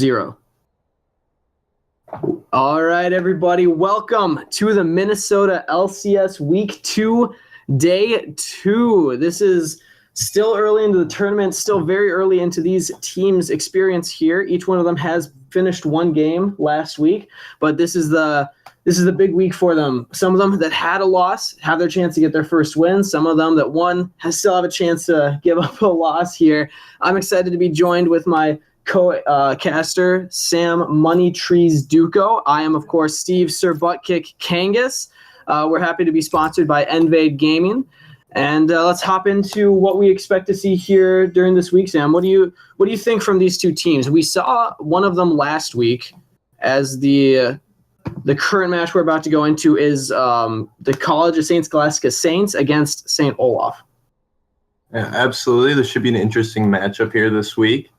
0. All right, everybody, welcome to the Minnesota LCS Week 2, Day 2. This is still early into the tournament, still very early into these teams' experience here. Each one of them has finished one game last week, but this is the big week for them. Some of them that had a loss have their chance to get their first win. Some of them that won still have a chance to give up a loss here. I'm excited to be joined with my co-caster, Sam Money Trees Duco. I am, of course, Steve Sir Buttkick Kangas. We're happy to be sponsored by Envade Gaming. And let's hop into what we expect to see here during this week, Sam. What do you think from these two teams? We saw one of them last week, as the current match we're about to go into is the College of St. Scholastica Saints against St. Olaf. Yeah, absolutely. This should be an interesting matchup here this week.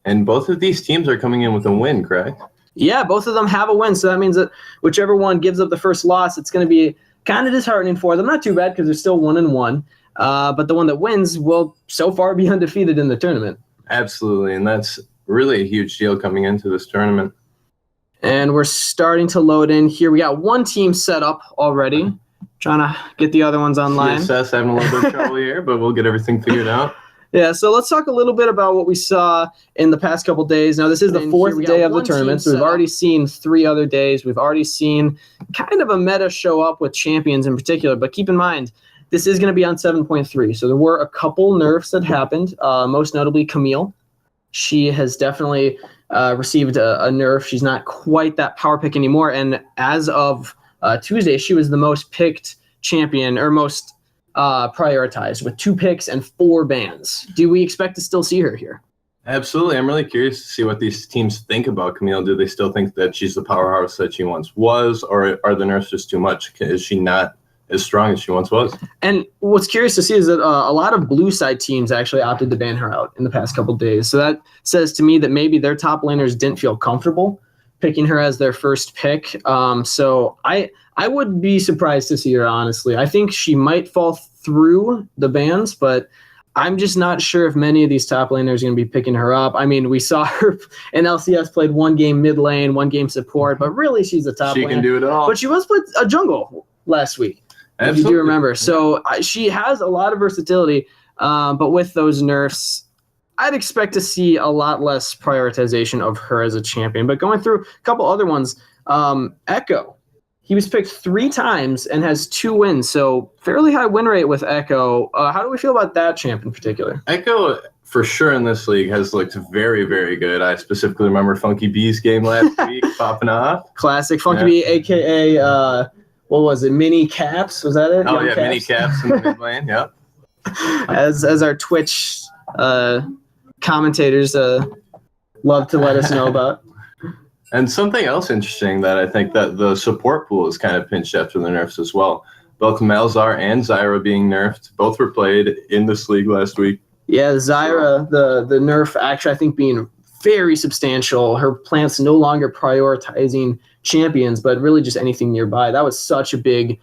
And both of these teams are coming in with a win, correct? Yeah, both of them have a win. So that means that whichever one gives up the first loss, it's going to be kind of disheartening for them. Not too bad because they're still 1-1. But the one that wins will so far be undefeated in the tournament. Absolutely. And that's really a huge deal coming into this tournament. And we're starting to load in here. We got one team set up already. Trying to get the other ones online. CSS having a little bit of trouble here, but we'll get everything figured out. Yeah, so let's talk a little bit about what we saw in the past couple days. Now, this is the fourth day of the tournament, so we've already seen 3 other days. We've already seen kind of a meta show up with champions in particular, but keep in mind, this is going to be on 7.3, so there were a couple nerfs that happened, most notably Camille. She has definitely received a nerf. She's not quite that power pick anymore, and as of Tuesday, she was the most picked champion, or most prioritized, with 2 picks and 4 bans. Do we expect to still see her here? Absolutely. I'm really curious to see what these teams think about Camille. Do they still think that she's the powerhouse that she once was, or are the nerfs just too much? Is she not as strong as she once was? And what's curious to see is that a lot of blue side teams actually opted to ban her out in the past couple of days. So that says to me that maybe their top laners didn't feel comfortable picking her as their first pick. So I would be surprised to see her, honestly. I think she might fall through the bans, but I'm just not sure if many of these top laners are going to be picking her up. I mean, we saw her in LCS played 1 game mid lane, 1 game support, but really she's a top laner. She can do it all. But she was played a jungle last week, if you do remember. So she has a lot of versatility, but with those nerfs, I'd expect to see a lot less prioritization of her as a champion. But going through a couple other ones, Echo. He was picked 3 times and has 2 wins, so fairly high win rate with Echo. How do we feel about that champ in particular? Echo, for sure, in this league has looked very, very good. I specifically remember Funky B's game last week popping off. Classic Funky B, a.k.a. What was it, Mini Caps? Was that it? Oh, yeah, Mini Caps in the mid lane, yep. As our Twitch commentators love to let us know about. And something else interesting that I think that the support pool is kind of pinched after the nerfs as well. Both Malzahar and Zyra being nerfed. Both were played in this league last week. Yeah, Zyra, the nerf actually I think being very substantial. Her plants no longer prioritizing champions, but really just anything nearby. That was such a big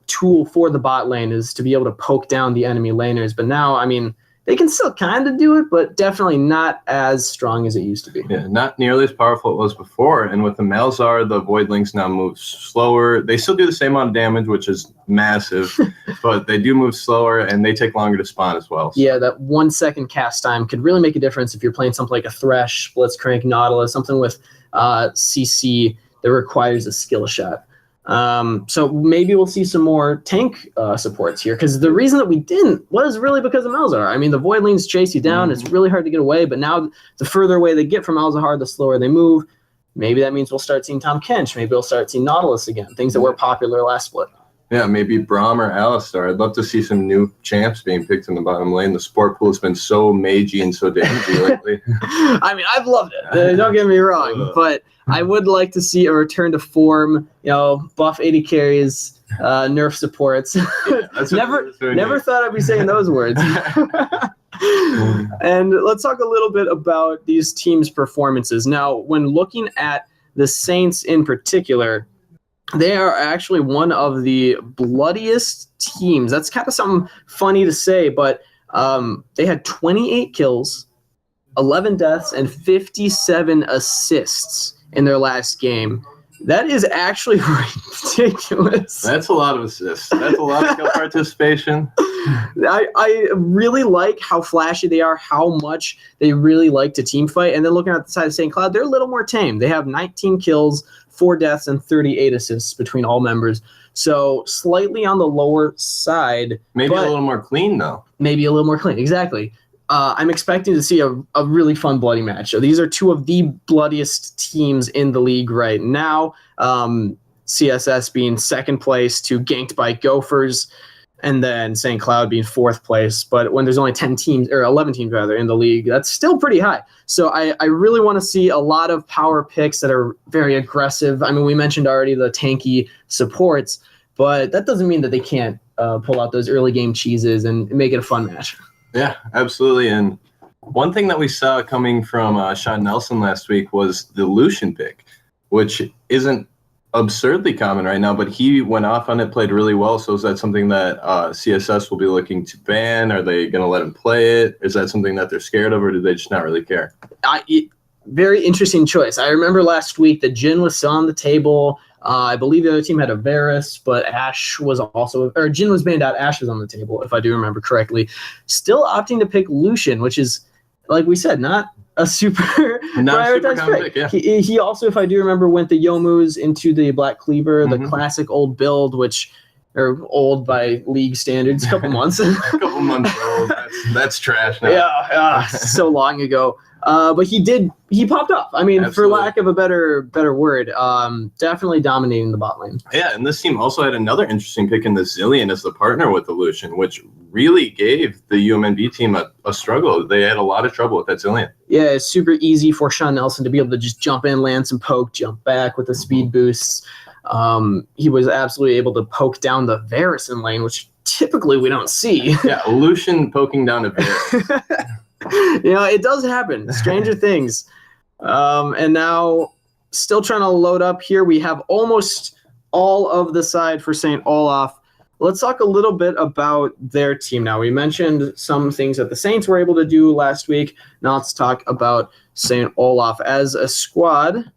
tool for the bot lane, is to be able to poke down the enemy laners. But now, I mean, they can still kind of do it, but definitely not as strong as it used to be. Yeah, not nearly as powerful as it was before. And with the Malzahar, the Voidlings now move slower. They still do the same amount of damage, which is massive, but they do move slower, and they take longer to spawn as well. So. Yeah, that 1 second cast time could really make a difference if you're playing something like a Thresh, Blitzcrank, Nautilus, something with CC that requires a skill shot. So maybe we'll see some more tank supports here, because the reason that we didn't was really because of Malzahar. I mean, the Voidlings chase you down. It's really hard to get away, but now the further away they get from Malzahar, the slower they move. Maybe that means we'll start seeing Tom Kench. Maybe we'll start seeing Nautilus again, things that were popular last split. Yeah, maybe Braum or Alistar. I'd love to see some new champs being picked in the bottom lane. The support pool has been so magey and so damagey lately. I mean, I've loved it. Don't get me wrong, but I would like to see a return to form, buff 80 carries, nerf supports. Yeah, never thought I'd be saying those words. And let's talk a little bit about these teams' performances. Now, when looking at the Saints in particular, they are actually one of the bloodiest teams. That's kind of something funny to say, but they had 28 kills, 11 deaths, and 57 assists in their last game. That is actually ridiculous. That's a lot of assists. That's a lot of skill participation. I really like how flashy they are, how much they really like to team fight. And then looking at the side of St. Cloud, they're a little more tame. They have 19 kills, 4 deaths, and 38 assists between all members. So slightly on the lower side. Maybe a little more clean, though. Maybe a little more clean, exactly. I'm expecting to see a really fun bloody match. So these are two of the bloodiest teams in the league right now. CSS being second place to Ganked by Gophers, and then St. Cloud being fourth place. But when there's only 10 teams, or 11 teams rather, in the league, that's still pretty high. So I really want to see a lot of power picks that are very aggressive. I mean, we mentioned already the tanky supports, but that doesn't mean that they can't pull out those early game cheeses and make it a fun match. Yeah, absolutely. And one thing that we saw coming from Sean Nelson last week was the Lucian pick, which isn't absurdly common right now, but he went off on it, played really well. So is that something that CSS will be looking to ban? Are they going to let him play it? Is that something that they're scared of, or do they just not really care? Very interesting choice. I remember last week that Jin was still on the table. I believe the other team had a Varus, but Ash was also, or Jin was banned out. Ash was on the table, if I do remember correctly. Still opting to pick Lucian, which is, like we said, not a super prioritized pick. Yeah. He also, if I do remember, went the Yomus into the Black Cleaver, the classic old build, which, or old by league standards, a couple months. A couple months old. That's trash now. Yeah, so long ago. But he popped up. I mean, absolutely. For lack of a better word, definitely dominating the bot lane. Yeah, and this team also had another interesting pick in the Zillion as the partner with the Lucian, which really gave the UMNB team a struggle. They had a lot of trouble with that Zillion. Yeah, it's super easy for Sean Nelson to be able to just jump in, land some poke, jump back with the speed boosts. He was absolutely able to poke down the Varus in lane, which typically we don't see. Yeah, Lucian poking down a Varus. It does happen. Stranger things. And now, still trying to load up here. We have almost all of the side for St. Olaf. Let's talk a little bit about their team now. We mentioned some things that the Saints were able to do last week. Now let's talk about St. Olaf. As a squad,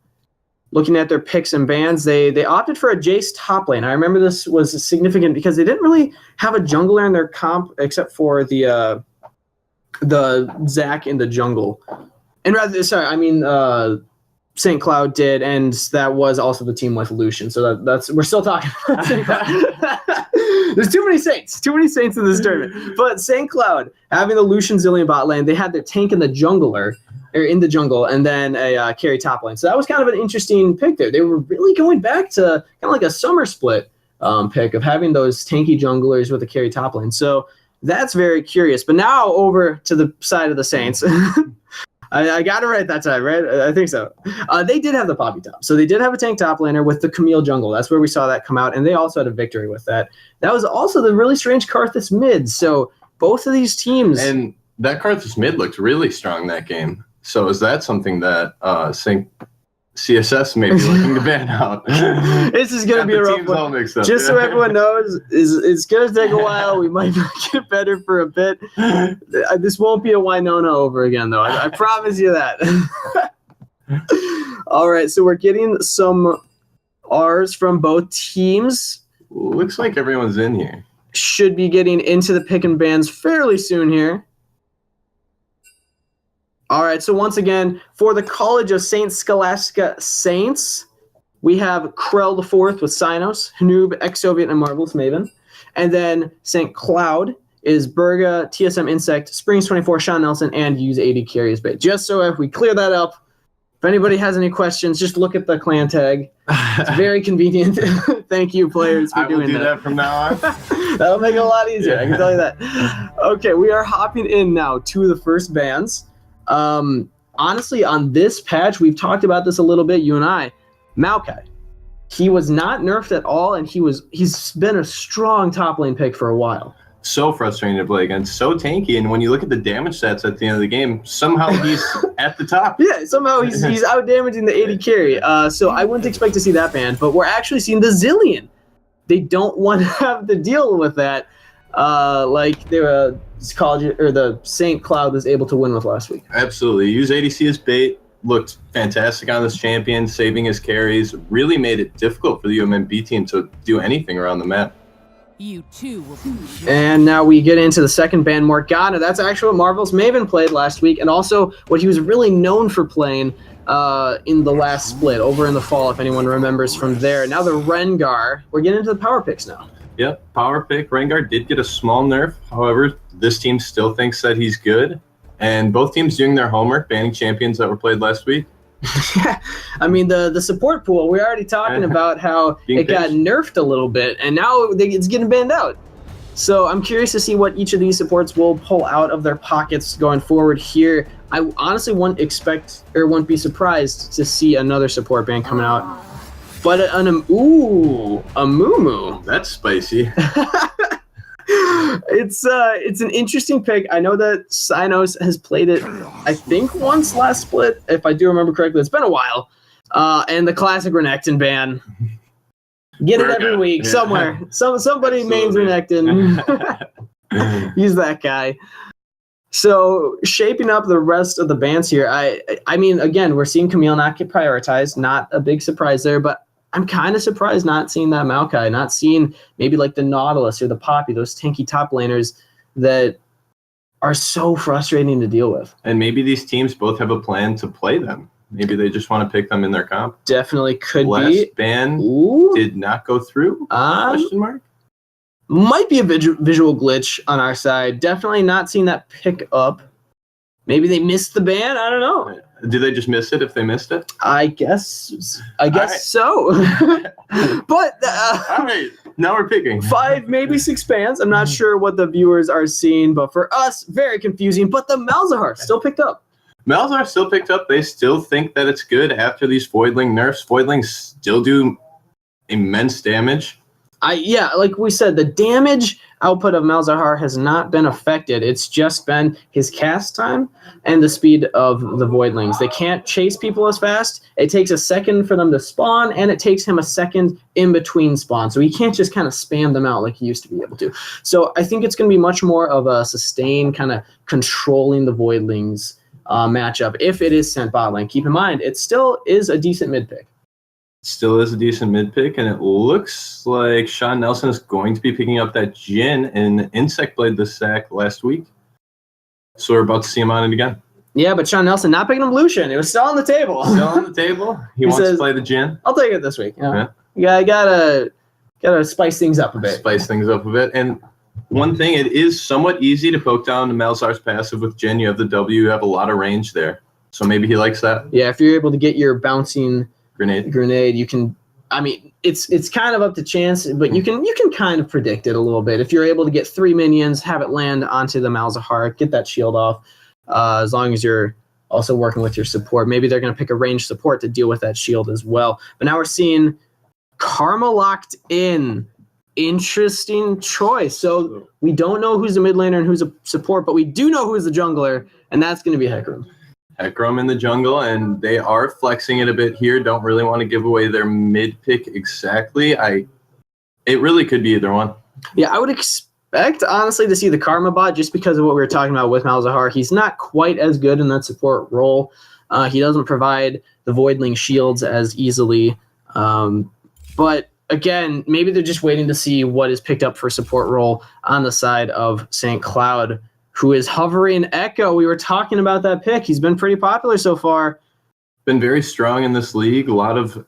looking at their picks and bans, they opted for a Jace top lane. I remember this was significant because they didn't really have a jungler in their comp except for the Zac in the jungle. And St. Cloud did, and that was also the team with Lucian. So that's we're still talking about St. Cloud. There's too many Saints in this tournament. But St. Cloud, having the Lucian Zillion bot lane, they had their tank in the jungler, or in the jungle, and then a carry top lane. So that was kind of an interesting pick there. They were really going back to kind of like a summer split pick of having those tanky junglers with a carry top lane. So that's very curious. But now over to the side of the Saints. I got it right that time, right? I think so. They did have the Poppy top. So they did have a tank top laner with the Camille jungle. That's where we saw that come out. And they also had a victory with that. That was also the really strange Karthus mid. So both of these teams. And that Karthus mid looked really strong that game. So is that something that CSS may be looking to ban out? This is going to be a rough one. Just so everyone knows, it's going to take a while. We might not get better for a bit. This won't be a Winona over again, though. I promise you that. All right, so we're getting some R's from both teams. Looks like everyone's in here. Should be getting into the pick and bans fairly soon here. All right, so once again, for the College of St. Scholastica Saints, we have Krell IV with Cynos, Hnoob, Exoviet, and Marvelous Maven. And then St. Cloud is Berga, TSM Insect, Springs 24, Sean Nelson, and Use 80 Carries Bait. Just so if we clear that up, if anybody has any questions, just look at the clan tag. It's very convenient. Thank you, players, for doing that. I will do that from now on. That'll make it a lot easier, I can tell you that. Okay, we are hopping in now to the first bans. Honestly, on this patch, we've talked about this a little bit, you and I. Maokai, he was not nerfed at all, and he's been a strong top lane pick for a while. So frustrating to play against, so tanky, and when you look at the damage stats at the end of the game, somehow he's at the top. Yeah, somehow he's out damaging the 80 carry. So I wouldn't expect to see that banned, but we're actually seeing the Zillion. They don't want to have to deal with that. Like the St. Cloud was able to win with last week. Absolutely. Use ADC as bait. Looked fantastic on this champion, saving his carries. Really made it difficult for the UMB team to do anything around the map. You too will be And now we get into the second ban, Morgana. That's actually what Marvel's Maven played last week, and also what he was really known for playing in the last split, over in the fall, if anyone remembers from there. Now the Rengar. We're getting into the power picks now. Yep, power pick. Rengar did get a small nerf. However, this team still thinks that he's good. And both teams doing their homework, banning champions that were played last week. I mean, the support pool, we're already talking about how it got nerfed a little bit, and now it's getting banned out. So I'm curious to see what each of these supports will pull out of their pockets going forward here. I honestly wouldn't be surprised to see another support ban coming out. But a Mumu. That's spicy. It's an interesting pick. I know that Synos has played it, I think, once last split, if I do remember correctly. It's been a while. And the classic Renekton ban. Get it every week somewhere. Somebody mains Renekton. Use that guy. So shaping up the rest of the bans here, I mean, again, we're seeing Camille not get prioritized. Not a big surprise there, but I'm kind of surprised not seeing that Maokai, not seeing maybe like the Nautilus or the Poppy, those tanky top laners that are so frustrating to deal with. And maybe these teams both have a plan to play them. Maybe they just want to pick them in their comp. Definitely could be. Last ban did not go through? Question mark? Might be a visual glitch on our side. Definitely not seeing that pick up. Maybe they missed the ban. I don't know. Did they just miss it if they missed it? I guess so. But all right, now we're picking 5, maybe 6 bans. I'm not sure what the viewers are seeing, but for us, very confusing. But the Malzahar still picked up. Malzahar still picked up. They still think that it's good after these Voidling nerfs. Voidlings still do immense damage. Like we said, the damage output of Malzahar has not been affected. It's just been his cast time and the speed of the Voidlings. They can't chase people as fast. It takes a second for them to spawn, and it takes him a second in between spawns. So he can't just kind of spam them out like he used to be able to. So I think it's going to be much more of a sustained kind of controlling the Voidlings matchup if it is sent bot lane. Keep in mind, it still is a decent mid pick. Still is a decent mid pick, and it looks like Sean Nelson is going to be picking up that Jhin and Insect Blade this sack last week. So we're about to see him on it again. Yeah, but Sean Nelson not picking up Lucian. It was still on the table. Still on the table. He wants to play the Jhin. I'll take it this week. Yeah, gotta spice things up a bit. And one thing, it is somewhat easy to poke down Malzahar's passive with Jhin. You have the W, you have a lot of range there. So maybe he likes that. Yeah, if you're able to get your bouncing grenade, you can. I mean, it's kind of up to chance, but you can kind of predict it a little bit. If you're able to get 3 minions, have it land onto the Malzahar, get that shield off. As long as you're also working with your support, maybe they're going to pick a ranged support to deal with that shield as well. But now we're seeing Karma locked in. Interesting choice. So we don't know who's the mid laner and who's a support, but we do know who's the jungler, and that's going to be Hecarim. Hecarim in the jungle, and they are flexing it a bit here. Don't really want to give away their mid pick exactly. It really could be either one. Yeah, I would expect, honestly, to see the Karma bot just because of what we were talking about with Malzahar. He's not quite as good in that support role. He doesn't provide the Voidling shields as easily. But again, maybe they're just waiting to see what is picked up for support role on the side of St. Cloud, who is hovering Echo. We were talking about that pick. He's been pretty popular so far. Been very strong in this league. A lot of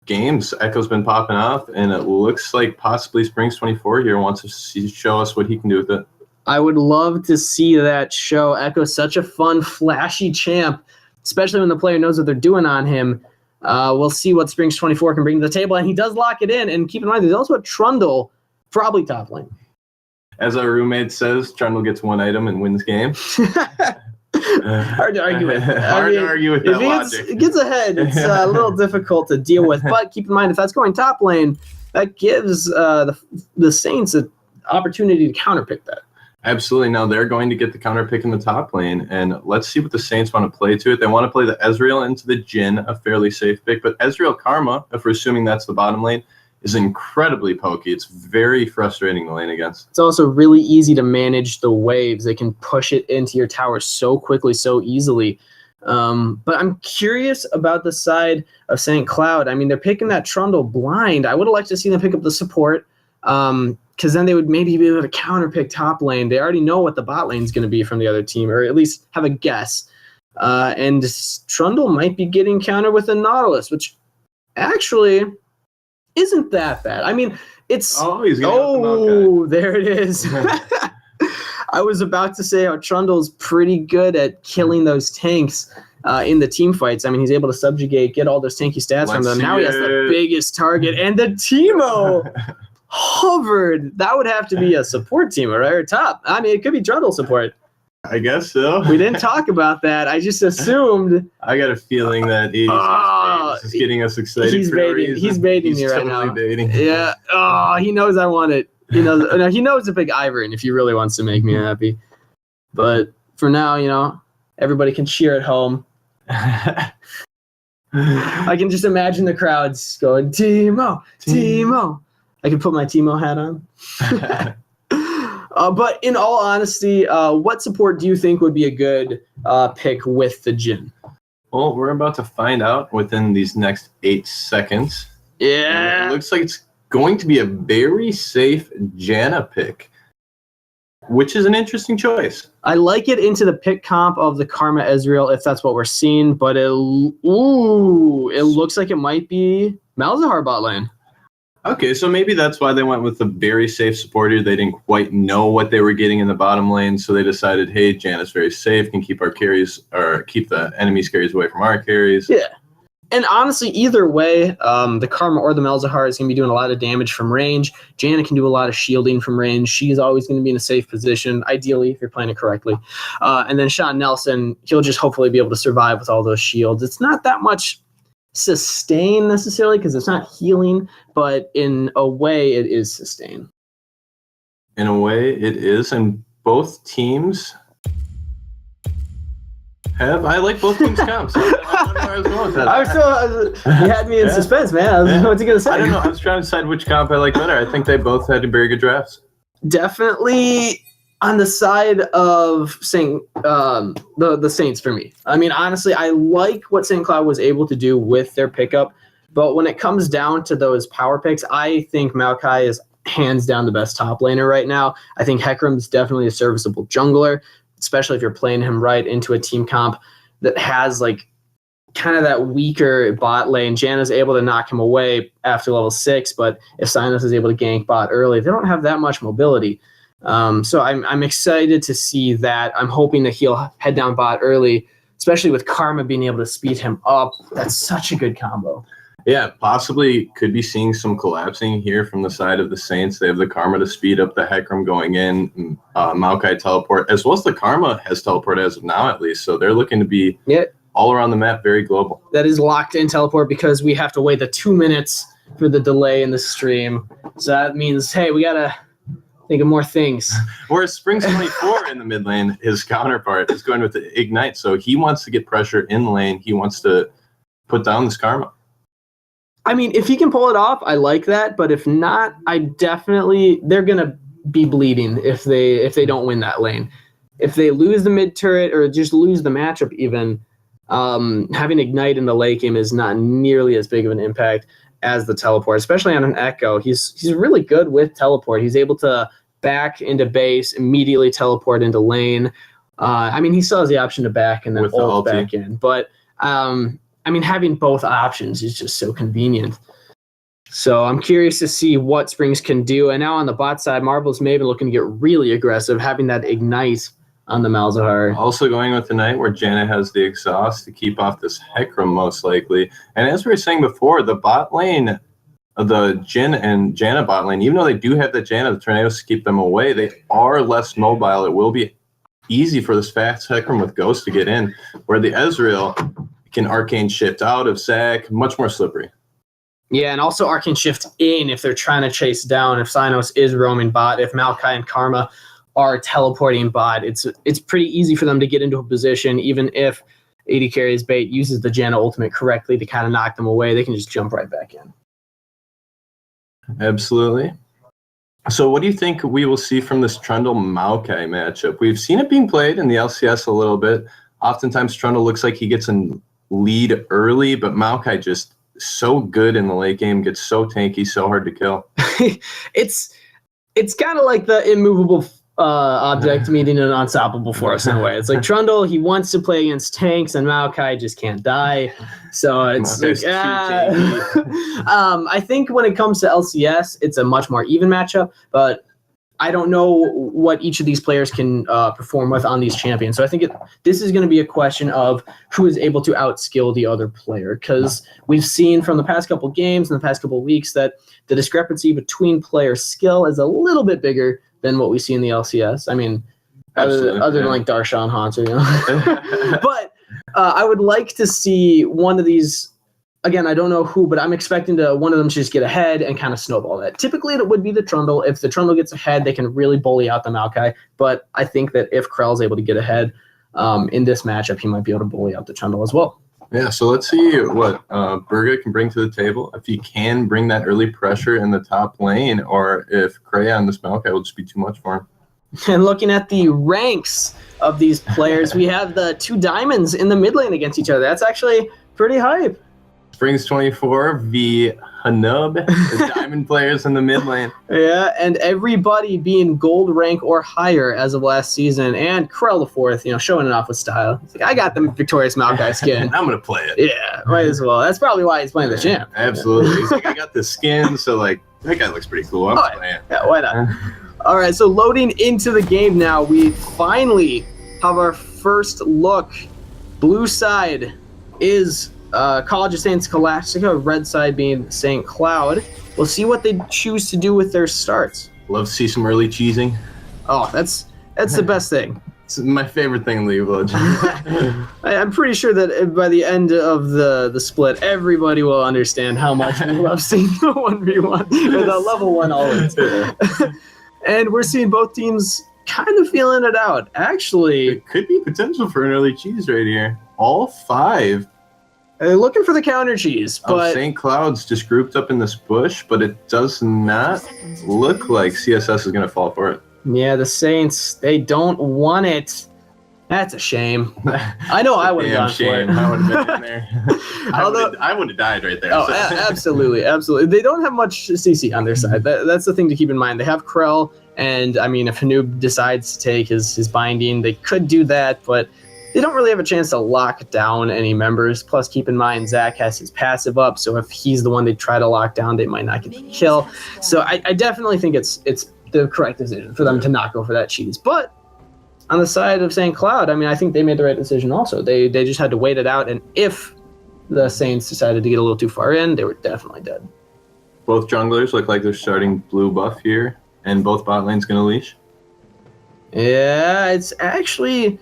games, Echo's been popping off, and it looks like possibly Springs24 here wants to show us what he can do with it. I would love to see that show. Echo's such a fun, flashy champ, especially when the player knows what they're doing on him. We'll see what Springs24 can bring to the table, and he does lock it in. And keep in mind, there's also a Trundle, probably top lane. As our roommate says, Trundle gets 1 item and wins game. Hard to argue with. To argue with that logic. It gets ahead. It's a little difficult to deal with. But keep in mind, if that's going top lane, that gives the Saints an opportunity to counterpick that. Absolutely. Now they're going to get the counter pick in the top lane, and let's see what the Saints want to play to it. They want to play the Ezreal into the Jhin, a fairly safe pick, but Ezreal Karma, if we're assuming that's the bottom lane, is incredibly pokey. It's very frustrating to lane against. It's also really easy to manage the waves. They can push it into your tower so quickly, so easily. But I'm curious about the side of St. Cloud. I mean, they're picking that Trundle blind. I would have liked to see them pick up the support, because then they would maybe be able to counterpick top lane. They already know what the bot lane is going to be from the other team, or at least have a guess. And Trundle might be getting countered with a Nautilus, which actually isn't that bad. I mean, it's... there it is. I was about to say how Trundle's pretty good at killing those tanks in the team fights. I mean, he's able to subjugate, get all those tanky stats from them. Now he has the biggest target, and the Teemo hovered. That would have to be a support Teemo, right? Or top. I mean, it could be Trundle support. I guess so. We didn't talk about that. I just assumed. I got a feeling that is getting us excited. He's baiting. He's baiting me right now. Baiting. Yeah. Oh, he knows I want it. He knows to pick Ivern if he really wants to make me happy. But for now, everybody can cheer at home. I can just imagine the crowds going, Teemo, Teemo. I can put my Teemo hat on. But in all honesty, what support do you think would be a good pick with the Jhin? Well, we're about to find out within these next 8 seconds. Yeah. And it looks like it's going to be a very safe Janna pick, which is an interesting choice. I like it into the pick comp of the Karma Ezreal, if that's what we're seeing, but it looks like it might be Malzahar bot lane. Okay, so maybe that's why they went with the very safe supporter. They didn't quite know what they were getting in the bottom lane, so they decided, hey, Janna's very safe, can keep our carries, or keep the enemy's carries away from our carries. Yeah. And honestly, either way, the Karma or the Malzahar is going to be doing a lot of damage from range. Janna can do a lot of shielding from range. She's always going to be in a safe position, ideally, if you're playing it correctly. And then Sean Nelson, he'll just hopefully be able to survive with all those shields. It's not that much sustain necessarily because it's not healing, but in a way, it is sustain. In a way, it is, and both teams... I like both teams' comps. I don't know where I was going with that. You had me in suspense, man. I was what's he going to say? I don't know. I was trying to decide which comp I like better. I think they both had very good drafts. Definitely on the side of the Saints for me. I mean, honestly, I like what St. Cloud was able to do with their pickup, but when it comes down to those power picks, I think Maokai is hands down the best top laner right now. I think Hecarim's definitely a serviceable jungler, especially if you're playing him right into a team comp that has like kind of that weaker bot lane. Janna's able to knock him away after level 6, but if Synos is able to gank bot early, they don't have that much mobility. So I'm excited to see that. I'm hoping that he'll head down bot early, especially with Karma being able to speed him up. That's such a good combo. Yeah, possibly could be seeing some collapsing here from the side of the Saints. They have the Karma to speed up the Hecarim going in, Maokai teleport, as well as the Karma has teleport as of now at least. So they're looking to be all around the map, very global. That is locked in teleport because we have to wait the 2 minutes for the delay in the stream. So that means, hey, we got to think of more things. Whereas Spring's 24 in the mid lane, his counterpart is going with the Ignite. So he wants to get pressure in lane. He wants to put down this Karma. I mean, if he can pull it off, I like that. But if not, they're going to be bleeding if they don't win that lane. If they lose the mid turret or just lose the matchup even, having Ignite in the late game is not nearly as big of an impact as the teleport, especially on an Echo. He's really good with teleport. He's able to back into base, immediately teleport into lane. I mean, he still has the option to back and then ult back in. But I mean, having both options is just so convenient. So I'm curious to see what Springs can do. And now on the bot side, Marvel's Maven looking to get really aggressive, having that Ignite on the Malzahar. Also going with the Knight where Janna has the exhaust to keep off this Hecarim most likely. And as we were saying before, the bot lane, the Jhin and Janna bot lane, even though they do have the Janna, the Tornadoes to keep them away, they are less mobile. It will be easy for this fast Hecarim with Ghost to get in, where the Ezreal can Arcane Shift out of Zac, much more slippery. Yeah, and also Arcane Shift in if they're trying to chase down, if Synos is roaming bot, if Maokai and Karma are teleporting bot, it's pretty easy for them to get into a position, even if AD Carries Bait uses the Janna ultimate correctly to kind of knock them away, they can just jump right back in. Absolutely. So what do you think we will see from this Trundle-Maokai matchup? We've seen it being played in the LCS a little bit. Oftentimes Trundle looks like he gets a lead early, but Maokai just so good in the late game, gets so tanky, so hard to kill. It's kind of like the immovable object meeting an unstoppable force in a way. It's like Trundle, he wants to play against tanks, and Maokai just can't die. So it's like, I think when it comes to LCS, it's a much more even matchup, but I don't know what each of these players can perform with on these champions. So I think this is going to be a question of who is able to outskill the other player, because we've seen from the past couple games and the past couple weeks that the discrepancy between player skill is a little bit bigger than what we see in the LCS. I mean, other than like Darshan Haunter, you know. But I would like to see one of these. Again, I don't know who, but I'm expecting one of them to just get ahead and kind of snowball that. Typically, it would be the Trundle. If the Trundle gets ahead, they can really bully out the Maokai. But I think that if Krell's able to get ahead in this matchup, he might be able to bully out the Trundle as well. Yeah, so let's see what Burga can bring to the table. If he can bring that early pressure in the top lane, or if Kreia on this Maokai will just be too much for him. And looking at the ranks of these players, we have the two diamonds in the mid lane against each other. That's actually pretty hype. Springs 24 v Hanub, the diamond players in the mid lane. Yeah, and everybody being gold rank or higher as of last season. And Krell the fourth, showing it off with style. He's like, I got the victorious Maokai skin. I'm going to play it. Yeah, might as well. That's probably why he's playing the champ. Absolutely. He's like, I got the skin, so like that guy looks pretty cool. I'm playing. Yeah, why not? All right, so loading into the game now, we finally have our first look. Blue side is College of St. Scholastica, red side being St. Cloud. We'll see what they choose to do with their starts. Love to see some early cheesing. Oh, that's the best thing. It's my favorite thing in League of Legends. I'm pretty sure that by the end of the split, everybody will understand how much we love seeing the 1v1, or the level 1 always. And we're seeing both teams kind of feeling it out. Actually, it could be potential for an early cheese right here. All 5. Looking for the counter cheese, but St. Cloud's just grouped up in this bush, but it does not look like CSS is going to fall for it. Yeah, the Saints, they don't want it. That's a shame. I know I would have gone for it. I would have been in there. I would have died right there. Oh, absolutely. They don't have much CC on their side. That's the thing to keep in mind. They have Krell, and I mean, if Hanub decides to take his binding, they could do that, but they don't really have a chance to lock down any members. Plus, keep in mind, Zach has his passive up, so if he's the one they try to lock down, they might not get the kill. So I definitely think it's the correct decision for them to not go for that cheese. But on the side of St. Cloud, I mean, I think they made the right decision also. They just had to wait it out, and if the Saints decided to get a little too far in, they were definitely dead. Both junglers look like they're starting blue buff here, and both bot lanes going to leash. Yeah, it's actually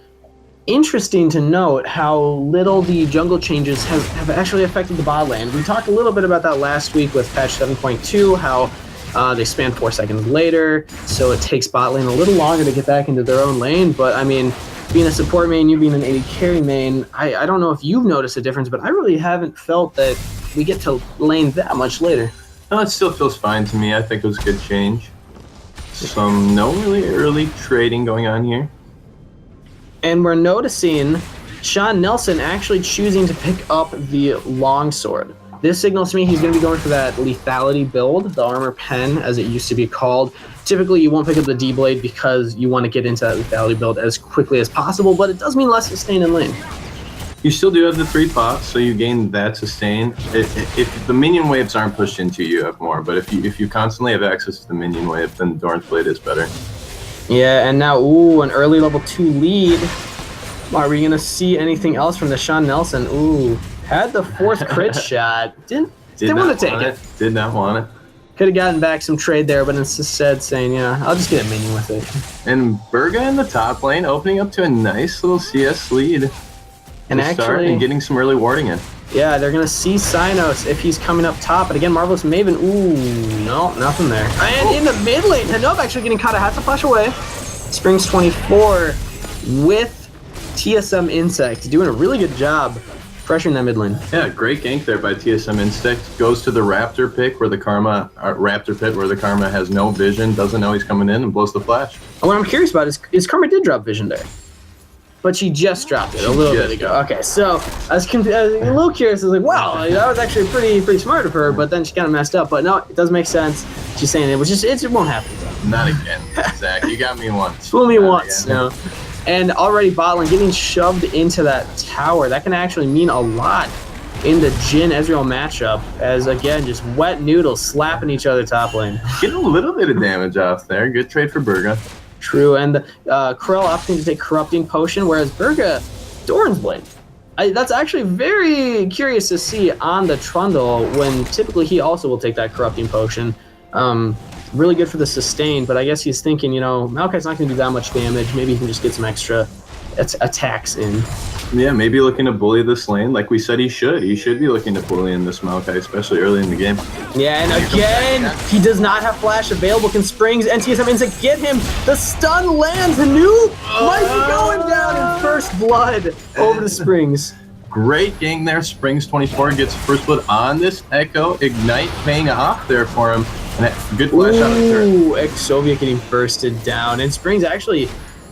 interesting to note how little the jungle changes have actually affected the bot lane. We talked a little bit about that last week with patch 7.2, how they span 4 seconds later, so it takes bot lane a little longer to get back into their own lane. But I mean, being a support main, you being an AD carry main, I don't know if you've noticed a difference, but I really haven't felt that we get to lane that much later. No, it still feels fine to me. I think it was a good change. No really early trading going on here. And we're noticing Sean Nelson actually choosing to pick up the longsword. This signals to me he's going to be going for that lethality build, the armor pen, as it used to be called. Typically, you won't pick up the D-blade because you want to get into that lethality build as quickly as possible, but it does mean less sustain in lane. You still do have the 3 pots, so you gain that sustain. If the minion waves aren't pushed into you, you have more. But if you constantly have access to the minion wave, then Doran's blade is better. Yeah, and now, an early level 2 lead. Are we going to see anything else from the Sean Nelson? Had the 4th crit shot. Didn't want to take it. Did not want it. Could have gotten back some trade there, but instead saying, I'll just get a minion with it. And Burga in the top lane, opening up to a nice little CS lead. And actually, and getting some early warding in. Yeah, they're going to see Synos if he's coming up top. But again, Marvelous Maven, no, nothing there. And in the mid lane, Hanub actually getting caught. Has to flash away. Springs 24 with TSM Insect, doing a really good job pressuring that mid lane. Yeah, great gank there by TSM Instinct. Goes to the Raptor pick where the Karma, Raptor pit where the Karma has no vision, doesn't know he's coming in, and blows the flash. And what I'm curious about is Karma did drop vision there, but she just dropped it a little bit ago. Okay, so I was a little curious. I was like, wow, that was actually pretty smart of her, but then she kind of messed up. But no, it does make sense. She's saying it, it won't happen. Not again, Zach. You got me once. Fool me once. No. And already bot lane getting shoved into that tower. That can actually mean a lot in the Jhin Ezreal matchup, as again, just wet noodles slapping each other top lane. Getting a little bit of damage off there. Good trade for Burga. True, and Krell opting to take Corrupting Potion, whereas Burga, Doran's Blade. That's actually very curious to see on the Trundle, when typically he also will take that Corrupting Potion. Really good for the sustain, but I guess he's thinking, Maokai's not going to do that much damage. Maybe he can just get some extra attacks in. Yeah, maybe looking to bully this lane like we said he should. He should be looking to bully in this Maokai, especially early in the game. Yeah, and again, he does not have flash available. Can Springs and TSM Instinct get him? The stun lands. New might be going down in first blood over to Springs. Great gang there. Springs 24 gets first blood on this Echo. Ignite paying off there for him. And a good flash out of the turret. Ooh, Exovia getting bursted down. And Springs actually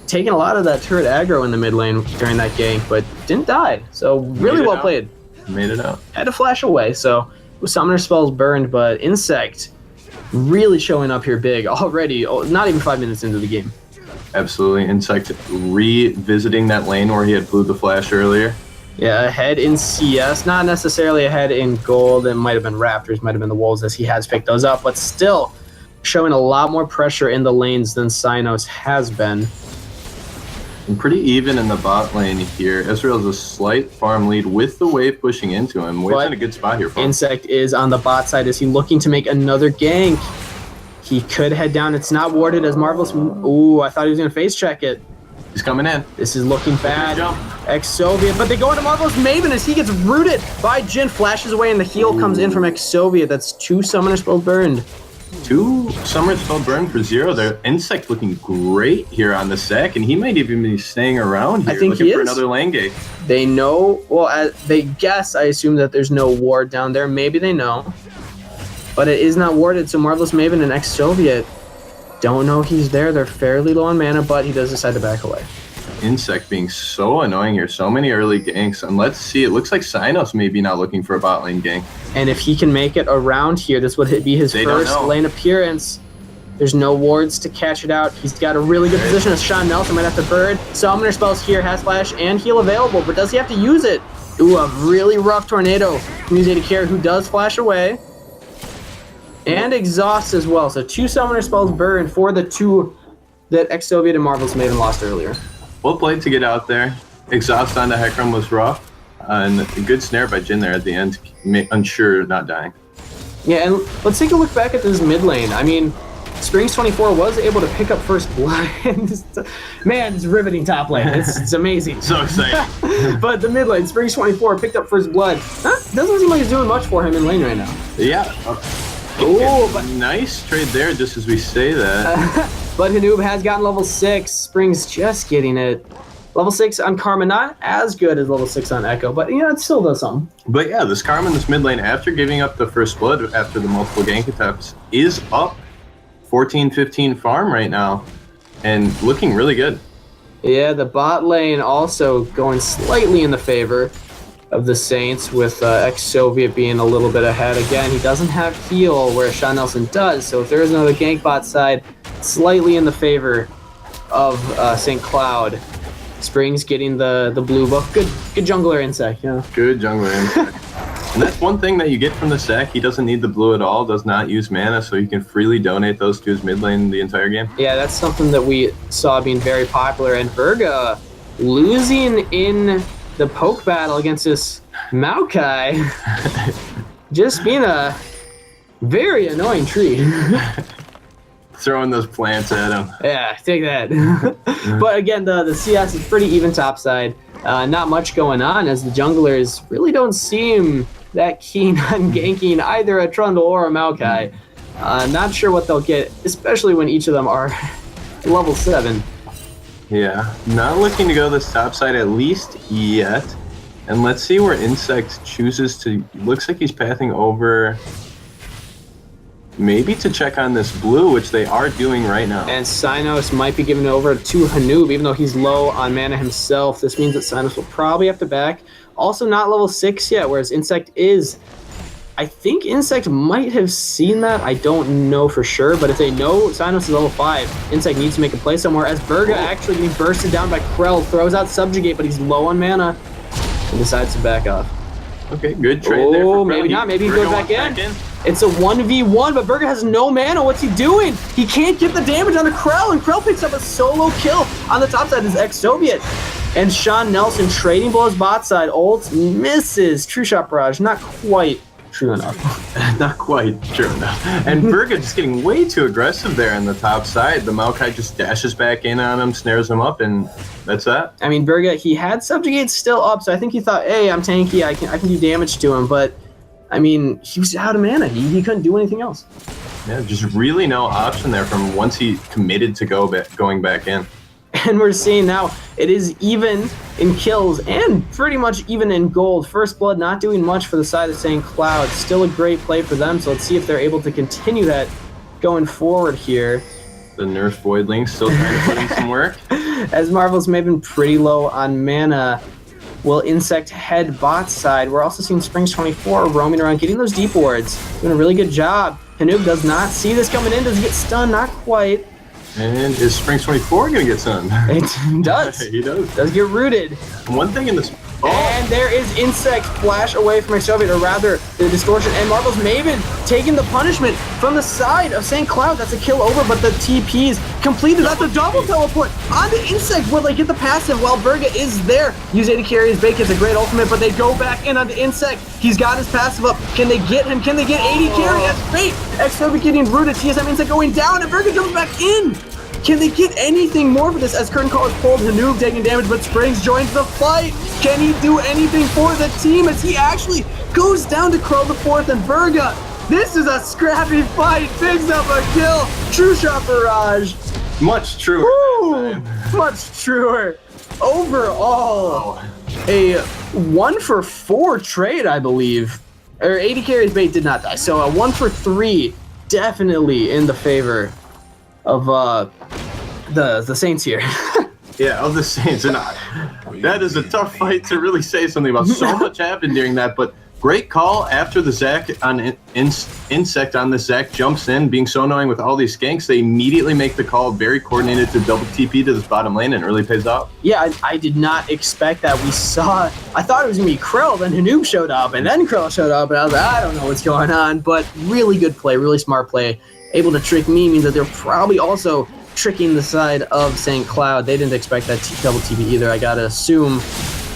taking a lot of that turret aggro in the mid lane during that gank, but didn't die. So really well played. Made it out. Had to flash away. So Summoner spells burned, but Insect really showing up here big already. Not even 5 minutes into the game. Absolutely. Insect revisiting that lane where he had blew the flash earlier. Yeah, ahead in CS, not necessarily ahead in gold. It might have been Raptors, might have been the Wolves, as he has picked those up, but still showing a lot more pressure in the lanes than Synos has been. And pretty even in the bot lane here. Ezreal's a slight farm lead with the wave pushing into him. Wave's in a good spot here for him. Insect is on the bot side. Is he looking to make another gank? He could head down. It's not warded as Marvelous. Ooh, I thought he was going to face check it. He's coming in. This is looking bad. Exovia, but they go into Marvelous Maven as he gets rooted by Jhin. Flashes away and the heal comes in from Exovia. That's 2 Summoner Spells burned. 2 Summoner Spell burned for 0 there. Insect looking great here on the sec, and he might even be staying around here. I think looking he for is. Another lane gate. They know, well, they guess, I assume that there's no ward down there. Maybe they know. But it is not warded, so Marvelous Maven and Exovia don't know he's there. They're fairly low on mana, but he does decide to back away. Insect being so annoying here. So many early ganks. And let's see, it looks like Synos maybe not looking for a bot lane gank. And if he can make it around here, this would be his first lane appearance. There's no wards to catch it out. He's got a really good position as Sean Nelson might have to burn. Summoner Spells here, has flash and heal available, but does he have to use it? Ooh, a really rough tornado from Care, who does flash away. And exhaust as well. So 2 Summoner Spells burned for the 2 that Exovia and Marvelous Maven lost earlier. Well played to get out there. Exhaust onto Hecarim was rough. And a good snare by Jhin there at the end. Unsure, not dying. Yeah, and let's take a look back at this mid lane. I mean, Springs 24 was able to pick up first blood. Man, it's riveting top lane. It's amazing. So exciting. But the mid lane, Springs 24 picked up first blood. Doesn't seem like it's doing much for him in lane right now. Yeah. Ooh, but nice trade there, just as we say that. But Hanoob has gotten level 6. Springs just getting it. Level 6 on Karma, not as good as level 6 on Echo, but it still does something. But yeah, this Karma in this mid lane, after giving up the first blood after the multiple gank attempts, is up 14-15 farm right now, and looking really good. Yeah, the bot lane also going slightly in the favor of the Saints, with Exovia being a little bit ahead. Again, he doesn't have heal, where Sean Nelson does, so if there is another gank bot side, slightly in the favor of St. Cloud. Springs getting the blue buff. Good jungler Insect, yeah. Good jungler Insect. And that's one thing that you get from the sec. He doesn't need the blue at all, does not use mana, so you can freely donate those to his mid lane the entire game. Yeah, that's something that we saw being very popular. And Burga losing in the poke battle against this Maokai. Just being a very annoying tree. Throwing those plants at him. Yeah, take that. But again, the CS is pretty even topside. Not much going on, as the junglers really don't seem that keen on ganking either a Trundle or a Maokai. Not sure what they'll get, especially when each of them are level 7. Yeah, not looking to go this top side at least yet. And let's see where Insect chooses to... Looks like he's pathing over... Maybe to check on this blue, which they are doing right now. And Synos might be giving it over to Hanoob, even though he's low on mana himself. This means that Synos will probably have to back. Also not level 6 yet, whereas Insect is. I think Insect might have seen that. I don't know for sure, but if they know Synos is level 5, Insect needs to make a play somewhere. As Berga actually getting bursted down by Krell, throws out Subjugate, but he's low on mana and decides to back off. Okay, good trade there. Oh, maybe not. Maybe he goes back in. It's a 1v1, but Berga has no mana. What's he doing? He can't get the damage on the Krell, and Krell picks up a solo kill on the top side. Is ex-Soviet. And Sean Nelson trading blows bot side. Ult misses. True shot barrage. Not quite true enough. Not quite true enough. And Berga just getting way too aggressive there on the top side. The Maokai just dashes back in on him, snares him up, and that's that. I mean, Berga, he had Subjugate still up, so I think he thought, hey, I'm tanky. I can do damage to him, but I mean, he was out of mana. He couldn't do anything else. Yeah, just really no option there from once he committed to going back in. And we're seeing now it is even in kills and pretty much even in gold. First Blood not doing much for the side of St. Cloud. Still a great play for them, so let's see if they're able to continue that going forward here. The Nerf Voidling still trying to put in some work. As Marvel's may have been pretty low on mana, will Insect head bot side. We're also seeing Springs 24 roaming around, getting those deep wards. Doing a really good job. Hanoob does not see this coming in. Does he get stunned? Not quite. And is Springs 24 going to get stunned? It does. He does. Does get rooted. One thing in this... Oh. And there is Insect flash away from ex-Soviet, or rather, the distortion. And Marvel's Maven taking the punishment from the side of St. Cloud. That's a kill over, but the TP's completed. That's a double teleport on the Insect. Will they get the passive while Berga is there? Use 80 carry his bake. It's a great ultimate, but they go back in on the Insect. He's got his passive up. Can they get him? Can they get 80 carry? That's great. Ex-Soviet getting rooted. TSM Insect going down, and Berga jumps back in. Can they get anything more for this? As Curtain Call is pulled, Hanoob taking damage, but Springs joins the fight. Can he do anything for the team as he actually goes down to Crow the fourth and Berga? This is a scrappy fight. Picks up a kill. True shot barrage. Much truer. Woo, much truer. Overall, a 1-for-4 trade, I believe. Or 80 carries bait did not die. So a 1-for-3 definitely in the favor of the Saints here. Yeah, of the Saints. And that is a tough fight to really say something about. So much happened during that, but great call after the Zac on Insect on the Zac jumps in, being so annoying with all these skanks. They immediately make the call, very coordinated to double TP to this bottom lane, and it really pays off. Yeah, I did not expect that. I thought it was going to be Krell, then Hanoob showed up, and then Krell showed up, and I was like, I don't know what's going on, but really good play, really smart play. Able to trick me means that they're probably also tricking the side of St. Cloud. They didn't expect that double TP either, I gotta assume.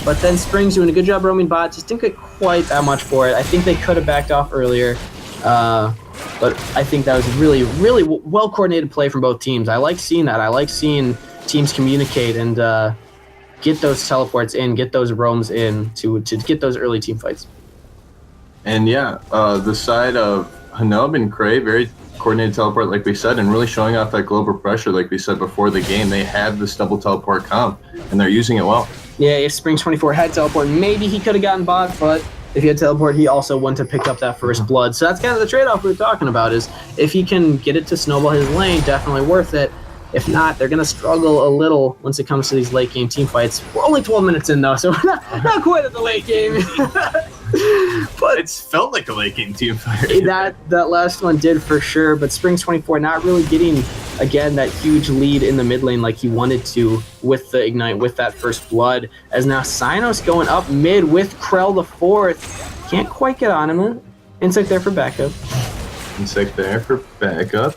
But then Spring's doing a good job roaming bot, just didn't get quite that much for it. I think they could have backed off earlier, but I think that was really, really well-coordinated play from both teams. I like seeing that. I like seeing teams communicate and get those teleports in, get those roams in to get those early team fights. And yeah, the side of Hanoob and Cray, very coordinated teleport like we said, and really showing off that global pressure like we said before the game. They have this double teleport comp, and they're using it well. Yeah, if Springs 24 had teleport, maybe he could have gotten bot, but if he had teleport, he also wouldn't have picked up that first blood. So that's kind of the trade-off we were talking about, is if he can get it to snowball his lane, definitely worth it. If not, they're going to struggle a little once it comes to these late game team fights. We're only 12 minutes in though, so we're not quite at the late game. But it's felt like a late game team fight. That last one did for sure, but Springs 24 not really getting, again, that huge lead in the mid lane like he wanted to with the Ignite, with that first blood. As now Synos going up mid with Krell the fourth. Can't quite get on him. Insect there for backup. Insect there for backup.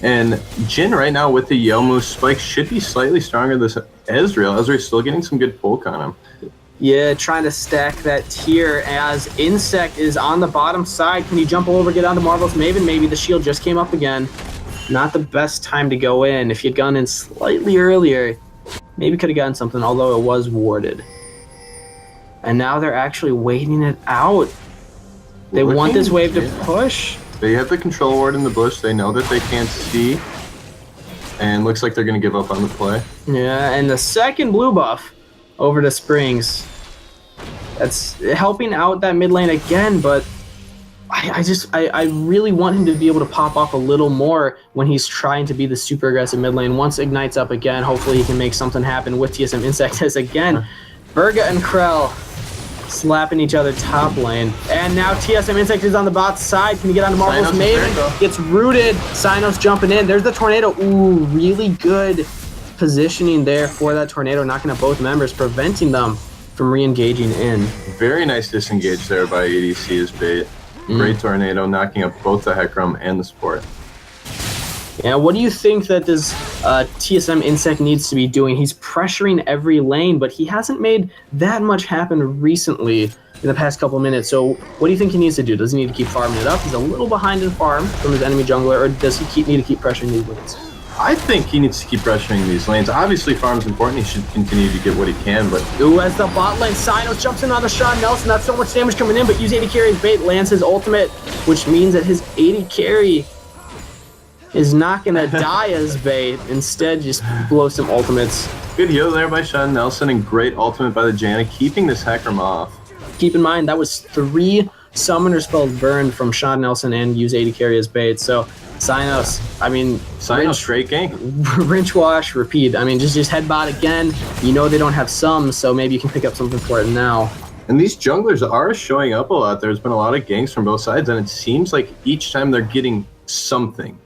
And Jin right now with the Yomu spike should be slightly stronger than Ezreal. Ezreal's still getting some good poke on him. Yeah, trying to stack that tier as Insect is on the bottom side. Can he jump over, get onto Marvel's Maven? Maybe the shield just came up again. Not the best time to go in. If you'd gone in slightly earlier, maybe could have gotten something, although it was warded. And now they're actually waiting it out. They want this wave to push. They have the control ward in the bush. They know that they can't see. And looks like they're going to give up on the play. Yeah, and the second blue buff over to Springs. That's helping out that mid lane again, but I really want him to be able to pop off a little more when he's trying to be the super aggressive mid lane. Once Ignite's up again, hopefully he can make something happen with TSM Insect as again, Burga and Krell slapping each other top lane. And now TSM Insect is on the bot side. Can he get onto Marvel's Maven? Gets rooted. Synos jumping in. There's the tornado. Ooh, really good positioning there for that tornado, knocking up both members, preventing them from re-engaging in. Very nice disengage there by ADC as bait. Great tornado, knocking up both the Hecarim and the support. Yeah, what do you think that this TSM Insect needs to be doing? He's pressuring every lane, but he hasn't made that much happen recently in the past couple minutes. So what do you think he needs to do? Does he need to keep farming it up? He's a little behind in farm from his enemy jungler, or does he need to keep pressuring these lanes? I think he needs to keep pressuring these lanes. Obviously, farm's important. He should continue to get what he can, but... Ooh, as the bot lane, Synos jumps in on the Sean Nelson. That's so much damage coming in, but use AD carry as bait, lands his ultimate, which means that his AD carry is not going to die as bait. Instead, just blow some ultimates. Good heal there by Sean Nelson, and great ultimate by the Janna, keeping this Hecarim off. Keep in mind, that was 3 summoner spells burned from Sean Nelson and use AD carry as bait, so... Synos, I mean... Synos straight gank. Rinse, wash, repeat. I mean, just headbot again. You know they don't have some, so maybe you can pick up something for it now. And these junglers are showing up a lot. There's been a lot of ganks from both sides, and it seems like each time they're getting something.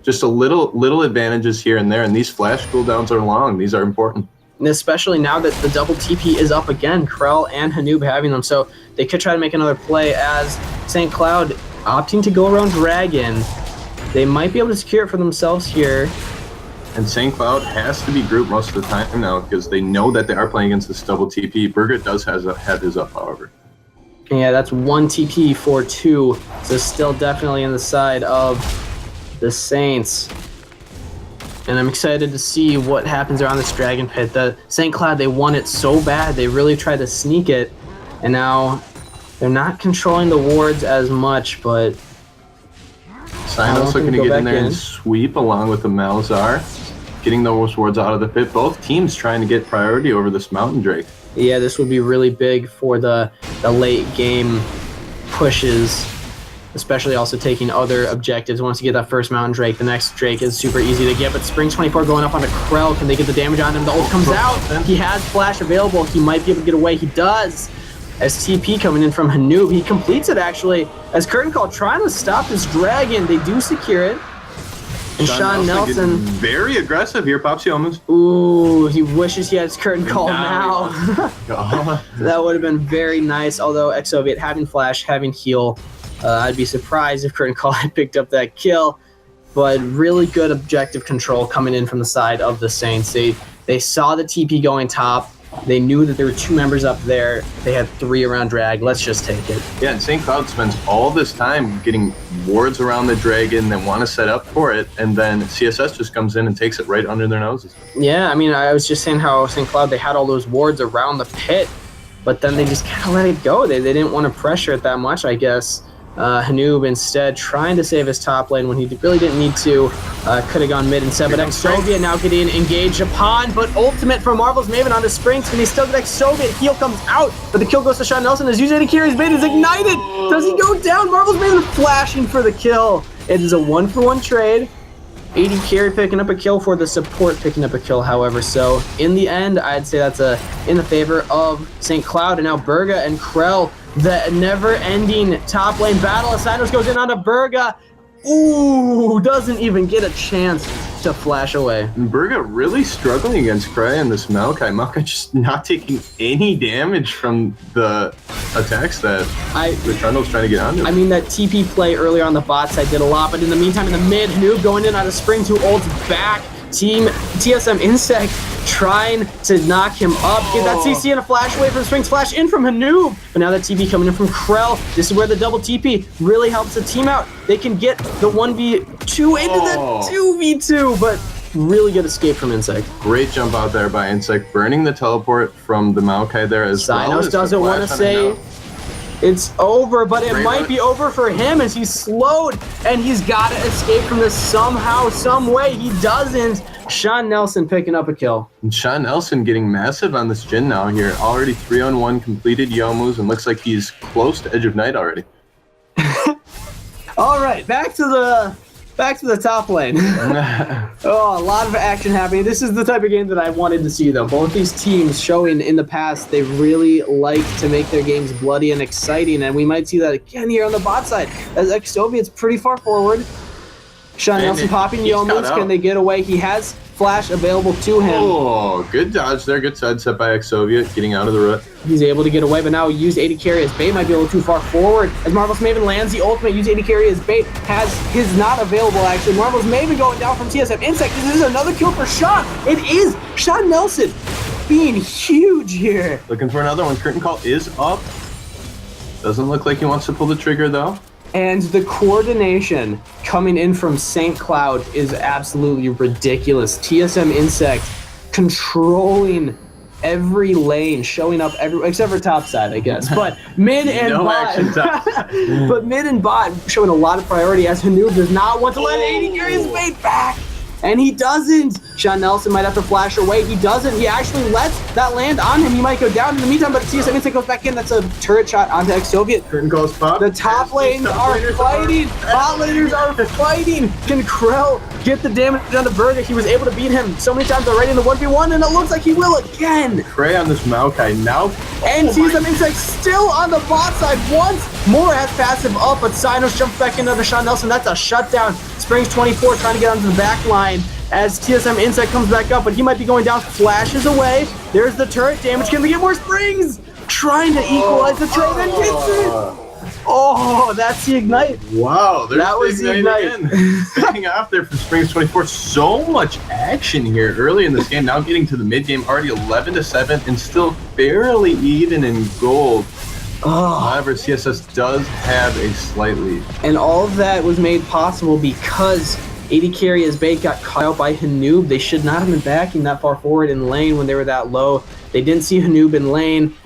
Just a little advantages here and there, and these flash cooldowns are long. These are important. And especially now that the double TP is up again, Krell and Hanoob having them, so they could try to make another play as St. Cloud opting to go around Dragon. They might be able to secure it for themselves here. And St. Cloud has to be grouped most of the time now because they know that they are playing against this double TP. Burger does have his up, however. Yeah, that's 1 TP for 2. So still definitely on the side of the Saints. And I'm excited to see what happens around this Dragon Pit. The St. Cloud, they won it so bad. They really tried to sneak it. And now they're not controlling the wards as much, but... Synos looking to get in there and sweep along with the Malzahar, getting those wards out of the pit. Both teams trying to get priority over this Mountain Drake. Yeah, this would be really big for the late game pushes, especially also taking other objectives. Once you get that first Mountain Drake, the next Drake is super easy to get, but Spring 24 going up onto Krell. Can they get the damage on him? The ult comes out. He has flash available. He might be able to get away. He does. As TP coming in from Hanoob, he completes it actually. As Curtain Call trying to stop this dragon, they do secure it. And Sean Nelson very aggressive here, pops Yeomans. Ooh, he wishes he had his Curtain Call now. That would have been very nice, although Exoviet having flash, having heal, I'd be surprised if Curtain Call had picked up that kill. But really good objective control coming in from the side of the Saints. They saw the TP going top. They knew that there were 2 members up there. They had 3 around Drag. Let's just take it. Yeah, and St. Cloud spends all this time getting wards around the dragon that want to set up for it, and then CSS just comes in and takes it right under their noses. Yeah, I mean, I was just saying how St. Cloud, they had all those wards around the pit, but then they just kind of let it go. They didn't want to pressure it that much, I guess. Hanoob instead trying to save his top lane when he really didn't need to. Could have gone mid instead, but Exoviet now getting engaged upon, but ultimate from Marvel's Maven onto Springs. Can he still get Exoviet? Heal comes out, but the kill goes to Sean Nelson as usually carries bait is ignited. Does he go down? Marvel's Maven flashing for the kill. It is a 1-for-1 trade. AD carry picking up a kill for the support picking up a kill, however. So in the end, I'd say that's in the favor of St. Cloud. And now Burga and Krell, the never-ending top lane battle. Synos goes in onto Burga. Ooh, doesn't even get a chance to flash away. Burga really struggling against Cray and this Maokai. Maokai just not taking any damage from the attacks that the Trundle's trying to get onto. I mean, that TP play earlier on the bot side did a lot, but in the meantime, in the mid, Hanoob going in on a Spring 2 ults back. Team TSM Insect trying to knock him up. Get that CC and a flash away from Spring's flash in from Hanoob. But now that TP coming in from Krell. This is where the double TP really helps the team out. They can get the 1v2 into the 2v2, but really good escape from Insect. Great jump out there by Insect, burning the teleport from the Maokai there as Synos doesn't want to say It's over, but it Great might look. be over for him as he's slowed, and he's got to escape from this somehow, some way. He doesn't. Sean Nelson picking up a kill. And Sean Nelson getting massive on this Jhin now here. Already 3-on-1 completed Youmu's and looks like he's close to Edge of Night already. All right, back to the top lane. Oh, a lot of action happening. This is the type of game that I wanted to see, though. Both these teams showing in the past they really like to make their games bloody and exciting, and we might see that again here on the bot side as Exoviet's pretty far forward. Sean Nelson popping he's cut Youmu's. out. Can they get away? He has flash available to him. Oh, good dodge there. Good sidestep by Exoviet, getting out of the rut. He's able to get away, but now he used AD carry as bait. Might be a little too far forward. As Marvelous Maven lands the ultimate, use AD carry as bait. Has his not available, actually. Marvelous Maven going down from TSM Insect. This is another kill for Sean. It is Sean Nelson being huge here. Looking for another one. Curtain call is up. Doesn't look like he wants to pull the trigger, though. And the coordination coming in from St. Cloud is absolutely ridiculous. TSM Insect controlling every lane, showing up every except for top side, I guess. But mid and No bot, action top. but mid and bot showing a lot of priority as Hanub does not want to let AD carry his bait back. And he doesn't. Sean Nelson might have to flash away. He doesn't. He actually lets that land on him. He might go down in the meantime, but TSM Insect goes back in. That's a turret shot onto Exoviet. Curtain calls pop. The top lanes are fighting. Bot laners are fighting. Can Krell get the damage on the Burger? He was able to beat him so many times already in the 1v1, and it looks like he will again. Prey on this Maokai now. And Oh TSM my- Insect still on the bot side. Once more has passive up, but Sinos jumps back into the Sean Nelson. That's a shutdown. Springs 24 trying to get onto the back line as TSM Insect comes back up, but he might be going down. Flashes away. There's the turret damage. Can we get more Springs? Trying to equalize the trade and hits it. Oh, that's the ignite. Wow, there's That was the ignite. again. Picking off there from Springs 24. So much action here early in this game. Now getting to the mid game, already 11-7, and still barely even in gold. Oh, However, CSS does have a slight lead. and all of that was made possible because AD carry as bait got caught out by Hanub. They should not have been backing that far forward in lane when they were that low. They didn't see Hanub in lane.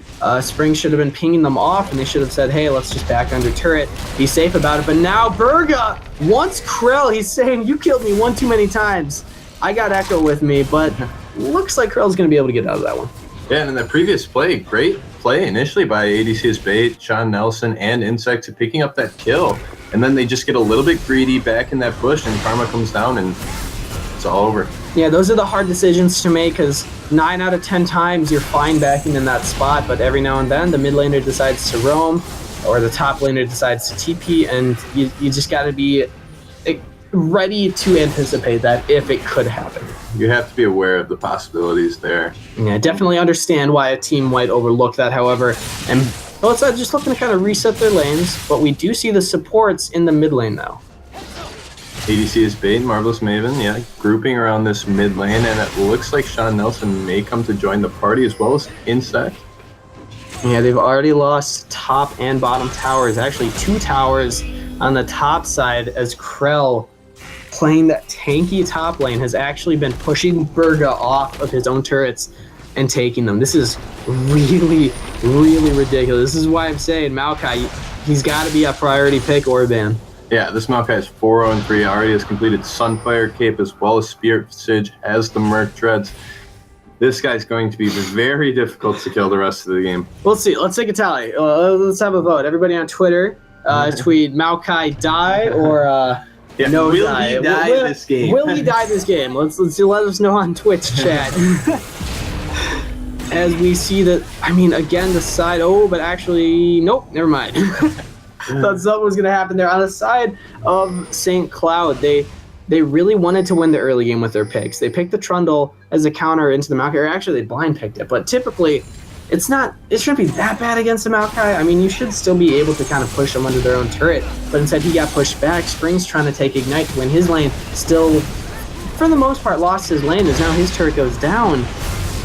Spring should have been pinging them off, and they should have said, hey, let's just back under turret, be safe about it. But now Burga wants Krell. He's saying, you killed me one too many times. I got Echo with me, but looks like Krell's going to be able to get out of that one. Yeah, and in the previous play, great play initially by ADC's Bait, Sean Nelson, and Insect to picking up that kill. And then they just get a little bit greedy back in that bush, and Karma comes down, and it's all over. Yeah, those are the hard decisions to make because 9 out of 10 times you're fine backing in that spot, but every now and then the mid laner decides to roam or the top laner decides to TP, and you just got to be ready to anticipate that if it could happen. You have to be aware of the possibilities there. Yeah, I definitely understand why a team might overlook that, however, and both sides just looking to kind of reset their lanes, but we do see the supports in the mid lane now. ADC is Bait, Marvelous Maven, yeah, grouping around this mid lane, and it looks like Sean Nelson may come to join the party as well as Insect. Yeah, they've already lost top and bottom towers, actually 2 towers on the top side as Krell, playing that tanky top lane, has actually been pushing Burga off of his own turrets and taking them. This is really, really ridiculous. This is why I'm saying Maokai, he's got to be a priority pick or ban. Yeah, this Maokai is 4-0-3, already has completed Sunfire Cape as well as Spirit Siege, has the Merc Dreads. This guy's going to be very difficult to kill the rest of the game. Let's see. Let's take a tally. Let's have a vote. Everybody on Twitter, tweet Maokai die or Yeah, no will die. he die this game? Will he die this game? Let's let us know on Twitch chat. As we see that, I mean, again, the side, but actually, nope, never mind. Thought something was going to happen there. On the side of St. Cloud, they really wanted to win the early game with their picks. They picked the Trundle as a counter into the Maokai, or actually they blind picked it, but typically it shouldn't be that bad against the Maokai. I mean, you should still be able to kind of push them under their own turret, but instead he got pushed back. Spring's trying to take Ignite to win his lane, still, for the most part, lost his lane as now his turret goes down.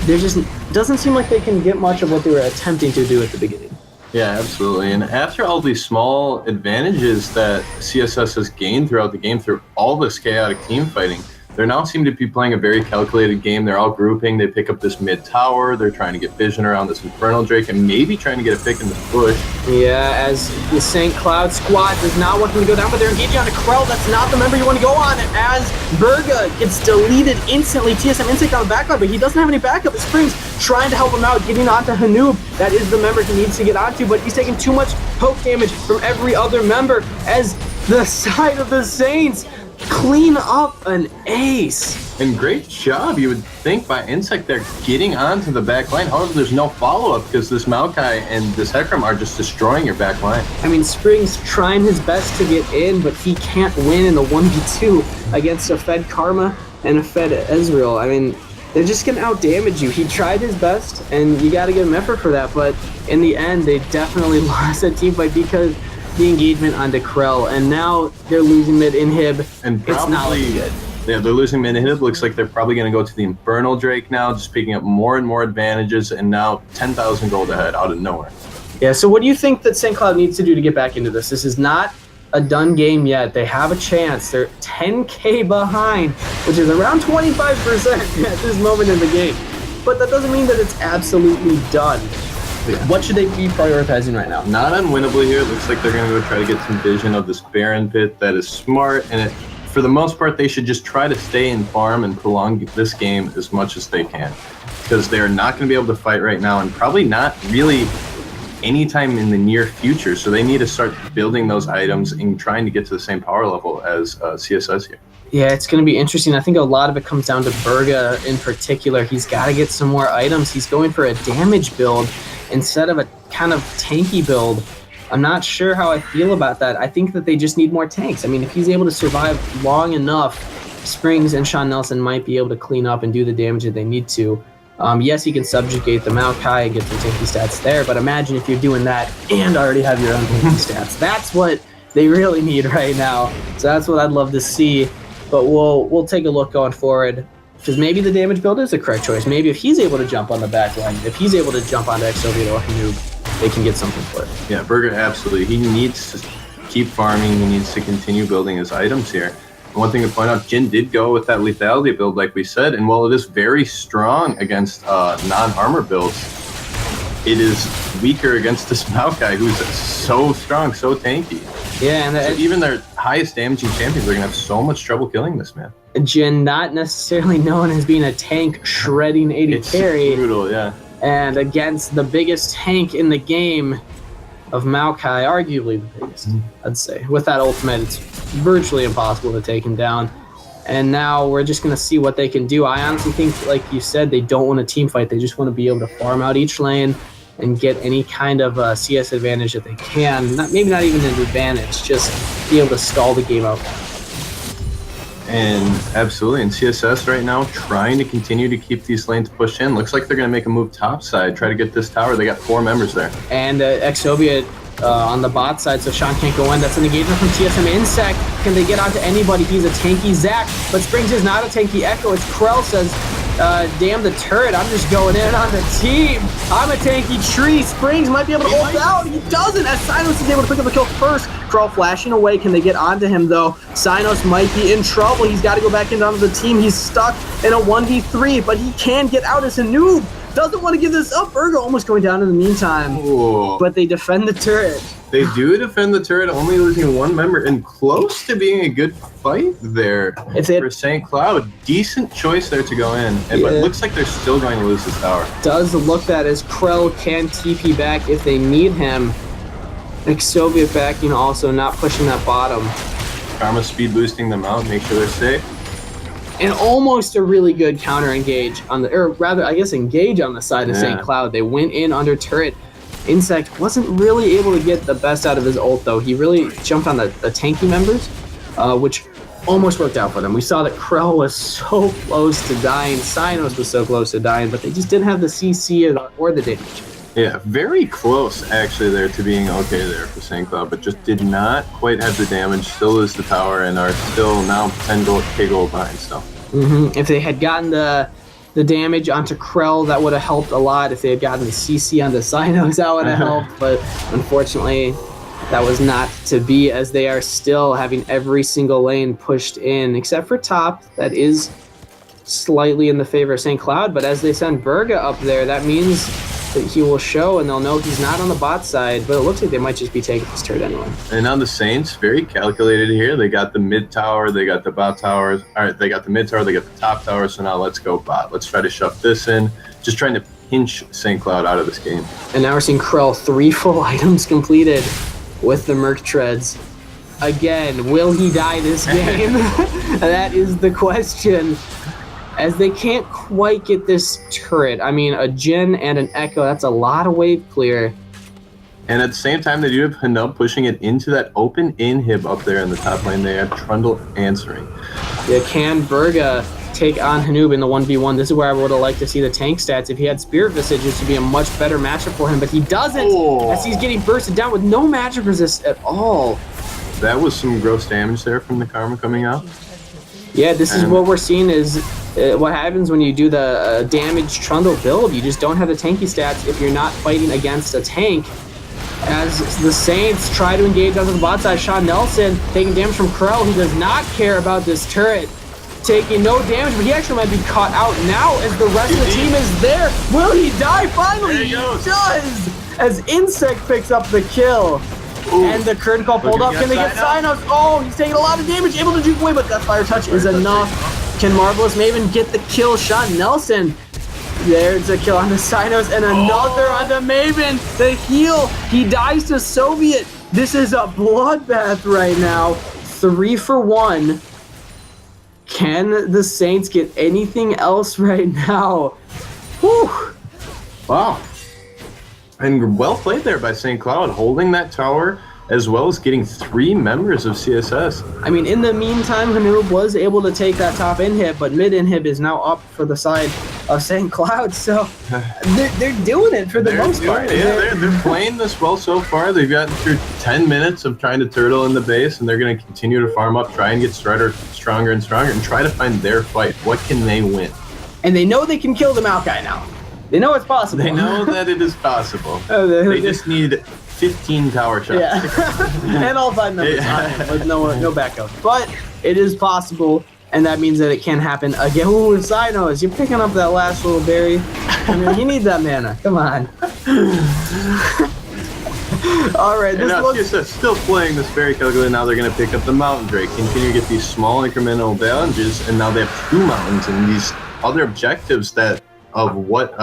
There just doesn't seem like they can get much of what they were attempting to do at the beginning. Yeah, absolutely. And after all these small advantages that CSS has gained throughout the game through all this chaotic team fighting, They now seem to be playing a very calculated game. They're all grouping. They pick up this mid tower. They're trying to get vision around this Infernal Drake and maybe trying to get a pick in this bush. Yeah, as the St. Cloud squad does not want them to go down, but they're engaging on a Krell. That's not the member you want to go on. As Berga gets deleted instantly. TSM Insect on the backline, but he doesn't have any backup. The Spring's trying to help him out, getting onto Hanoob. That is the member he needs to get onto, but he's taking too much poke damage from every other member as the side of the Saints clean up an ace. And great job, you would think, by Insect there getting onto the back line. However, there's no follow-up because this Maokai and this Hecarim are just destroying your back line. I mean, Spring's trying his best to get in, but he can't win in the 1v2 against a Fed Karma and a Fed Ezreal. I mean, they're just going to out-damage you. He tried his best, and you got to give him effort for that, but in the end, they definitely lost that team fight because the engagement onto Krell, and now they're losing mid inhib. And probably, it's not looking good. Yeah, they're losing mid inhib. Looks like they're probably going to go to the Infernal Drake now, just picking up more and more advantages, and now 10,000 gold ahead out of nowhere. Yeah, so what do you think that St. Cloud needs to do to get back into this? This is not a done game yet. They have a chance. They're 10k behind, which is around 25% at this moment in the game. But that doesn't mean that it's absolutely done. Yeah. What should they be prioritizing right now? Not unwinnable here. It looks like they're going to go try to get some vision of this Baron pit. That is smart, and for the most part, they should just try to stay in farm and prolong this game as much as they can, because they're not going to be able to fight right now, and probably not really anytime in the near future. So they need to start building those items and trying to get to the same power level as CSS here. Yeah, it's going to be interesting. I think a lot of it comes down to Berga in particular. He's got to get some more items. He's going for a damage build instead of a kind of tanky build. I'm not sure how I feel about that. I think that they just need more tanks. I mean, if he's able to survive long enough, Springs and Sean Nelson might be able to clean up and do the damage that they need to. Yes, he can subjugate the Maokai and get some tanky stats there, but imagine if you're doing that and already have your own tanky stats. That's what they really need right now. So that's what I'd love to see. But we'll take a look going forward, because maybe the damage build is the correct choice. Maybe if he's able to jump on the back line, if he's able to jump onto Exoviat or Hanoob, they can get something for it. Yeah, Berger, absolutely. He needs to keep farming. He needs to continue building his items here. And one thing to point out, Jin did go with that lethality build, like we said, and while it is very strong against non-armor builds, it is weaker against this Maokai, who's so strong, so tanky. Yeah, and so even their highest damaging champions are going to have so much trouble killing this man. Jin, not necessarily known as being a tank shredding 80 it's carry. Brutal, yeah. And against the biggest tank in the game of Maokai, arguably the biggest, I'd say. With that ultimate, it's virtually impossible to take him down. And now we're just going to see what they can do. I honestly think, like you said, they don't want a team fight. They just want to be able to farm out each lane and get any kind of CS advantage that they can. Maybe not even an advantage, just be able to stall the game out. And absolutely, in CSS right now, trying to continue to keep these lanes pushed in. Looks like they're going to make a move topside, try to get this tower. They got 4 members there. And Exoviat on the bot side, so Sean can't go in. That's an engagement from TSM Insect. Can they get onto anybody? He's a tanky Zac, but Springs is not a tanky Echo. It's Krell says, damn the turret, I'm just going in on the team. I'm a tanky tree. Springs might be able to hold out. He doesn't, as Sinos is able to pick up the kill first. Krell flashing away. Can they get onto him, though? Sinos might be in trouble. He's got to go back into the team. He's stuck in a 1v3, but he can get out as a noob. Doesn't want to give this up. Ergo almost going down in the meantime. Ooh. But they defend the turret. They do defend the turret, only losing 1 member, and close to being a good fight there for St. Cloud. Decent choice there to go in, but it looks like they're still going to lose this tower. Does look that as Krell can TP back if they need him. Exoviat backing also, not pushing that bottom. Karma speed boosting them out, make sure they're safe. And almost a really good counter engage on the, or rather, I guess engage on the side of St. Cloud. They went in under turret. Insect wasn't really able to get the best out of his ult, though. He really jumped on the tanky members, which almost worked out for them. We saw that Krell was so close to dying. Sinos was so close to dying, but they just didn't have the CC or the damage. Yeah, very close, actually, there to being okay there for St. Cloud, but just did not quite have the damage, still lose the tower, and are still now 10k gold behind still. If they had gotten the damage onto Krell, that would have helped a lot. If they had gotten the CC onto Sinos, that would have helped, but unfortunately, that was not to be, as they are still having every single lane pushed in, except for top. That is slightly in the favor of St. Cloud, but as they send Berga up there, that means that he will show and they'll know he's not on the bot side, but it looks like they might just be taking this turret anyway. And now the Saints, very calculated here. They got the mid tower, they got the bot towers. All right, they got the mid tower, they got the top tower, so now let's go bot. Let's try to shove this in. Just trying to pinch St. Cloud out of this game. And now we're seeing Krell 3 full items completed with the Merc Treads. Again, will he die this game? That is the question. As they can't quite get this turret. I mean, a Jin and an Echo, that's a lot of wave clear. And at the same time, they do have Hanub pushing it into that open inhib up there in the top lane. They have Trundle answering. Yeah, can Berga take on Hanub in the 1v1? This is where I would have liked to see the tank stats. If he had Spirit Visage, this would be a much better matchup for him, but he doesn't, as he's getting bursted down with no magic resist at all. That was some gross damage there from the Karma coming out. Yeah, this is what we're seeing is what happens when you do the damage Trundle build. You just don't have the tanky stats if you're not fighting against a tank. As the Saints try to engage onto the bot side, Sean Nelson taking damage from Krell. He does not care about this turret. Taking no damage, but he actually might be caught out now as the rest of the team is there. Will he die finally? He does! As Insect picks up the kill. Ooh. And the curtain call pulled up. Can they get Synos? Oh, he's taking a lot of damage, able to juke away, but that fire touch is enough. Can Marvelous Maven get the kill? Sean Nelson. There's a kill on the Synos and another on the Maven. The heal. He dies to Soviet. This is a bloodbath right now. 3 for 1. Can the Saints get anything else right now? Whew. Wow. And well played there by St. Cloud, holding that tower as well as getting 3 members of CSS. I mean, in the meantime, Hanub was able to take that top inhib, but mid inhib is now up for the side of St. Cloud, so they're doing it for the most part. Yeah, they're playing this well so far. They've gotten through 10 minutes of trying to turtle in the base, and they're going to continue to farm up, try and get Strider stronger and stronger, and try to find their fight. What can they win? And they know they can kill the Maokai now. They know it's possible. They know that it is possible. They just need 15 tower shots. Yeah. And all 5 members on him with no backup. But it is possible, and that means that it can happen again. Ooh, Synos, you're picking up that last little berry. I mean, you need that mana. Come on. All right. This looks still playing this very calculated. Now they're going to pick up the Mountain Drake, continue to get these small incremental advantages, and now they have 2 mountains, and these other objectives that of what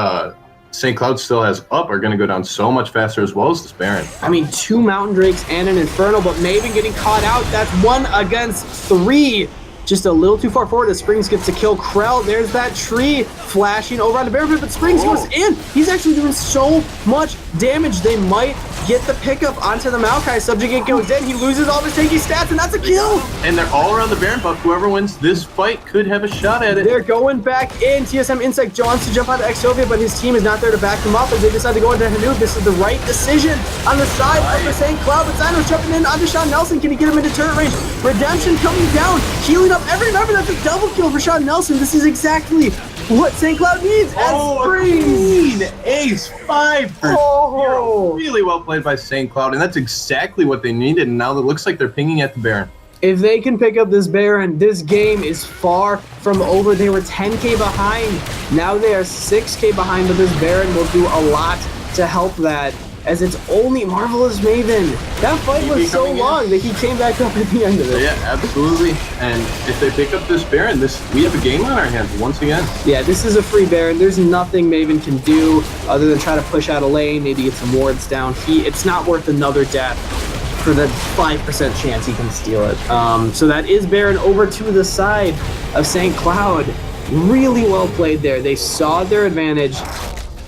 St. Cloud still has up are going to go down so much faster, as well as this Baron. I mean, 2 Mountain Drakes and an Infernal, but Maven getting caught out. That's 1 against 3. Just a little too far forward as Springs gets to kill Krell. There's that tree flashing over on the Baron, but Springs goes in. He's actually doing so much damage. They might get the pickup onto the Maokai. Subjugate goes in. He loses all of his tanky stats, and that's a kill. And they're all around the Baron buff. Whoever wins this fight could have a shot at it. They're going back in. TSM Insect wants to jump onto Exovia, but his team is not there to back him up as they decide to go into Hanub. This is the right decision on the side of the St. Cloud, but Synos jumping in onto Sean Nelson. Can he get him into turret range? Redemption coming down, healing up every member. That's a double kill for Sean Nelson. This is exactly what St. Cloud needs. Clean ace 5 for really well played by St. Cloud, and that's exactly what they needed. And now it looks like they're pinging at the Baron. If they can pick up this Baron, this game is far from over. They were 10k behind. Now they are 6k behind, but this Baron will do a lot to help that, as it's only Marvelous Maven. That fight was so long that he came back up at the end of it. Yeah, absolutely. And if they pick up this Baron, we have a game on our hands once again. Yeah, this is a free Baron. There's nothing Maven can do other than try to push out a lane, maybe get some wards down. It's not worth another death for the 5% chance he can steal it. So that is Baron over to the side of St. Cloud. Really well played there. They saw their advantage.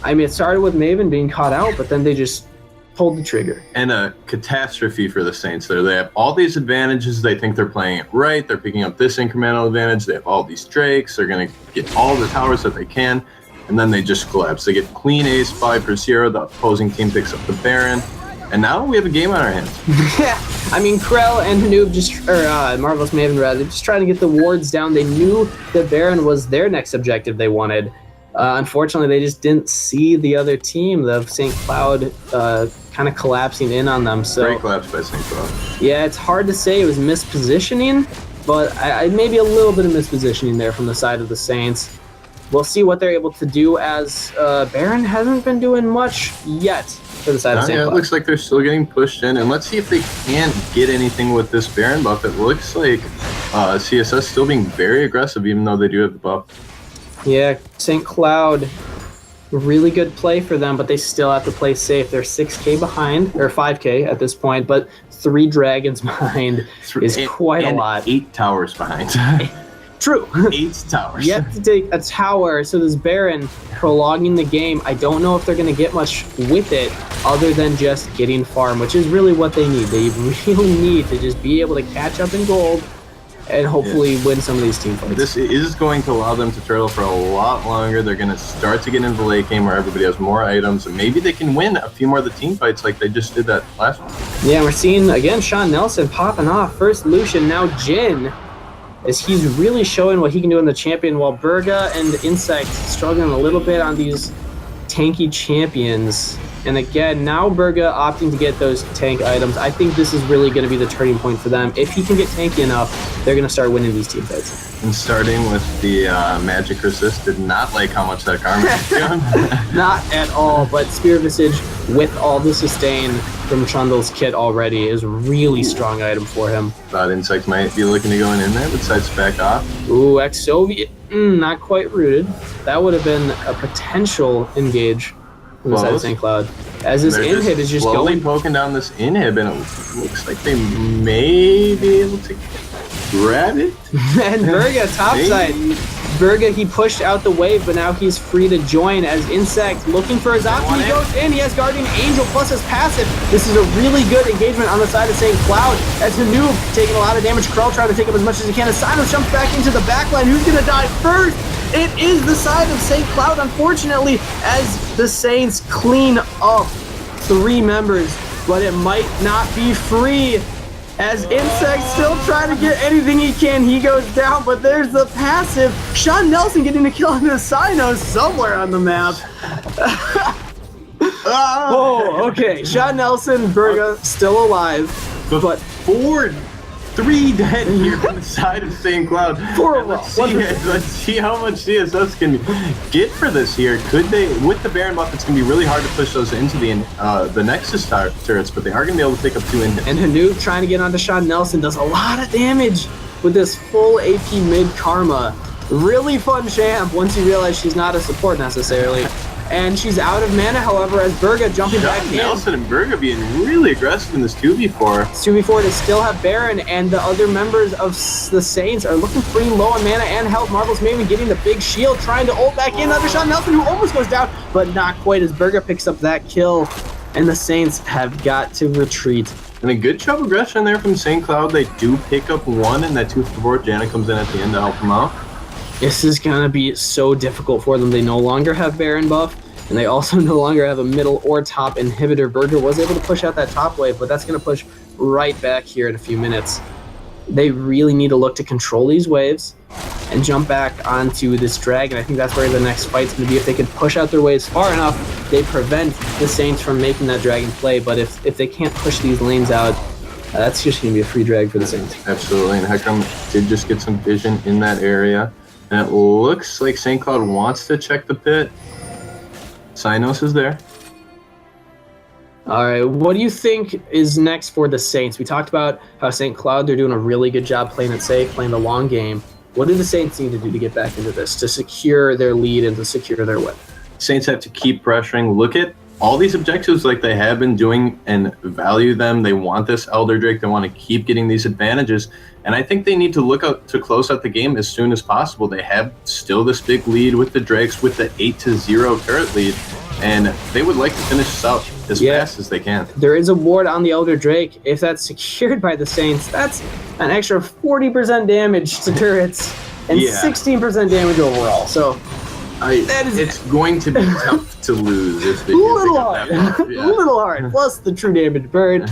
I mean, it started with Maven being caught out, but then they just pulled the trigger. And a catastrophe for the Saints there. They have all these advantages. They think they're playing it right. They're picking up this incremental advantage. They have all these Drakes. They're going to get all the towers that they can. And then they just collapse. They get clean ace 5 for 0. The opposing team picks up the Baron. And now we have a game on our hands. Yeah, I mean, Krell and Hanub Marvelous Maven rather, just trying to get the wards down. They knew that Baron was their next objective they wanted. Unfortunately, they just didn't see the other team, the St. Cloud kind of collapsing in on them. So Great collapse by St. Cloud. yeah, it's hard to say it was mispositioning, but I maybe a little bit of mispositioning there from the side of the Saints. We'll see what they're able to do, as Baron hasn't been doing much yet for the side of St. Yeah, Cloud. it looks like they're still getting pushed in, and let's see if they can't get anything with this Baron buff. It looks like CSS still being very aggressive, even though they do have the buff. Yeah, St. Cloud, really good play for them, but they still have to play safe. They're 6K behind, or 5K at this point, but 3 dragons behind is quite a lot. 8 towers behind. True. 8 towers. You have to take a tower, so this Baron prolonging the game. I don't know if they're going to get much with it other than just getting farm, which is really what they need. They really need to just be able to catch up in gold and hopefully win some of these team fights. This is going to allow them to turtle for a lot longer. They're going to start to get into the late game where everybody has more items, and maybe they can win a few more of the team fights like they just did that last one. Yeah, we're seeing, again, Sean Nelson popping off. First Lucian, now Jin, as he's really showing what he can do in the champion, while Burga and Insect struggling a little bit on these tanky champions. And again, now Burga opting to get those tank items. I think this is really going to be the turning point for them. If he can get tanky enough, they're going to start winning these team fights. And starting with the magic resist, did not like how much that karma is doing. Not at all, but Spear Visage with all the sustain from Trundle's kit already is a really strong item for him. Thought Insect might be looking to go in there, but decides to back off. Ooh, ex-Soviet, not quite rooted. That would have been a potential engage on the side of St. Cloud. As this They're inhib is just slowly going. poking down this inhib, and it looks like they may be able to grab it. And Burga topside. Burga, he pushed out the wave, but now he's free to join as Insect looking for his option. He goes in, he has Guardian Angel plus his passive. This is a really good engagement on the side of St. Cloud as Hanoob taking a lot of damage. Krell trying to take up as much as he can. As Sinos jumps back into the backline. Who's going to die first? It is the side of St. Cloud, unfortunately, as the Saints clean up 3 members, but it might not be free. As Insect still trying to get anything he can, he goes down, but there's the passive. Sean Nelson getting a kill on the Sinos somewhere on the map. Oh, okay. Sean Nelson, Burga still alive, but 3 dead here on the side of St. Cloud. Let's see how much CSS can get for this here. Could they, with the Baron buff, it's going to be really hard to push those into the Nexus turrets, but they are going to be able to pick up 2 in him. And Hanoob trying to get onto Sean Nelson does a lot of damage with this full AP mid karma. Really fun champ once you realize she's not a support necessarily. And she's out of mana, however, as Burga jumping back in. Nelson and Burga being really aggressive in this 2v4. It's 2v4 to still have Baron, and the other members of the Saints are looking pretty low on mana and health. Marvel's maybe getting the big shield, trying to ult back in. Under Sean Nelson, who almost goes down, but not quite, as Burga picks up that kill. And the Saints have got to retreat. And a good job aggression there from St. Cloud. They do pick up 1, and that 2-4 Janet comes in at the end to help them out. This is going to be so difficult for them. They no longer have Baron buff, and they also no longer have a middle or top inhibitor. Burga was able to push out that top wave, but that's going to push right back here in a few minutes. They really need to look to control these waves and jump back onto this dragon. I think that's where the next fight's going to be. If they can push out their waves far enough, they prevent the Saints from making that dragon play. But if they can't push these lanes out, that's just going to be a free drag for the Saints. Absolutely, and Hekram did just get some vision in that area. And it looks like St. Cloud wants to check the pit. Sinos is there. All right, what do you think is next for the Saints? We talked about how St. Cloud, they're doing a really good job playing it safe, playing the long game. What do the Saints need to do to get back into this, to secure their lead and to secure their win? Saints have to keep pressuring. Look at all these objectives like they have been doing and value them. They want this Elder Drake. They want to keep getting these advantages. And I think they need to look out to close out the game as soon as possible. They have still this big lead with the Drakes, with the 8-0 turret lead. And they would like to finish this out as fast as they can. There is a ward on the Elder Drake. If that's secured by the Saints, that's an extra 40% damage to turrets and 16% damage overall. So it's going to be tough to lose if they a little hard. that. Yeah. A little hard. Plus the true damage burn.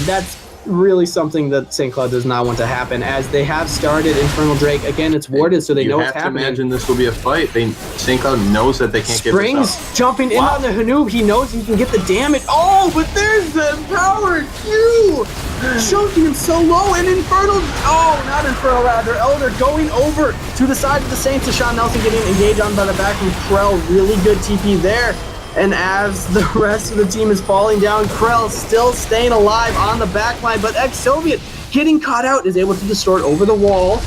That's really something that St. Cloud does not want to happen, as they have started Infernal Drake. Again, it's warded, so they know what's happening. You have to imagine this will be a fight. St. Cloud knows that they can't get this up. Spring's jumping in on the Hanoob. He knows he can get the damage. Oh, but there's the empowered Q! Chunking him so low, and Infernal... Oh, not Infernal, rather. Elder going over to the side of the Saints. To Sean Nelson getting engaged on by the back from Krell. Really good TP there. And as the rest of the team is falling down, Krell still staying alive on the back line, but ex-Soviet getting caught out is able to distort over the wall.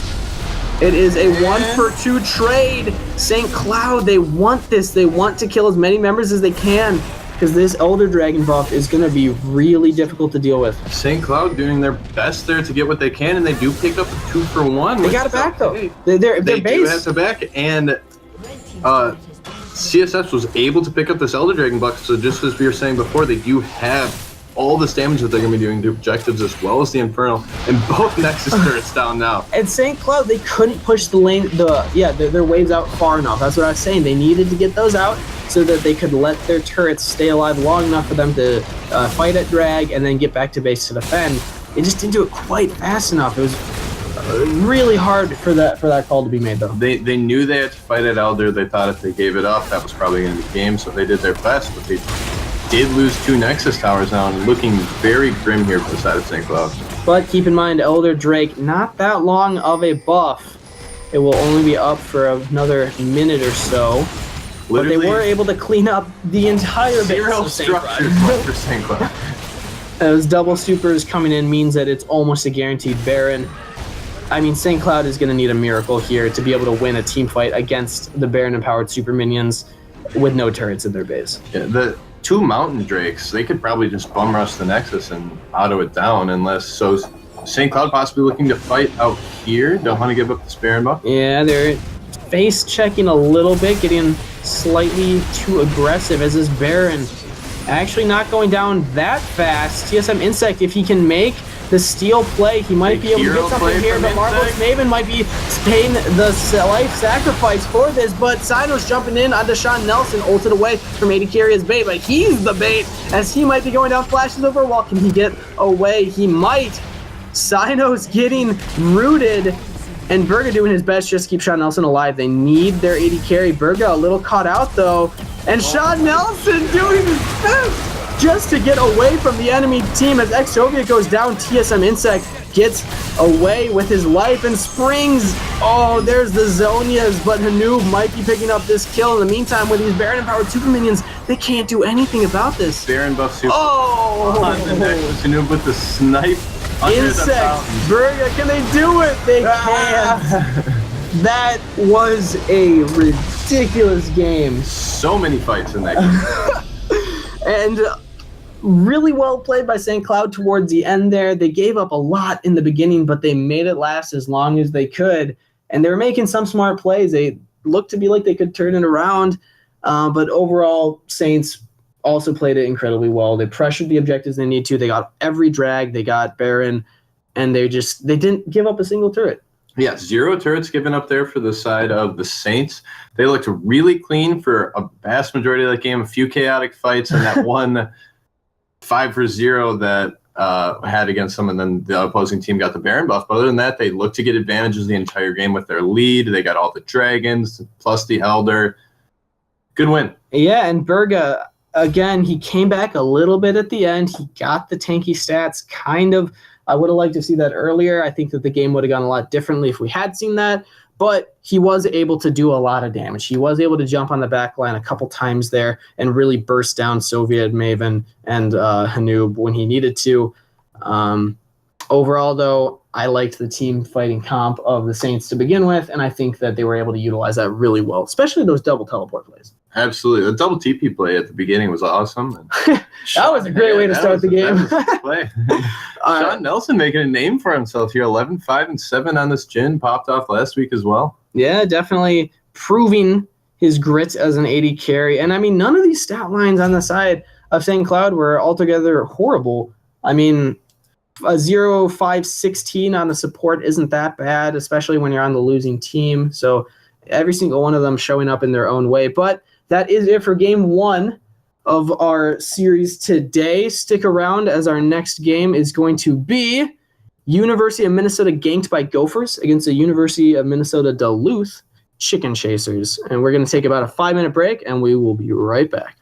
It is a 1-for-2 trade. St. Cloud, they want this. They want to kill as many members as they can, because this Elder Dragon buff is going to be really difficult to deal with. St. Cloud doing their best there to get what they can, and they do pick up a 2-for-1. They got it back, though. They base. do have to back, and CSS was able to pick up this Elder Dragon buff, so just as we were saying before, they do have all this damage that they're going to be doing to objectives as well as the Infernal, and both Nexus turrets down now. And St. Cloud, they couldn't push the lane, their waves out far enough. That's what I was saying. They needed to get those out so that they could let their turrets stay alive long enough for them to fight at drag and then get back to base to defend. They just didn't do it quite fast enough. It was really hard for that call to be made, though. They knew they had to fight at Elder. They thought if they gave it up, that was probably going to be game, so they did their best, but they did lose 2 Nexus towers now, and looking very grim here for the side of St. Cloud. But keep in mind, Elder Drake, not that long of a buff. It will only be up for another minute or so. But they were able to clean up the entire base of St. Cloud. For St. Cloud. Those double supers coming in means that it's almost a guaranteed Baron. I mean, St. Cloud is going to need a miracle here to be able to win a team fight against the Baron-empowered super minions with no turrets in their base. Yeah, the 2 Mountain Drakes, they could probably just bum rush the Nexus and auto it down, unless so. St. Cloud possibly looking to fight out here. Don't want to give up the Baron buff. Yeah, they're face checking a little bit, getting slightly too aggressive as this Baron actually not going down that fast. TSM Insect, if he can make the steal play, he might be able to get something here, but Marvelous Maven might be paying the life sacrifice for this, but Sino's jumping in on Sean Nelson, ulted away from AD Carry as bait, but he's the bait, as he might be going down, flashes over a wall. Can he get away? He might. Sino's getting rooted, and Berga doing his best just to keep Sean Nelson alive. They need their AD Carry. Berga a little caught out, though, and Sean Nelson doing his best just to get away from the enemy team as Ex-Soviet goes down. TSM Insect gets away with his life, and Springs, oh, there's the Zonias, but Hanoob might be picking up this kill. In the meantime, with these Baron-empowered super minions, they can't do anything about this. Baron buff super. Oh! On the Nexus, Hanoob with the snipe under Insect, the fountain. Berga, can they do it? They can't. That was a ridiculous game. So many fights in that game. And really well played by St. Cloud towards the end there. They gave up a lot in the beginning, but they made it last as long as they could. And they were making some smart plays. They looked to be like they could turn it around. But overall, Saints also played it incredibly well. They pressured the objectives they need to. They got every drag. They got Baron. And they didn't give up a single turret. Yeah, 0 turrets given up there for the side of the Saints. They looked really clean for a vast majority of that game. A few chaotic fights and that one 5-for-0 that had against them, and then the opposing team got the Baron buff. But other than that, they looked to get advantages the entire game with their lead. They got all the dragons plus the Elder. Good win. Yeah, and Berga, again, he came back a little bit at the end. He got the tanky stats, kind of. I would have liked to see that earlier. I think that the game would have gone a lot differently if we had seen that. But he was able to do a lot of damage. He was able to jump on the back line a couple times there and really burst down Soviet, Maven, and Hanoob when he needed to. Overall, though, I liked the team fighting comp of the Saints to begin with, and I think that they were able to utilize that really well, especially those double teleport plays. Absolutely. The double TP play at the beginning was awesome. That was a great way to start the game. Play. Sean Nelson making a name for himself here. 11-5-7 on this Jhin. Popped off last week as well. Yeah, definitely proving his grit as an AD carry. And, I mean, none of these stat lines on the side of St. Cloud were altogether horrible. I mean, a 0-5-16 on the support isn't that bad, especially when you're on the losing team. So every single one of them showing up in their own way. But that is it for game 1 of our series today. Stick around as our next game is going to be University of Minnesota Ganked by Gophers against the University of Minnesota Duluth Chicken Chasers. And we're going to take about a 5-minute break, and we will be right back.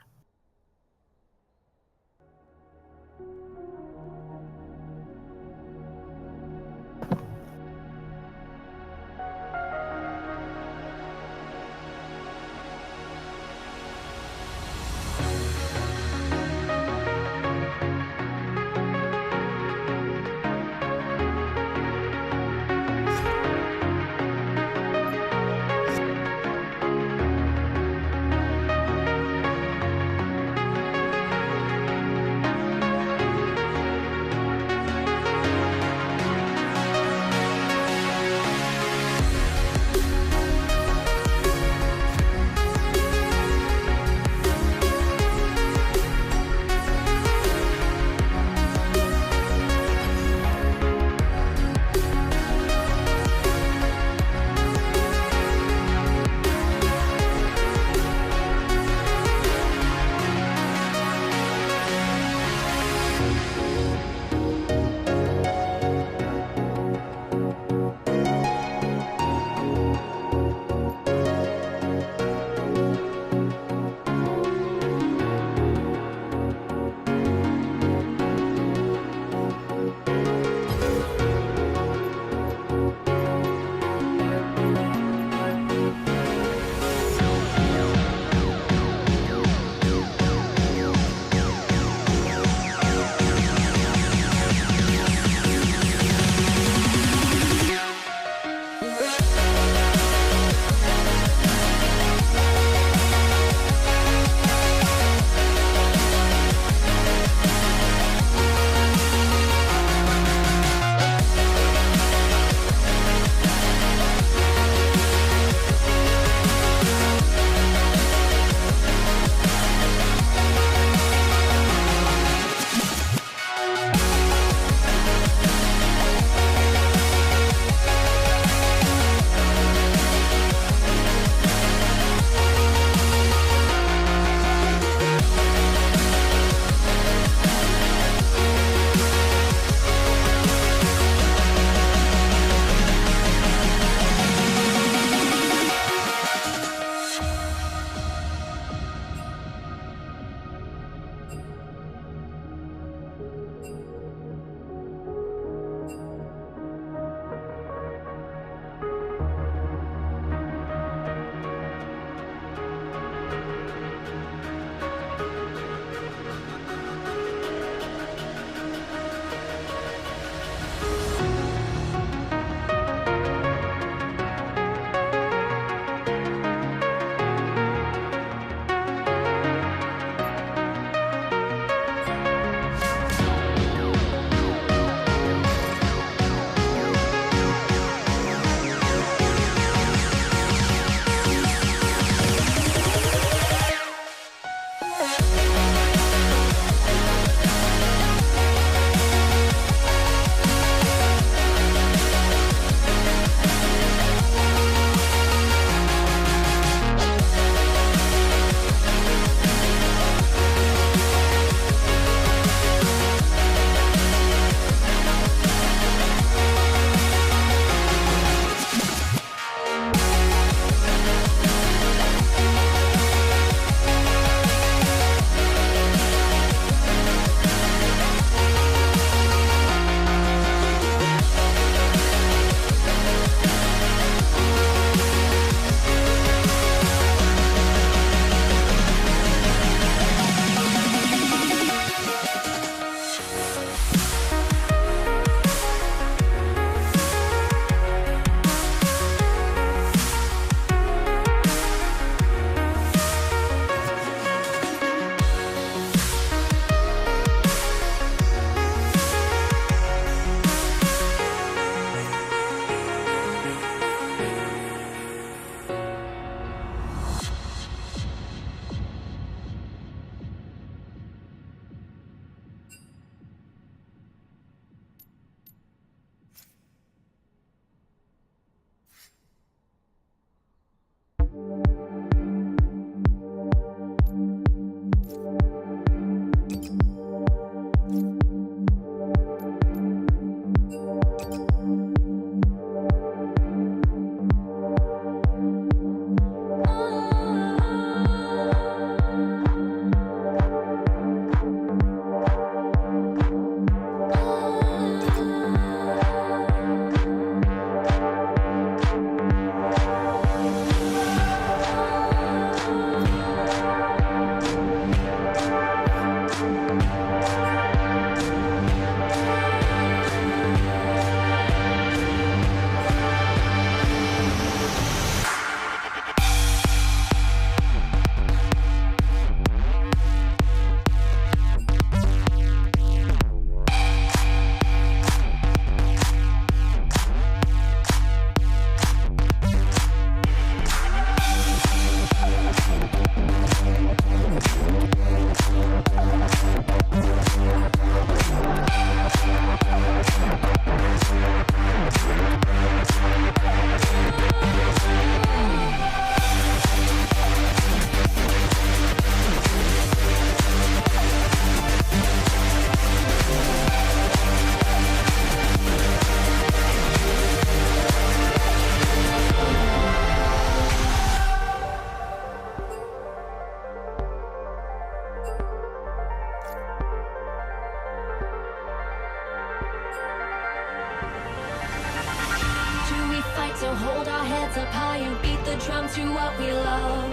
So hold our heads up high and beat the drum to what we love.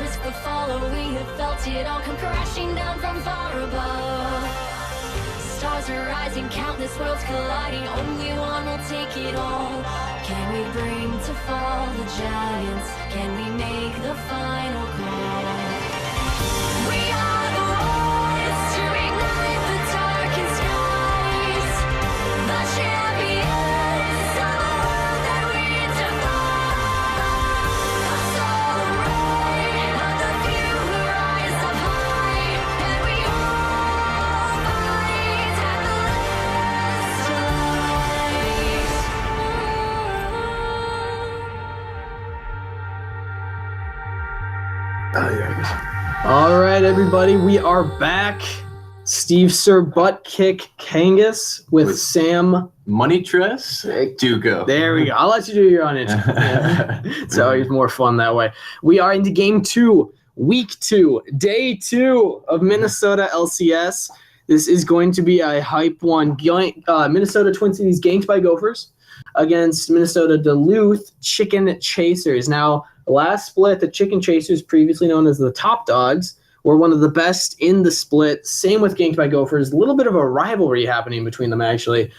Risk the follow, we have felt it all come crashing down from far above. Stars are rising, countless worlds colliding, only one will take it all. Can we bring to fall the giants? Can we make the final call? We are the ones to ignite the darkened skies. The champions of the world that we defy. A soul ray of the few who rise up high, and we all fight at the last All right, everybody, we are back. Steve Sir Butt Kick Kangas with Sam. Money Tress, Duco. There we go. I'll let you do your own intro. Yeah. It's always more fun that way. We are into game 2, week 2, day 2 of Minnesota LCS. This is going to be a hype one. Minnesota Twin Cities Ganked by Gophers against Minnesota Duluth Chicken Chasers. Now, last split, the Chicken Chasers, previously known as the Top Dogs, were one of the best in the split. Same with Ganked by Gophers. A little bit of a rivalry happening between them, actually.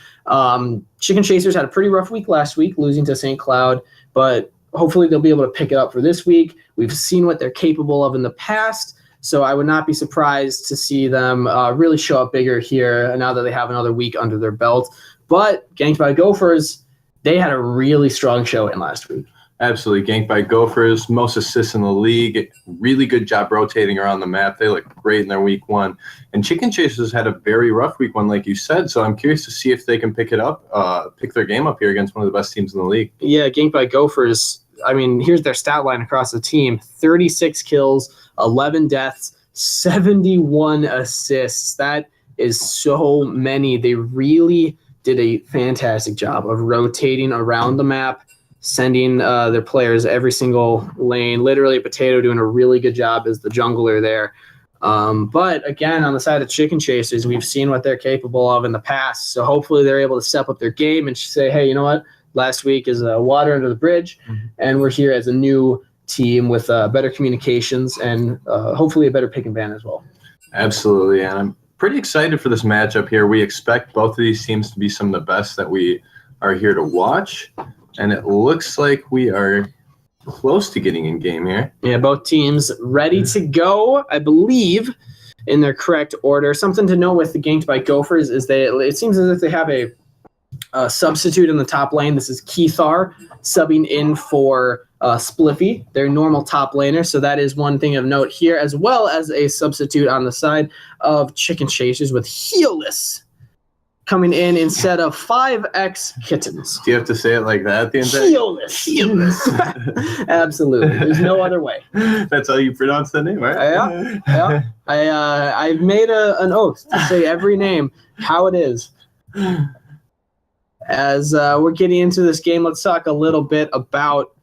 Chicken Chasers had a pretty rough week last week, losing to St. Cloud, but hopefully they'll be able to pick it up for this week. We've seen what they're capable of in the past, so I would not be surprised to see them really show up bigger here now that they have another week under their belt. But Ganked by Gophers, they had a really strong showing last week. Absolutely. Ganked by Gophers, most assists in the league. Really good job rotating around the map. They look great in their week 1. And Chicken Chasers had a very rough week 1, like you said. So I'm curious to see if they can pick their game up here against one of the best teams in the league. Yeah, Ganked by Gophers, I mean, here's their stat line across the team. 36 kills, 11 deaths, 71 assists. That is so many. They really did a fantastic job of rotating around the map, sending their players every single lane. Literally, Potato doing a really good job as the jungler there. But again, on the side of Chicken Chasers, we've seen what they're capable of in the past. So hopefully they're able to step up their game and say, hey, you know what? Last week is water under the bridge, and we're here as a new team with better communications and hopefully a better pick and ban as well. Absolutely, and I'm pretty excited for this matchup here. We expect both of these teams to be some of the best that we are here to watch. And it looks like we are close to getting in game here. Yeah, both teams ready to go, I believe, in their correct order. Something to know with the Ganked by Gophers is it seems as if they have a substitute in the top lane. This is Keithar subbing in for Spliffy, their normal top laner. So that is one thing of note here, as well as a substitute on the side of Chicken Chasers with Heelless coming in instead of 5X Kittens. Do you have to say it like that at the end? Heelless. Absolutely. There's no other way. That's how you pronounce the name, right? Yeah. I've made an oath to say every name how it is. As we're getting into this game, let's talk a little bit about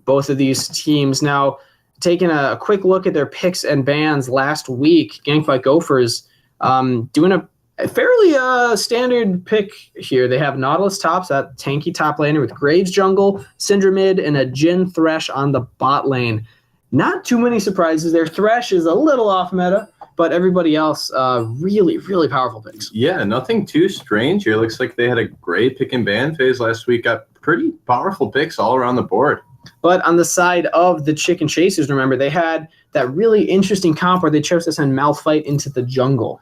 both of these teams. Now, taking a quick look at their picks and bans last week, Ganked by Gophers doing a fairly standard pick here. They have Nautilus tops, that tanky top laner with Graves jungle, Syndra mid, and a Jhin Thresh on the bot lane. Not too many surprises there. Thresh is a little off meta, but everybody else really, really powerful picks. Yeah, nothing too strange here. Looks like they had a great pick and ban phase last week. Got pretty powerful picks all around the board. But on the side of the Chicken Chasers, remember, they had that really interesting comp where they chose to send Malphite into the jungle.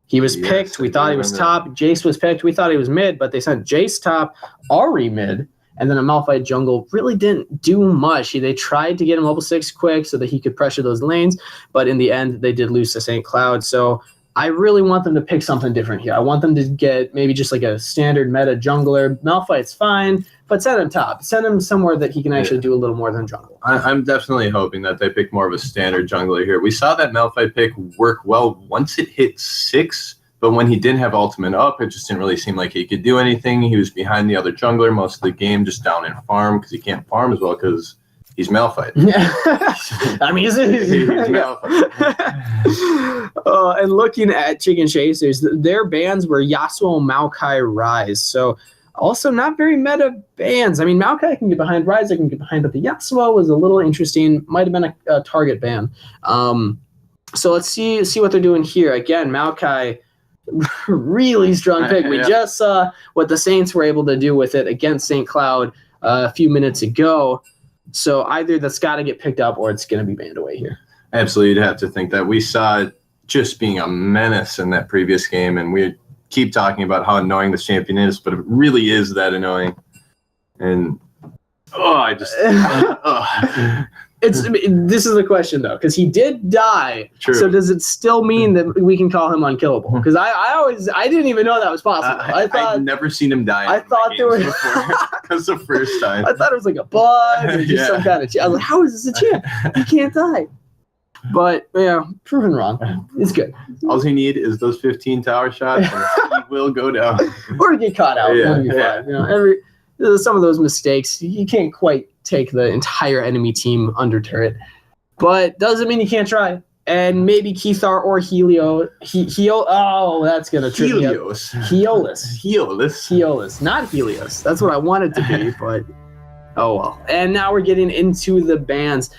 He was picked. We thought he was top. Jace was picked. We thought he was mid, but they sent Jace top, Ari mid, and then a Malphite jungle really didn't do much. They tried to get him level 6 quick so that he could pressure those lanes, but in the end, they did lose to St. Cloud. So I really want them to pick something different here. I want them to get maybe just like a standard meta jungler. Malphite's fine, but send him top. Send him somewhere that he can actually do a little more than jungle. I'm definitely hoping that they pick more of a standard jungler here. We saw that Malphite pick work well once it hit 6, but when he didn't have ultimate up, it just didn't really seem like he could do anything. He was behind the other jungler most of the game, just down in farm because he can't farm as well because he's Malphite. Yeah. I mean, he's Malphite. And looking at Chicken Chasers, their bans were Yasuo, Maokai, Rise. So Also, not very meta bans. I mean, Maokai can get behind Rise, I can get behind, but the Yasuo was a little interesting. Might have been a target ban. So let's see what they're doing here. Again, Maokai, really strong pick. We just saw what the Saints were able to do with it against St. Cloud a few minutes ago. So either that's got to get picked up or it's going to be banned away here. Absolutely, you'd have to think that. We saw it just being a menace in that previous game, and we keep talking about how annoying this champion is, but it really is that annoying. And this is the question though, because he did die. True. So does it still mean that we can call him unkillable? Because I didn't even know that was possible. I've never seen him die. I thought there was before. That's the first time. I thought it was like a bug or just some kind of. I was like, how is this a champ? He can't die. But yeah, proven wrong. It's good. All he need is those 15 tower shots, and he will go down. Or get caught out. Yeah, Fine. You know, some of those mistakes, you can't quite take the entire enemy team under turret, but doesn't mean you can't try. And maybe Keithar or that's gonna trip me up. Heolus, not Helios. That's what I wanted to be, but oh well. And now we're getting into the bans.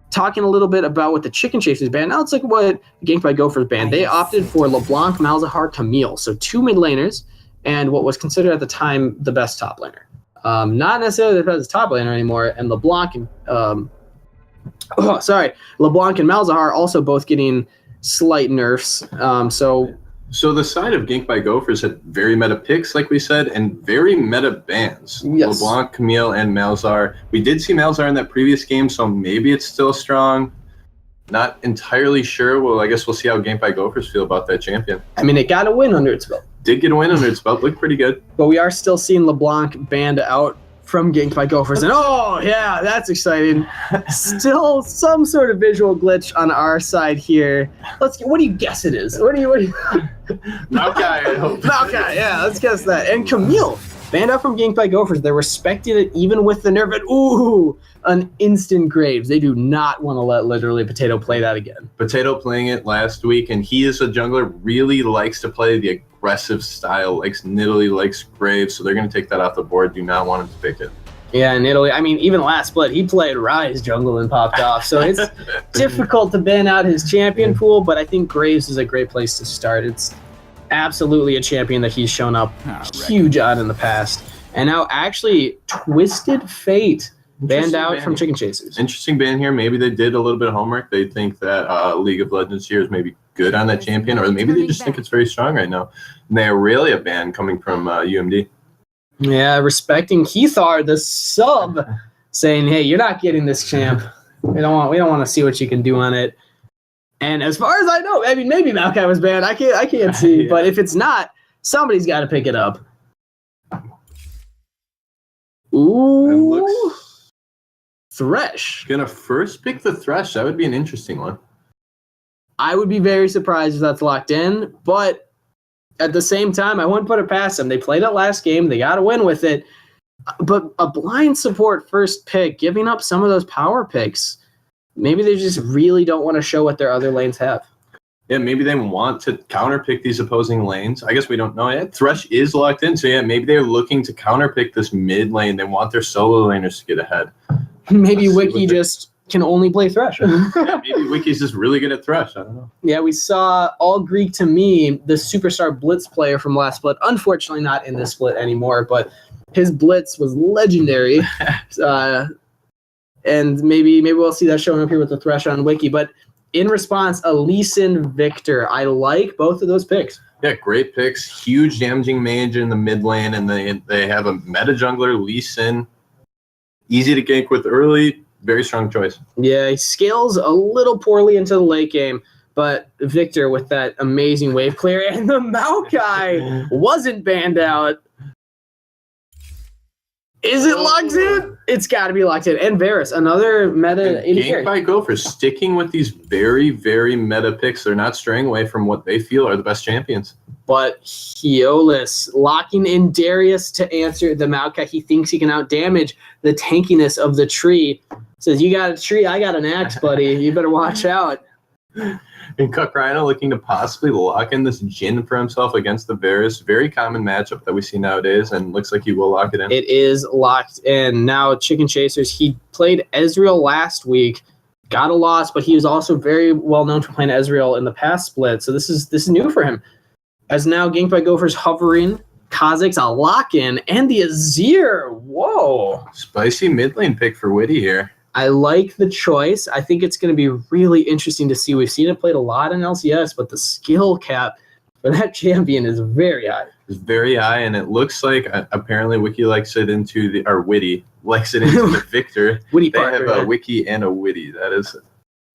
Talking a little bit about what the Chicken Chasers banned. Now it's like what Ganked by Gophers banned. They opted for LeBlanc, Malzahar, Camille. So 2 mid laners and what was considered at the time the best top laner. Not necessarily the best top laner anymore. And LeBlanc and LeBlanc and Malzahar also both getting slight nerfs. So the side of Ganked by Gophers had very meta picks, like we said, and very meta bans. Yes. LeBlanc, Camille, and Malzahar. We did see Malzahar in that previous game, so maybe it's still strong. Not entirely sure. Well, I guess we'll see how Ganked by Gophers feel about that champion. I mean, it got a win under its belt. Did get a win under its belt. Looked pretty good. But we are still seeing LeBlanc banned out from Ganked by Gophers. And yeah, that's exciting. Still some sort of visual glitch on our side here. What do you guess it is? What do you Maokai, I hope. Maokai, yeah, let's guess that. And Camille, banned out from Ganked by Gophers. They respected it even with the nerf. An instant Graves. They do not want to let literally Potato play that again. Potato playing it last week, and he is a jungler, really likes to play the aggressive style, likes Nidalee, likes Graves, so they're going to take that off the board. Do not want him to pick it. Yeah, and Italy. I mean, even last split, he played Rise jungle and popped off. So it's difficult to ban out his champion pool, but I think Graves is a great place to start. It's absolutely a champion that he's shown up huge on in the past. And now actually Twisted Fate banned out from Chicken Chasers. Interesting ban here. Maybe they did a little bit of homework. They think that League of Legends here is maybe good on that champion, or maybe they just think it's very strong right now. And they are really a ban coming from UMD. Yeah, respecting Keithar, the sub, saying, "Hey, you're not getting this champ. We don't want to see what you can do on it." And as far as I know, I mean, maybe Maokai was banned. I can't see, yeah. But if it's not, somebody's got to pick it up. Ooh, Thresh. Gonna first pick the Thresh. That would be an interesting one. I would be very surprised if that's locked in, but at the same time, I wouldn't put it past them. They played it last game. They got to win with it. But a blind support first pick, giving up some of those power picks, maybe they just really don't want to show what their other lanes have. Yeah, maybe they want to counterpick these opposing lanes. I guess we don't know yet. Thresh is locked in, so yeah, maybe they're looking to counterpick this mid lane. They want their solo laners to get ahead. Maybe Wiki just can only play Thresh. Yeah, maybe Wiki's just really good at Thresh. I don't know. Yeah, we saw All Greek to me, the superstar Blitz player from last split. Unfortunately, not in this split anymore, but his Blitz was legendary. And maybe we'll see that showing up here with the Thresh on Wiki. But in response, Aleeson Victor. I like both of those picks. Yeah, great picks. Huge damaging mage in the mid lane, and they have a meta jungler, Lee Sin. Easy to gank with early. Very strong choice. Yeah, he scales a little poorly into the late game, but Victor with that amazing wave clear, and the Maokai wasn't banned out. Is it locked in? It's got to be locked in. And Varus, another meta. Ganked by Gophers, sticking with these very, very meta picks. They're not straying away from what they feel are the best champions. But Heolus locking in Darius to answer the Maokai. He thinks he can outdamage the tankiness of the tree. Says, you got a tree, I got an axe, buddy. You better watch out. And Cuckrino looking to possibly lock in this Jin for himself against the Varus. Very common matchup that we see nowadays, and looks like he will lock it in. It is locked in. Now, Chicken Chasers, he played Ezreal last week, got a loss, but he was also very well known for playing Ezreal in the past split, so this is new for him. As now Ganked by Gophers hovering, Kha'Zix a lock-in, and the Azir. Whoa. Spicy mid lane pick for Witty here. I like the choice. I think it's going to be really interesting to see. We've seen it played a lot in LCS, but the skill cap for that champion is very high. It's very high, and it looks like apparently Witty likes it into the Victor. Witty they Parker, have a Wiki and a Witty. That is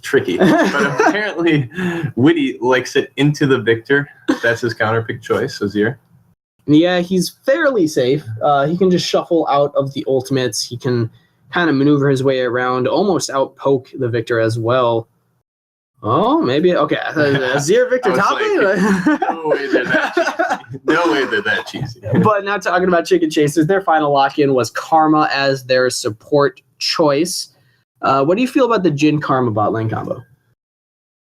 tricky. But apparently Witty likes it into the Victor. That's his counter pick choice, Azir. Yeah, he's fairly safe. He can just shuffle out of the ultimates. He can kind of maneuver his way around, almost outpoke the Victor as well. Oh, maybe. Okay, Azir Victor top lane? No way they're that cheesy. No way they're that cheesy. But now talking about Chicken Chasers, their final lock-in was Karma as their support choice. What do you feel about the Jin Karma bot lane combo?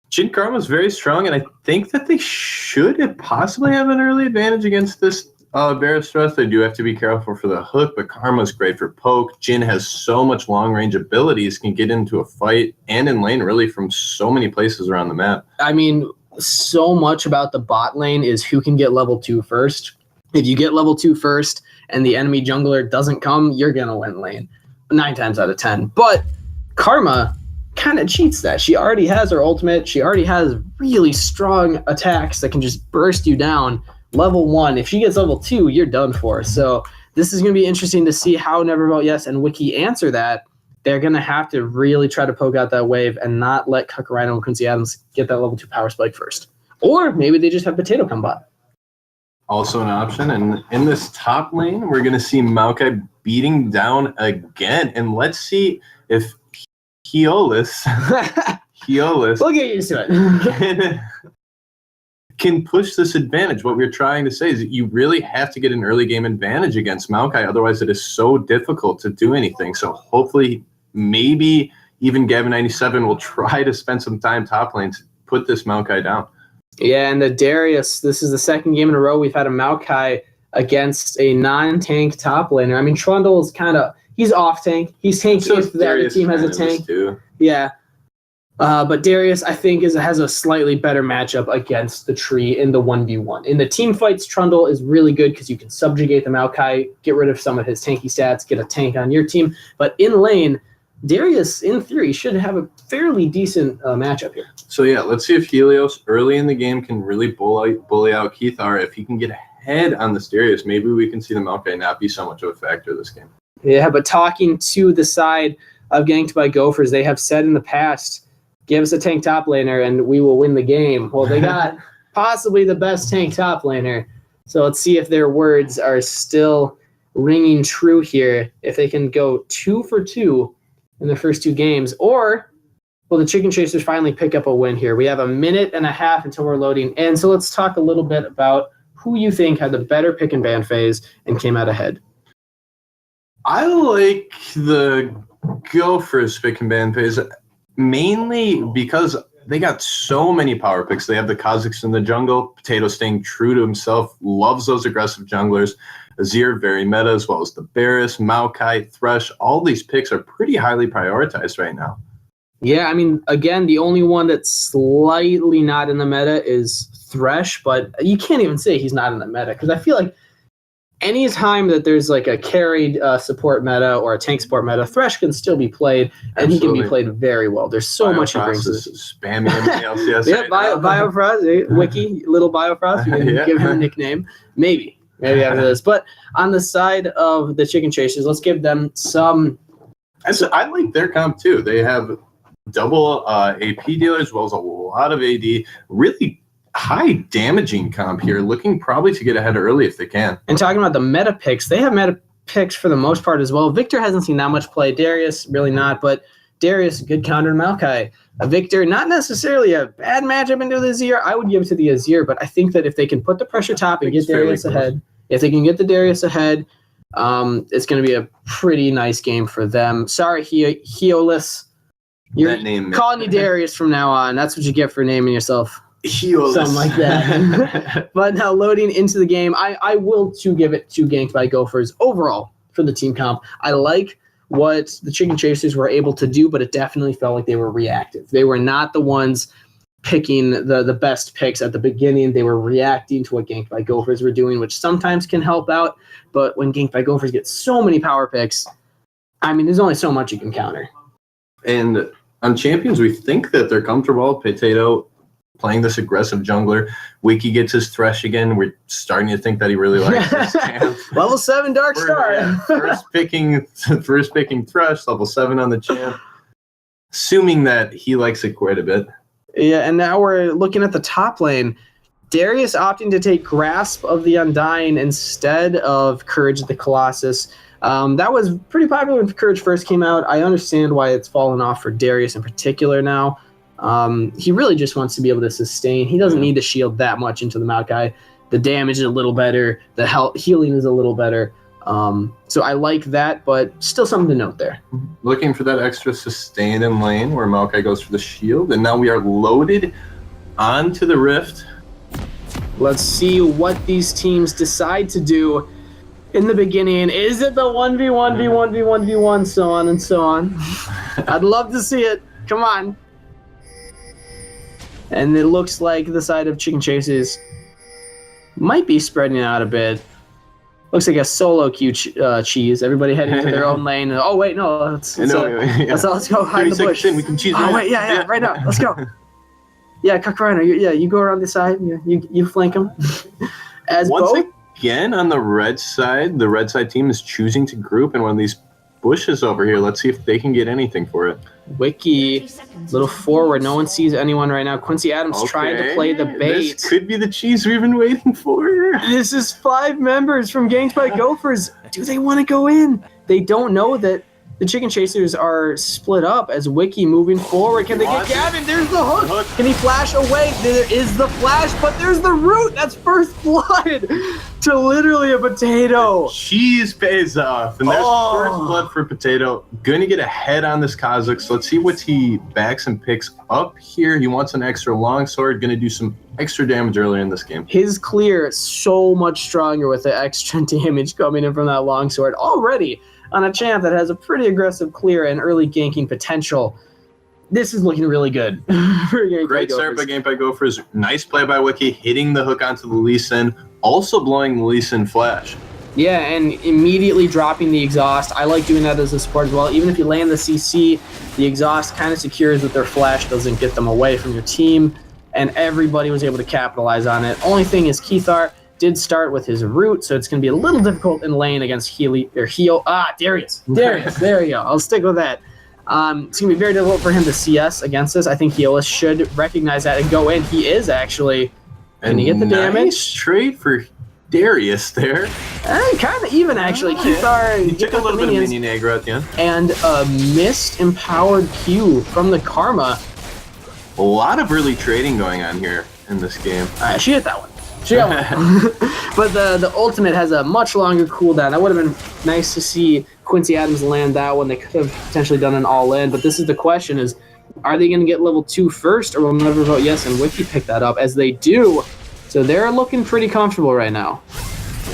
Jin Karma is very strong, and I think that they should possibly have an early advantage against this Varus thrust. They do have to be careful for the hook, but Karma's great for poke. Jin has so much long-range abilities, can get into a fight and in lane really from so many places around the map. I mean, so much about the bot lane is who can get level 2 first. If you get level 2 first and the enemy jungler doesn't come, you're going to win lane 9 times out of 10. But Karma kind of cheats that. She already has her ultimate. She already has really strong attacks that can just burst you down. Level 1, if she gets level 2, you're done for. So this is going to be interesting to see how Never Vote Yes and Wiki answer that. They're going to have to really try to poke out that wave and not let Cuckrino and Quincy Adams get that level 2 power spike first. Or maybe they just have Potato come bot. Also an option. And in this top lane, we're going to see Maokai beating down again. And let's see if Heolus We'll get used to it. can push this advantage. What we're trying to say is that you really have to get an early game advantage against Maokai. Otherwise, it is so difficult to do anything. So hopefully, maybe even Gavin97 will try to spend some time top lane to put this Maokai down. Yeah, and the Darius, this is the second game in a row we've had a Maokai against a non-tank top laner. I mean, Trundle is he's off tank. He's tanky So if the other team has a tank. Too. Yeah. But Darius, I think, has a slightly better matchup against the tree in the 1v1. In the team fights, Trundle is really good because you can subjugate the Maokai, get rid of some of his tanky stats, get a tank on your team. But in lane, Darius, in theory, should have a fairly decent matchup here. So yeah, let's see if Helios early in the game can really bully out Keithar. If he can get ahead on this Darius, maybe we can see the Maokai not be so much of a factor this game. Yeah, but talking to the side of Ganked by Gophers, they have said in the past, give us a tank top laner and we will win the game. Well, they got possibly the best tank top laner. So let's see if their words are still ringing true here. If they can go 2 for 2 in the first 2 games, or will the Chicken Chasers finally pick up a win here? We have a minute and a half until we're loading in. So let's talk a little bit about who you think had the better pick and ban phase and came out ahead. I like the Gophers pick and ban phase. Mainly because they got so many power picks. They have the Kha'Zix in the jungle. Potato staying true to himself, loves those aggressive junglers. Azir, very meta, as well as the Varus, Maokai, Thresh. All these picks are pretty highly prioritized right now. Yeah, I mean, again, the only one that's slightly not in the meta is Thresh, but you can't even say he's not in the meta because I feel like any time that there's like a carried support meta or a tank support meta, Thresh can still be played, and Absolutely. He can be played very well. There's so much he brings to this. Spamming MNLCS. Yeah, Biofrost, Wiki, little Biofrost. You can give him a nickname. Maybe after this. But on the side of the Chicken Chasers, let's give them some. I like their comp too. They have double AP dealer as well as a lot of AD. Really high damaging comp here, looking probably to get ahead early if they can. And talking about the meta picks, they have meta picks for the most part as well. Victor hasn't seen that much play. Darius, really not, but Darius, good counter to Maokai. Victor, not necessarily a bad matchup into the Azir. I would give it to the Azir, but I think that if they can put the pressure top and get Darius ahead, if they can get the Darius ahead, it's going to be a pretty nice game for them. Sorry, Heolus. You're that name. calling you Darius from now on. That's what you get for naming yourself. Something like that. But now loading into the game, I will give it to Ganked by Gophers overall for the team comp. I like what the Chicken Chasers were able to do, but it definitely felt like they were reactive. They were not the ones picking the best picks at the beginning. They were reacting to what Ganked by Gophers were doing, which sometimes can help out. But when Ganked by Gophers get so many power picks, I mean, there's only so much you can counter. And on champions, we think that they're comfortable. Potato playing this aggressive jungler. Wiki gets his Thresh again. We're starting to think that he really likes this champ. Level 7 Dark Star. First picking Thresh, level 7 on the champ. Assuming that he likes it quite a bit. Yeah, and now we're looking at the top lane. Darius opting to take Grasp of the Undying instead of Courage of the Colossus. That was pretty popular when Courage first came out. I understand why it's fallen off for Darius in particular now. He really just wants to be able to sustain. He doesn't need to shield that much into the Maokai. The damage is a little better. The healing is a little better. So I like that, but still something to note there. Looking for that extra sustain in lane where Maokai goes for the shield. And now we are loaded onto the Rift. Let's see what these teams decide to do in the beginning. Is it the 1v1, v1, v1, v1, so on and so on? I'd love to see it. Come on. And it looks like the side of Chicken Chasers might be spreading out a bit. Looks like a solo cheese. Everybody heading to their own lane. Oh, wait, no. Let's go hide in the bush. We can cheese. Oh, wait, yeah, right now. Let's go. Yeah, Kakarino, you go around the side. You flank him. Once again, on the red side team is choosing to group in one of these bushes over here. Let's see if they can get anything for it. Wiki, little forward. No one sees anyone right now. Quincy Adams trying to play the bait. This could be the cheese we've been waiting for. This is 5 members from Ganked by Gophers. Do they want to go in? They don't know that the Chicken Chasers are split up as Wiki moving forward. Can they get Gavin? There's the hook. Can he flash away? There is the flash, but there's the root. That's first blood to literally a Potato. Cheese pays off, and there's first blood for Potato. Gonna get ahead on this Kha'Zix. So let's see what he backs and picks up here. He wants an extra longsword. Gonna do some extra damage earlier in this game. His clear is so much stronger with the extra damage coming in from that longsword already. On a champ that has a pretty aggressive clear and early ganking potential. This is looking really good. Great start by Ganked by Gophers. Nice play by Wiki, hitting the hook onto the Lee Sin, also blowing the Lee Sin flash. Yeah, and immediately dropping the exhaust. I like doing that as a support as well. Even if you land the CC, the exhaust kind of secures that their flash doesn't get them away from your team, and everybody was able to capitalize on it. Only thing is Keithar did start with his root, so it's going to be a little difficult in lane against Darius. There you go. I'll stick with that. It's going to be very difficult for him to CS against this. I think Olaf should recognize that and go in. He is actually. Can he get the damage? Nice trade for Darius there. Kind of even, actually. Keithar he took a little bit of minion aggro at the end. And a missed empowered Q from the Karma. A lot of early trading going on here in this game. She hit that one. But the ultimate has a much longer cooldown. That would have been nice to see Quincy Adams land that one. They could have potentially done an all-in, but this is the question is, are they going to get level 2 first, or will never vote yes and Wiki pick that up? As they do, so they're looking pretty comfortable right now.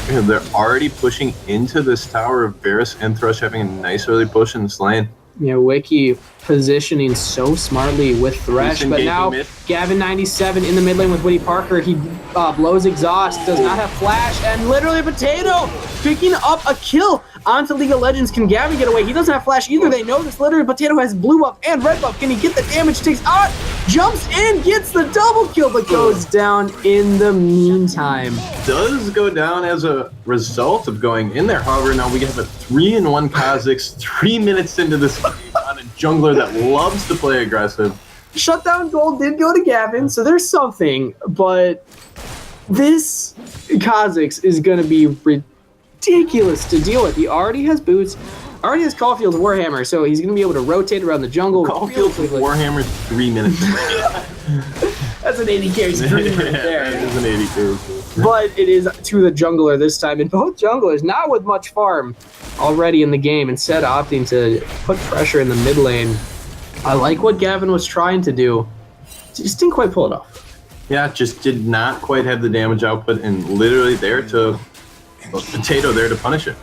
And they're already pushing into this tower of Varus and Thrush having a nice early push in this lane. Yeah, Wiki positioning so smartly with Thresh, but now Gavin97 in the mid lane with Woody Parker. He blows exhaust, does not have flash, and literally a Potato picking up a kill onto League of Legends. Can Gavin get away? He doesn't have flash either. They know this. Literally, Potato has blue buff and red buff. Can he get the damage? Takes out, jumps in, gets the double kill, but goes down in the meantime. Does go down as a result of going in there. However, now we have a 3-in-1 Kha'Zix 3 minutes into this game on a jungler that loves to play aggressive. Shutdown gold did go to Gavin, so there's something, but this Kha'Zix is going to be ridiculous to deal with. He already has boots, already has Caulfield's Warhammer, so he's going to be able to rotate around the jungle. Caulfield's Warhammer 3 minutes. That's an 80 carry screen right there. That is an 80 carry. But it is to the jungler this time, and both junglers, not with much farm already in the game, instead opting to put pressure in the mid lane. I like what Gavin was trying to do. Just didn't quite pull it off. Yeah, just did not quite have the damage output, and literally Potato there to punish it.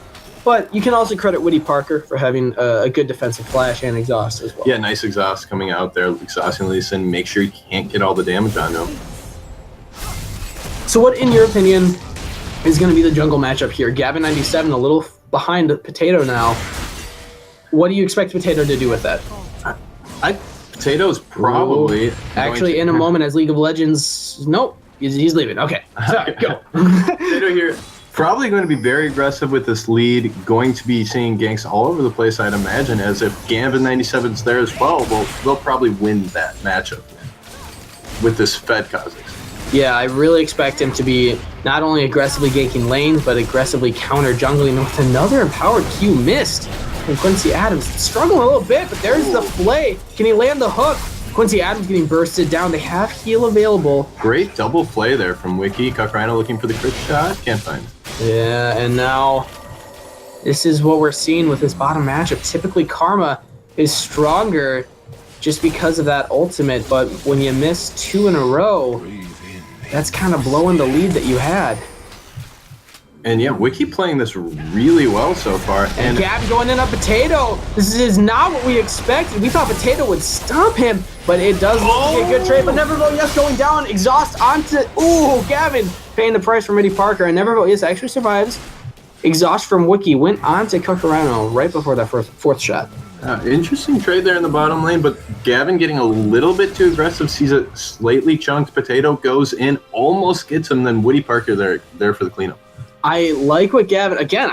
But you can also credit Woody Parker for having a good defensive flash and exhaust as well. Yeah, nice exhaust coming out there, exhausting Lee Sin. Make sure you can't get all the damage onto him. So what, in your opinion, is going to be the jungle matchup here? Gavin 97 a little behind Potato now. What do you expect Potato to do with that? Potato's probably actually in a moment as League of Legends. Nope, he's leaving. Okay, sorry, go. Potato here. Probably going to be very aggressive with this lead, going to be seeing ganks all over the place, I'd imagine, as if Gavin 97's there as well, they'll probably win that matchup with this Fed Kha'Zix. Yeah, I really expect him to be not only aggressively ganking lanes, but aggressively counter jungling with another empowered Q missed. And Quincy Adams struggling a little bit, but there's the flay. Can he land the hook? Quincy Adams getting bursted down. They have heal available. Great double play there from Wiki. Cuck Rhino looking for the crit shot. Can't find it. Yeah, and now this is what we're seeing with this bottom matchup. Typically, Karma is stronger just because of that ultimate, but when you miss 2 in a row, that's kind of blowing the lead that you had. And yeah, Wiki playing this really well so far. And Gab going in on Potato. This is not what we expected. We thought Potato would stomp him, but it does look to be a good trade. But Never Vote Yes going down. Exhaust onto... Ooh, Gavin paying the price from Woody Parker. And Never Vote Yes actually survives. Exhaust from Wiki went on to Cucurano right before that fourth shot. Interesting trade there in the bottom lane, but Gavin getting a little bit too aggressive, sees a slightly chunked Potato, goes in, almost gets him, then Woody Parker there for the cleanup. I like what Gavin, again,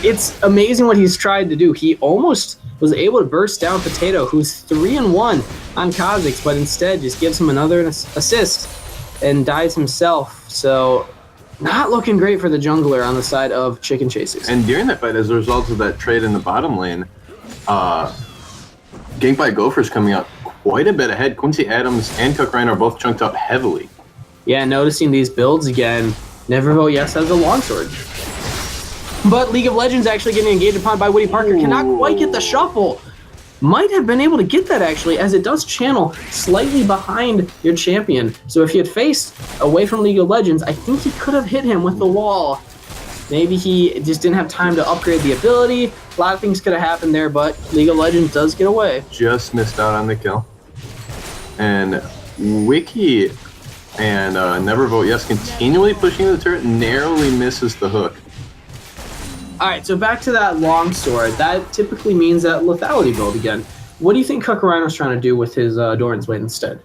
it's amazing what he's tried to do. He almost was able to burst down Potato, who's 3-1 on Kha'Zix, but instead just gives him another assist and dies himself. So not looking great for the jungler on the side of Chicken Chasers. And during that fight, as a result of that trade in the bottom lane, Ganked by Gophers coming out quite a bit ahead. Quincy Adams and Cuck Rhino are both chunked up heavily. Yeah, noticing these builds again, Never Vote Yes has a longsword. But League of Legends actually getting engaged upon by Woody Parker. Cannot quite get the shuffle. Might have been able to get that actually, as it does channel slightly behind your champion. So if he had faced away from League of Legends, I think he could have hit him with the wall. Maybe he just didn't have time to upgrade the ability. A lot of things could have happened there, but League of Legends does get away. Just missed out on the kill. And Wiki and Never Vote Yes continually pushing the turret, narrowly misses the hook. All right, so back to that longsword. That typically means that lethality build again. What do you think Cucurano's trying to do with his Doran's Blade instead?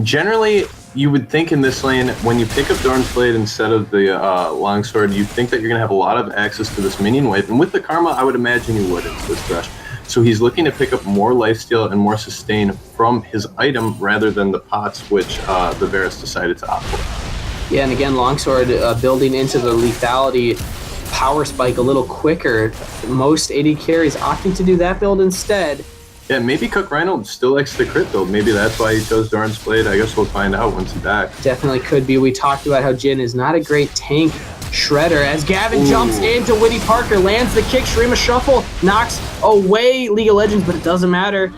Generally, you would think in this lane, when you pick up Doran's Blade instead of the longsword, you think that you're going to have a lot of access to this minion wave. And with the Karma, I would imagine you would into this Thresh. So he's looking to pick up more lifesteal and more sustain from his item rather than the pots, which the Varus decided to opt for. Yeah, and again, longsword building into the lethality power spike a little quicker. Most AD carries opting to do that build instead. Yeah, maybe Cuck Rhino still likes the crit build. Maybe that's why he chose Doran's Blade. I guess we'll find out once he's back. Definitely could be. We talked about how Jhin is not a great tank shredder as Gavin jumps into Woody Parker, lands the kick, Shrima Shuffle, knocks away League of Legends, but it doesn't matter.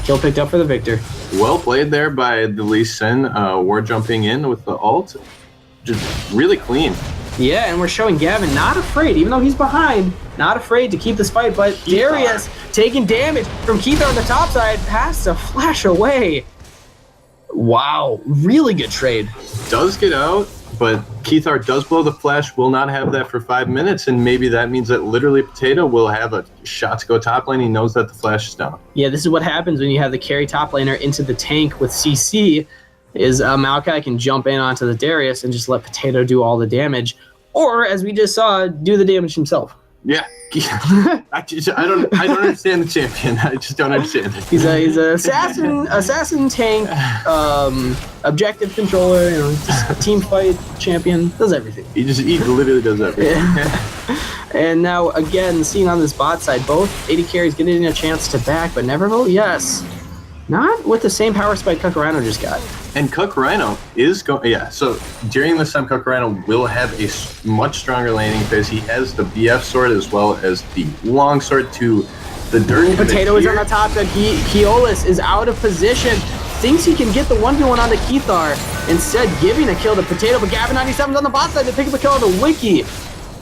Kill picked up for the victor. Well played there by the Lee Sin, war jumping in with the ult. Just really clean. Yeah, and we're showing Gavin not afraid, even though he's behind, not afraid to keep this fight, but Darius taking damage from Keith on the top side, has to flash away. Wow, really good trade. Does get out, but Keithar does blow the flash, will not have that for 5 minutes, and maybe that means that literally Potato will have a shot to go top lane. He knows that the flash is down. Yeah, this is what happens when you have the carry top laner into the tank with CC, is Maokai can jump in onto the Darius and just let Potato do all the damage, or, as we just saw, do the damage himself. Yeah. I don't understand the champion. I just don't understand it. He's a assassin tank, objective controller, just team fight champion, does everything. He literally does everything. Yeah. And now again, seeing on this bot side, both AD carries getting a chance to back, but Never Vote Yes. Not with the same power spike Cucurano just got. And Cuck Rhino is going, yeah, so during this time, Cuck Rhino will have a much stronger laning phase. He has the BF sword as well as the long sword to The dirt. Potato is on the top, and Keolis is out of position. Thinks he can get the 1v1 onto Keithar, instead giving a kill to Potato, but Gavin97's on the bot side to pick up a kill on the Wiki.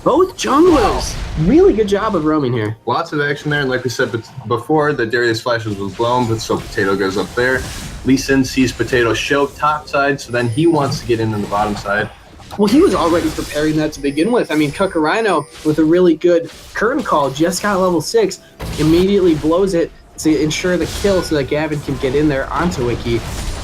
Both junglers. Really good job of roaming here. Lots of action there, and like we said before, the Darius flashes was blown, but so Potato goes up there. Lee Sin sees Potato show top side, so then he wants to get in on the bottom side. Well, he was already preparing that to begin with. I mean, Kukurino, with a really good curtain call, just got level 6, immediately blows it to ensure the kill so that Gavin can get in there onto Wiki.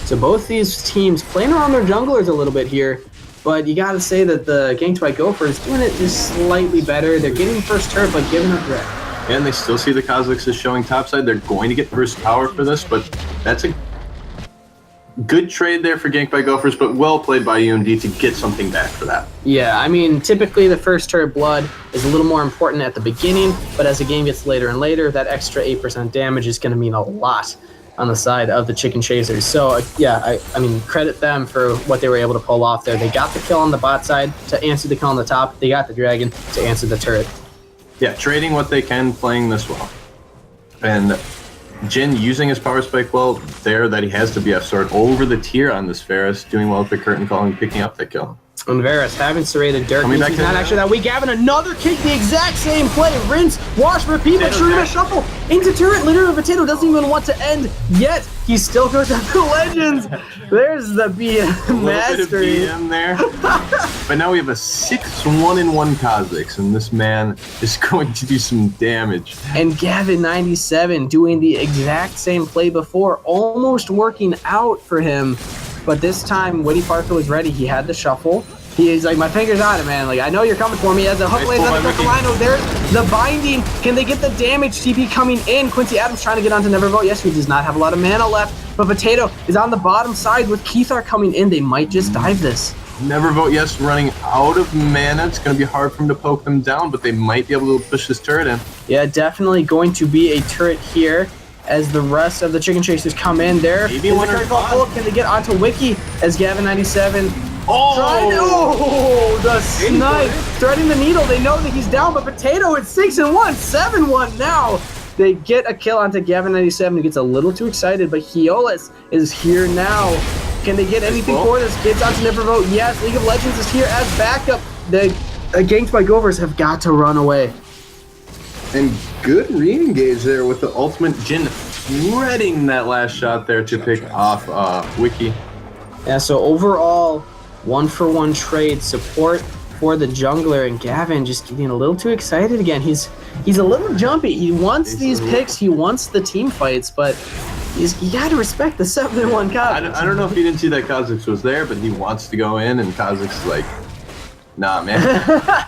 So both these teams playing around their junglers a little bit here, but you got to say that the Ganked by Gophers doing it just slightly better. They're getting first turret, but giving up red. And they still see the Kazakhs as showing topside. They're going to get first power for this, but that's a good trade there for Ganked by Gophers, but well played by UMD to get something back for that. Yeah, I mean, typically the first turret blood is a little more important at the beginning, but as the game gets later and later, that extra 8% damage is going to mean a lot on the side of the Chicken Chasers. So, yeah, I mean, credit them for what they were able to pull off there. They got the kill on the bot side to answer the kill on the top. They got the dragon to answer the turret. Yeah, trading what they can, playing this well. And Jin using his power spike well there that he has the BF sword over the tier on this Ferris, doing well with the curtain call and picking up the kill. And Varus having serrated dirt. Coming back He's to not that. actually that weak. Gavin, another kick, the exact same play. Rinse, wash, repeat, but Potato Shurima there. shuffle into turret. Literally, Potato doesn't even want to end yet. He still goes after Legends. There's the BM A little mastery. bit of BM there. But now we have a 6-1-1 Kazakhs, and this man is going to do some damage. And Gavin97 doing the exact same play before, almost working out for him. But this time, Woody Parker was ready. He had the shuffle. He's like, my finger's on it, man. Like, I know you're coming for me. As the hook Nice lays pull on the by Ricky. Kukurino, there's the binding. Can they get the damage? TP coming in. Quincy Adams trying to get onto Nevervote. Yes, he does not have a lot of mana left. But Potato is on the bottom side with Keithar coming in. They might just dive this. Never vote yes, running out of mana. It's going to be hard for him to poke them down, but they might be able to push this turret in. Yeah, definitely going to be a turret here as the rest of the Chicken Chasers come in there. Maybe Is the one or curtain call five. full? Can they get onto Wiki as Gavin97 Oh! the snipe, threading the needle. They know that he's down, but Potato is 6-1, 7-1 now. They get a kill onto Gavin97, who gets a little too excited, but Keolis is here now. Can they get anything for this? Gets onto Nevervote. Yes, League of Legends is here as backup. The Ganked by Gophers have got to run away. And good re-engage there with the ultimate. Jin threading that last shot there to pick off Wiki. Yeah, so overall, 1-for-1 trade support for the jungler, and Gavin just getting a little too excited again. He's a little jumpy. He wants these picks. He wants the team fights, but you got to respect the 7-1 Kazakhs. I don't know if he didn't see that Kazakhs was there, but he wants to go in, and Kazakhs is like, nah, man.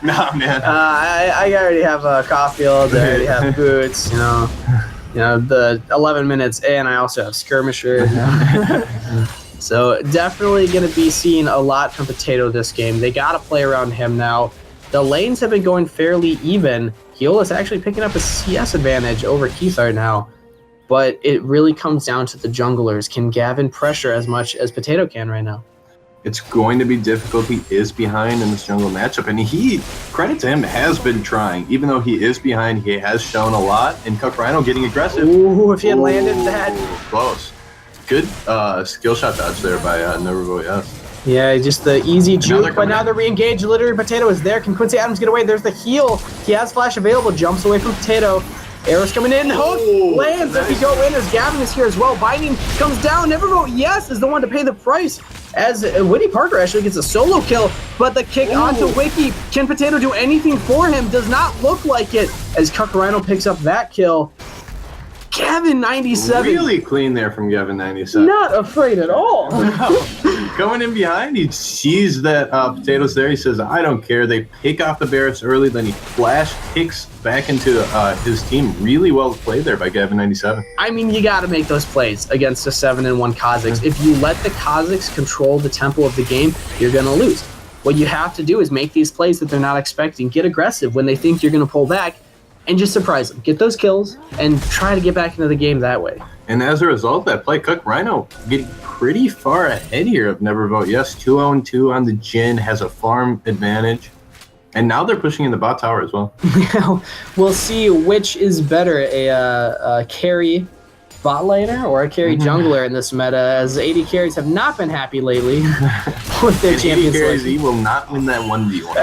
Nah, man. I already have a Caulfield. I already have boots. You know, the 11 minutes in. I also have skirmisher. So definitely going to be seeing a lot from Potato this game. They got to play around him now. The lanes have been going fairly even. Keola's actually picking up a CS advantage over Keithar now. But it really comes down to the junglers. Can Gavin pressure as much as Potato can right now? It's going to be difficult. He is behind in this jungle matchup, and he, credit to him, has been trying. Even though he is behind, he has shown a lot, and Kukurino getting aggressive. Ooh, if he had landed that. Close. Good skill shot dodge there by Nevervote, yes. Yeah, just the easy now they're juke, but now coming they're re-engaged. Literally, Potato is there. Can Quincy Adams get away? There's the heal. He has flash available. Jumps away from Potato. Arrows coming in. Hook lands. If he go in, as Gavin is here as well. Binding comes down. Nevervote, yes, is the one to pay the price. As Woody Parker actually gets a solo kill, but the kick onto Wiki. Can Potato do anything for him? Does not look like it. As Kukurino picks up that kill. Gavin97. Really clean there from Gavin97. Not afraid at all. Coming in behind, he sees that Potato's there. He says, I don't care. They pick off the Barretts early, then he flash kicks back into his team. Really well played there by Gavin97. I mean, you got to make those plays against a 7-1 Kazakhs. If you let the Kazakhs control the tempo of the game, you're going to lose. What you have to do is make these plays that they're not expecting. Get aggressive when they think you're going to pull back, and just surprise them. Get those kills and try to get back into the game that way. And as a result of that play, Kukurino getting pretty far ahead here of Nevervote. Yes, 2-0-2 on the Jin, has a farm advantage. And now they're pushing in the bot tower as well. We'll see which is better, a carry bot laner or a carry jungler in this meta, as AD carries have not been happy lately with their champions. AD carries, he will not win that 1v1.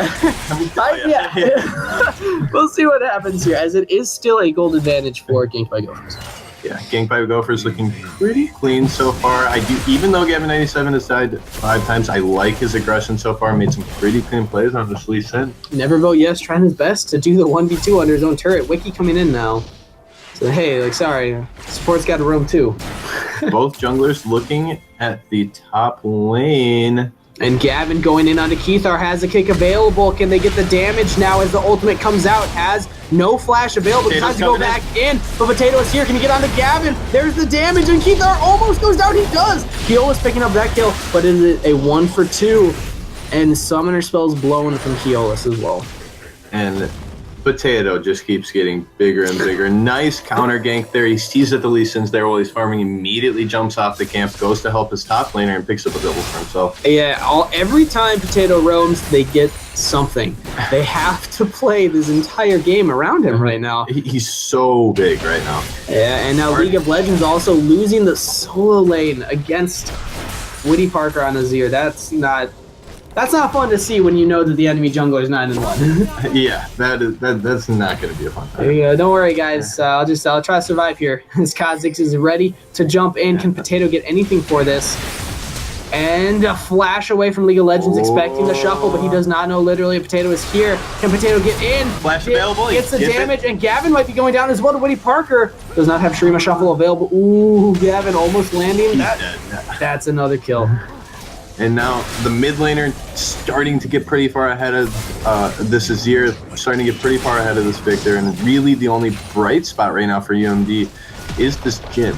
Yeah. We'll see what happens here, as it is still a gold advantage for Ganked by Gophers. Yeah, Ganked by Gophers looking pretty clean so far. I do, even though Gavin97 has died 5 times, I like his aggression so far. Made some pretty clean plays on this Lee Sin. Never vote yes, trying his best to do the 1v2 under his own turret. Wiki coming in now. So hey, like, sorry, support's got to roam too. Both junglers looking at the top lane. And Gavin going in onto Keithar, has a kick available. Can they get the damage now as the ultimate comes out? Has no flash available. Decides to go back in. But Potato is here. Can he get onto Gavin? There's the damage, and Keithar almost goes down. He does. Keola's picking up that kill, but is it a 1 for 2? And Summoner spells blown from Keolis as well. And Potato just keeps getting bigger and bigger. Nice counter gank there. He sees that the Lee Sin's there while he's farming, immediately jumps off the camp, goes to help his top laner, and picks up a double for himself. Yeah, every time Potato roams, they get something. They have to play this entire game around him right now. He's so big right now. Yeah, and now League of Legends also losing the solo lane against Woody Parker on Azir. That's not fun to see when you know that the enemy jungler is 9-1. Yeah, that's not going to be a fun time. There you go. Don't worry, guys. I'll try to survive here. As Kha'Zix is ready to jump in. Can Potato get anything for this? And a flash away from League of Legends, expecting the shuffle, but he does not know literally a Potato is here. Can Potato get in? Flash available. Gets the damage, and Gavin might be going down as well to Woody Parker. Does not have Shurima Shuffle available. Ooh, Gavin almost landing. That's another kill. And now the mid laner starting to get pretty far ahead of this Azir, starting to get pretty far ahead of this Victor, and really the only bright spot right now for UMD is this Jhin.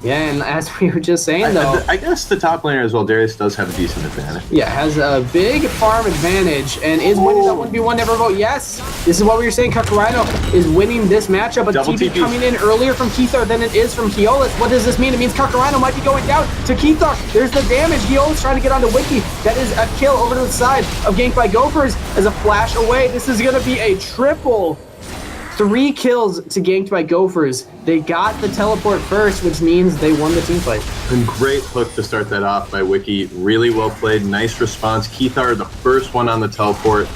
Yeah, and as we were just saying, though, I guess the top laner as well, Darius does have a decent advantage. Yeah, has a big farm advantage and is winning that 1v1. Never vote yes. This is what we were saying. Kakarino is winning this matchup, but TP coming in earlier from Keithar than it is from Keolis. What does this mean? It means Kakarino might be going down to Keithar. There's the damage. Keolis trying to get onto Wiki. That is a kill over to the side of Ganked by Gophers as a flash away. This is going to be a triple. 3 kills to Ganked by Gophers. They got the teleport first, which means they won the team fight. And great hook to start that off by Wiki. Really well played. Nice response. Keithar, the first one on the teleport,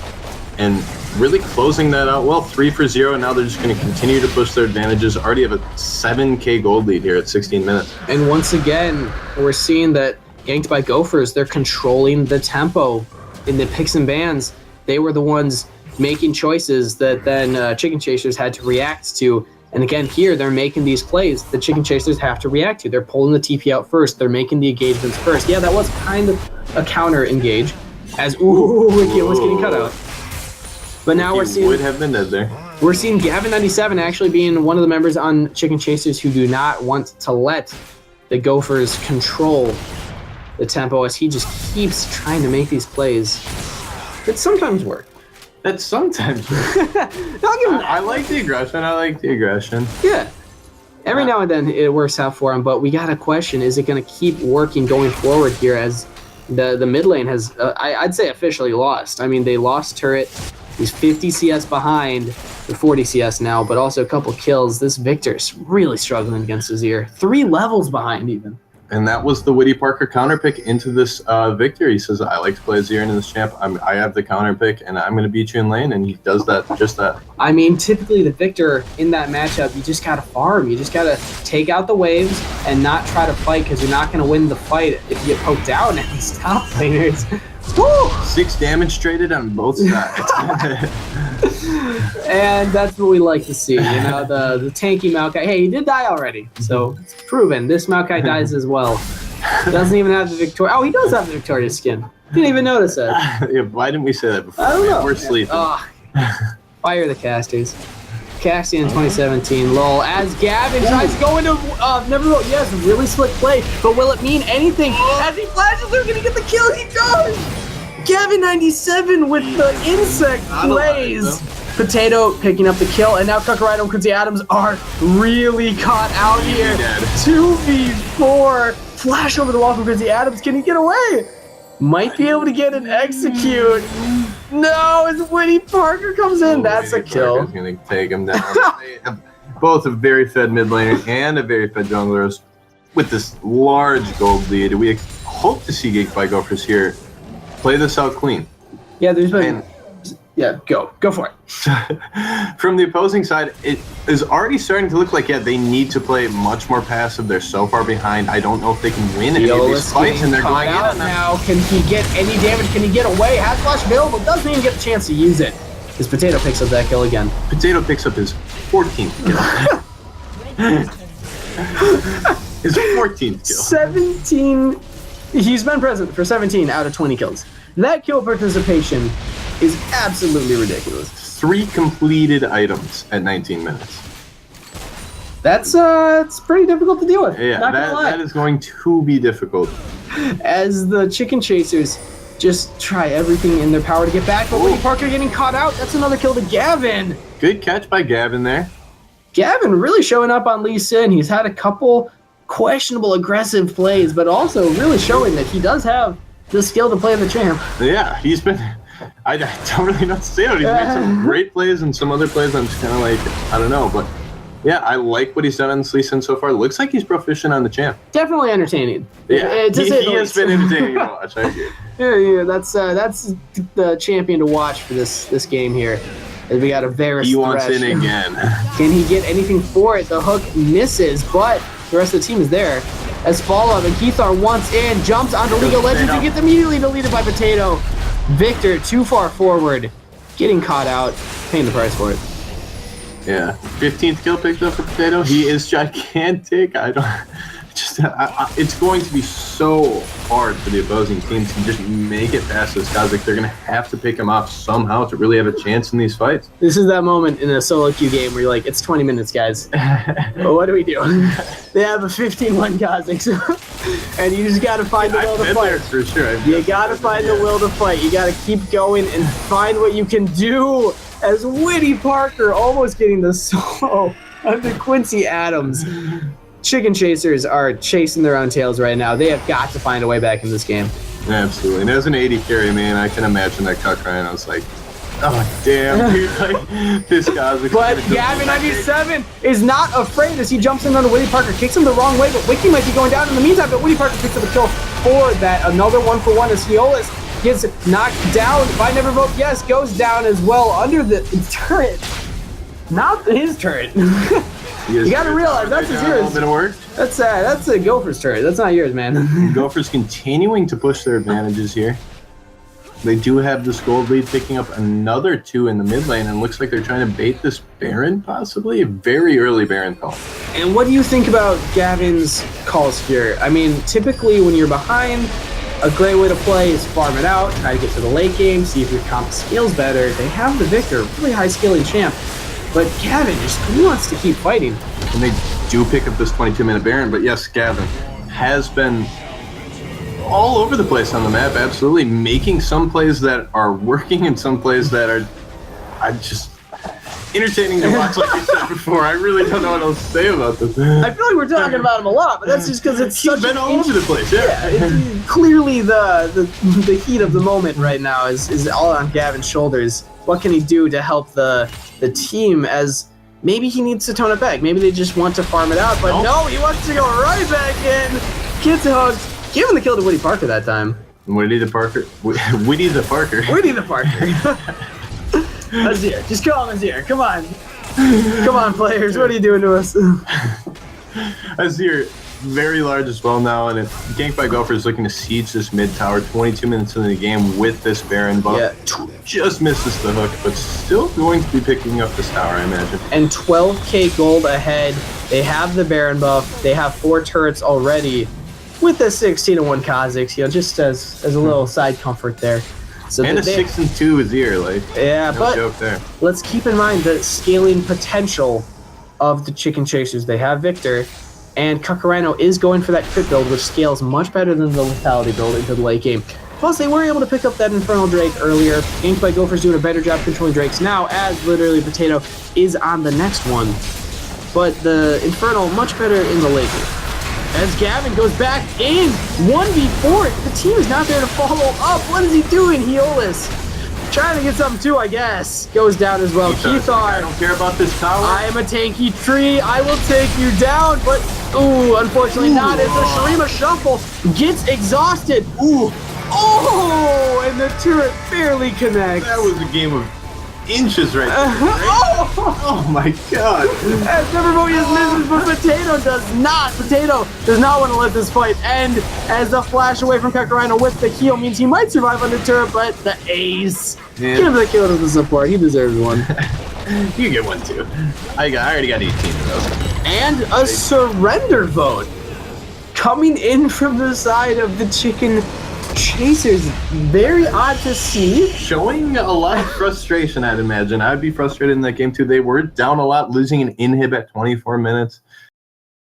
and really closing that out well. 3 for 0. Now they're just going to continue to push their advantages. Already have a 7k gold lead here at 16 minutes. And once again, we're seeing that Ganked by Gophers, they're controlling the tempo in the picks and bans. They were the ones making choices that then Chicken Chasers had to react to. And again, here, they're making these plays that Chicken Chasers have to react to. They're pulling the TP out first. They're making the engagements first. Yeah, that was kind of a counter engage, as Wiki was getting cut out. But now we're seeing would have been dead there. We're seeing Gavin97 actually being one of the members on Chicken Chasers who do not want to let the Gophers control the tempo, as he just keeps trying to make these plays that sometimes work. That sometimes works. I like the aggression. Yeah. Every now and then it works out for him, but we got a question. Is it going to keep working going forward here, as the mid lane has, I'd say, officially lost? I mean, they lost turret. He's 50 CS behind, or 40 CS now, but also a couple kills. This Victor's really struggling against Azir. 3 levels behind even. And that was the Woody Parker counter pick into this Victor. He says, I like to play Azir in this champ. I have the counter pick, and I'm going to beat you in lane, and he does just that. I mean, typically the Victor in that matchup, you just got to farm. You just got to take out the waves and not try to fight, because you're not going to win the fight if you get poked out at these top laners. Woo! 6 damage traded on both sides. And that's what we like to see, you know, the tanky Maokai. Hey, he did die already, so it's proven. This Maokai dies as well. Doesn't even have the Victoria. Oh, he does have the Victoria skin. Didn't even notice that. Yeah, why didn't we say that before? I don't know. We're sleeping. Fire the casters. Casting in 2017, lol. As Gavin tries to go into never vote yes, really slick play, but will it mean anything? As he flashes, they're gonna get the kill. He does. Gavin97 with the insect plays. Potato picking up the kill, and now Kakarino and Quincy Adams are really caught out here. 2v4. Flash over the wall from Quincy Adams. Can he get away? Might be able to get an execute. No, as Woody Parker comes in, that's a kill. Parker's gonna take him down. They have both a very fed mid laner and a very fed jungler with this large gold lead. We hope to see Ganked by Gophers here play this out clean. Yeah, there's been... Yeah, go for it. From the opposing side, it is already starting to look like, they need to play much more passive. They're so far behind. I don't know if they can win any of these fights, and they're going out now. Can he get any damage? Can he get away? Has flash available, doesn't even get a chance to use it. His Potato picks up that kill again. Potato picks up his 14th kill. His 14th kill. 17. He's been present for 17 out of 20 kills. That kill participation is absolutely ridiculous. 3 completed items at 19 minutes. That's it's pretty difficult to deal with. Yeah, Not gonna lie. that is going to be difficult. As the Chicken Chasers just try everything in their power to get back, but Woody Parker getting caught out. That's another kill to Gavin. Good catch by Gavin there. Gavin really showing up on Lee Sin. He's had a couple questionable aggressive plays, but also really showing that he does have the skill to play the champ. Yeah, he's been... I don't really know what to say about it. He's made some great plays and some other plays I'm just kind of like, I don't know. But yeah, I like what he's done on this Lee Sin so far. Looks like he's proficient on the champ. Definitely entertaining. Yeah, he has been entertaining to watch. I agree. Yeah, that's the champion to watch for this game here. As we got a Varus He wants Thresh. in again. Can he get anything for it? The hook misses, but the rest of the team is there. As Olaf and Keithar wants in, jumps onto League of Legends and gets immediately deleted by Potato. Victor too far forward, getting caught out, paying the price for it. Yeah, 15th kill picked up for Potato. He is gigantic. It's going to be so hard for the opposing team to just make it past this Kazakh. They're going to have to pick him off somehow to really have a chance in these fights. This is that moment in a solo queue game where you're like, it's 20 minutes, guys. Well, what do we do? They have a 15-1 Kazakhs, and you just got to find the will to fight. There for sure. You got to find the will to fight. You got to keep going and find what you can do. As Woody Parker almost getting the solo under Quincy Adams. Chicken Chasers are chasing their own tails right now. They have got to find a way back in this game. Absolutely. And as an 80 carry, man, I can imagine that cut crying. I was like, oh, damn, dude. Like, this guy's... But Gavin 97 is not afraid as he jumps in on Woody Parker. Kicks him the wrong way, but Wiki might be going down in the meantime. But Woody Parker picks up a kill for that. Another 1-for-1 as Olaf gets knocked down by Never Vote Yes. Goes down as well under the turret. Not his turret. You gotta realize that's his yours. That's a Gophers turret. That's not yours, man. Gophers continuing to push their advantages here. They do have this gold lead, picking up another 2 in the mid lane, and looks like they're trying to bait this Baron, possibly. A very early Baron call. And what do you think about Gavin's calls here? I mean, typically when you're behind, a great way to play is farm it out, try to get to the late game, see if your comp scales better. They have the Victor, really high scaling champ. But Gavin just wants to keep fighting. And they do pick up this 22-minute Baron, but yes, Gavin has been all over the place on the map, absolutely, making some plays that are working and some plays that are just entertaining to watch, like you said before. I really don't know what else to say about this. I feel like we're talking about him a lot, but that's just because it's He's been all over the place, it's clearly the heat of the moment right now is all on Gavin's shoulders. What can he do to help the team, as maybe he needs to tone it back. Maybe they just want to farm it out, but no, he wants to go right back in. Gets hooked. Giving the kill to Woody Parker that time. Woody the Parker. Woody the Parker. Woody the Parker. Azir. Just call him Azir. Come on. Come on, players. What are you doing to us? Azir, very large as well now, and if Ganked by Gophers looking to siege this mid tower 22 minutes into the game with this Baron buff. Yeah. Just misses the hook, but still going to be picking up this tower, I imagine. And 12k gold ahead. They have the Baron buff. They have 4 turrets already with the 16-1 Kazakhs, just as a little side comfort there. So and a 6-2 Azir, like, yeah, no but joke there. Let's keep in mind the scaling potential of the Chicken Chasers. They have Victor, and Kakarino is going for that crit build, which scales much better than the lethality build into the late game. Plus, they were able to pick up that Infernal Drake earlier. Ganked by Gophers doing a better job controlling Drakes now, as literally Potato is on the next one. But the Infernal, much better in the late game. As Gavin goes back in 1v4, the team is not there to follow up. What is he doing, Heolis? Trying to get something too, I guess. Goes down as well. Keithar. I don't care about this tower. I am a tanky tree. I will take you down, but unfortunately not. As the Shurima Shuffle gets exhausted. And the turret barely connects. That was a game of inches right there. Oh my god. As Nevermodius misses, but Potato does not. Potato does not want to let this fight end, as the flash away from Kakarino with the heal means he might survive under turret, but the ace. Yeah. Give him the kill to the support. He deserves one. You get one too. I already got 18 of those. And a surrender vote coming in from the side of the Chicken Chasers. Very odd to see. Showing a lot of frustration, I'd imagine. I'd be frustrated in that game too. They were down a lot, losing an inhib at 24 minutes.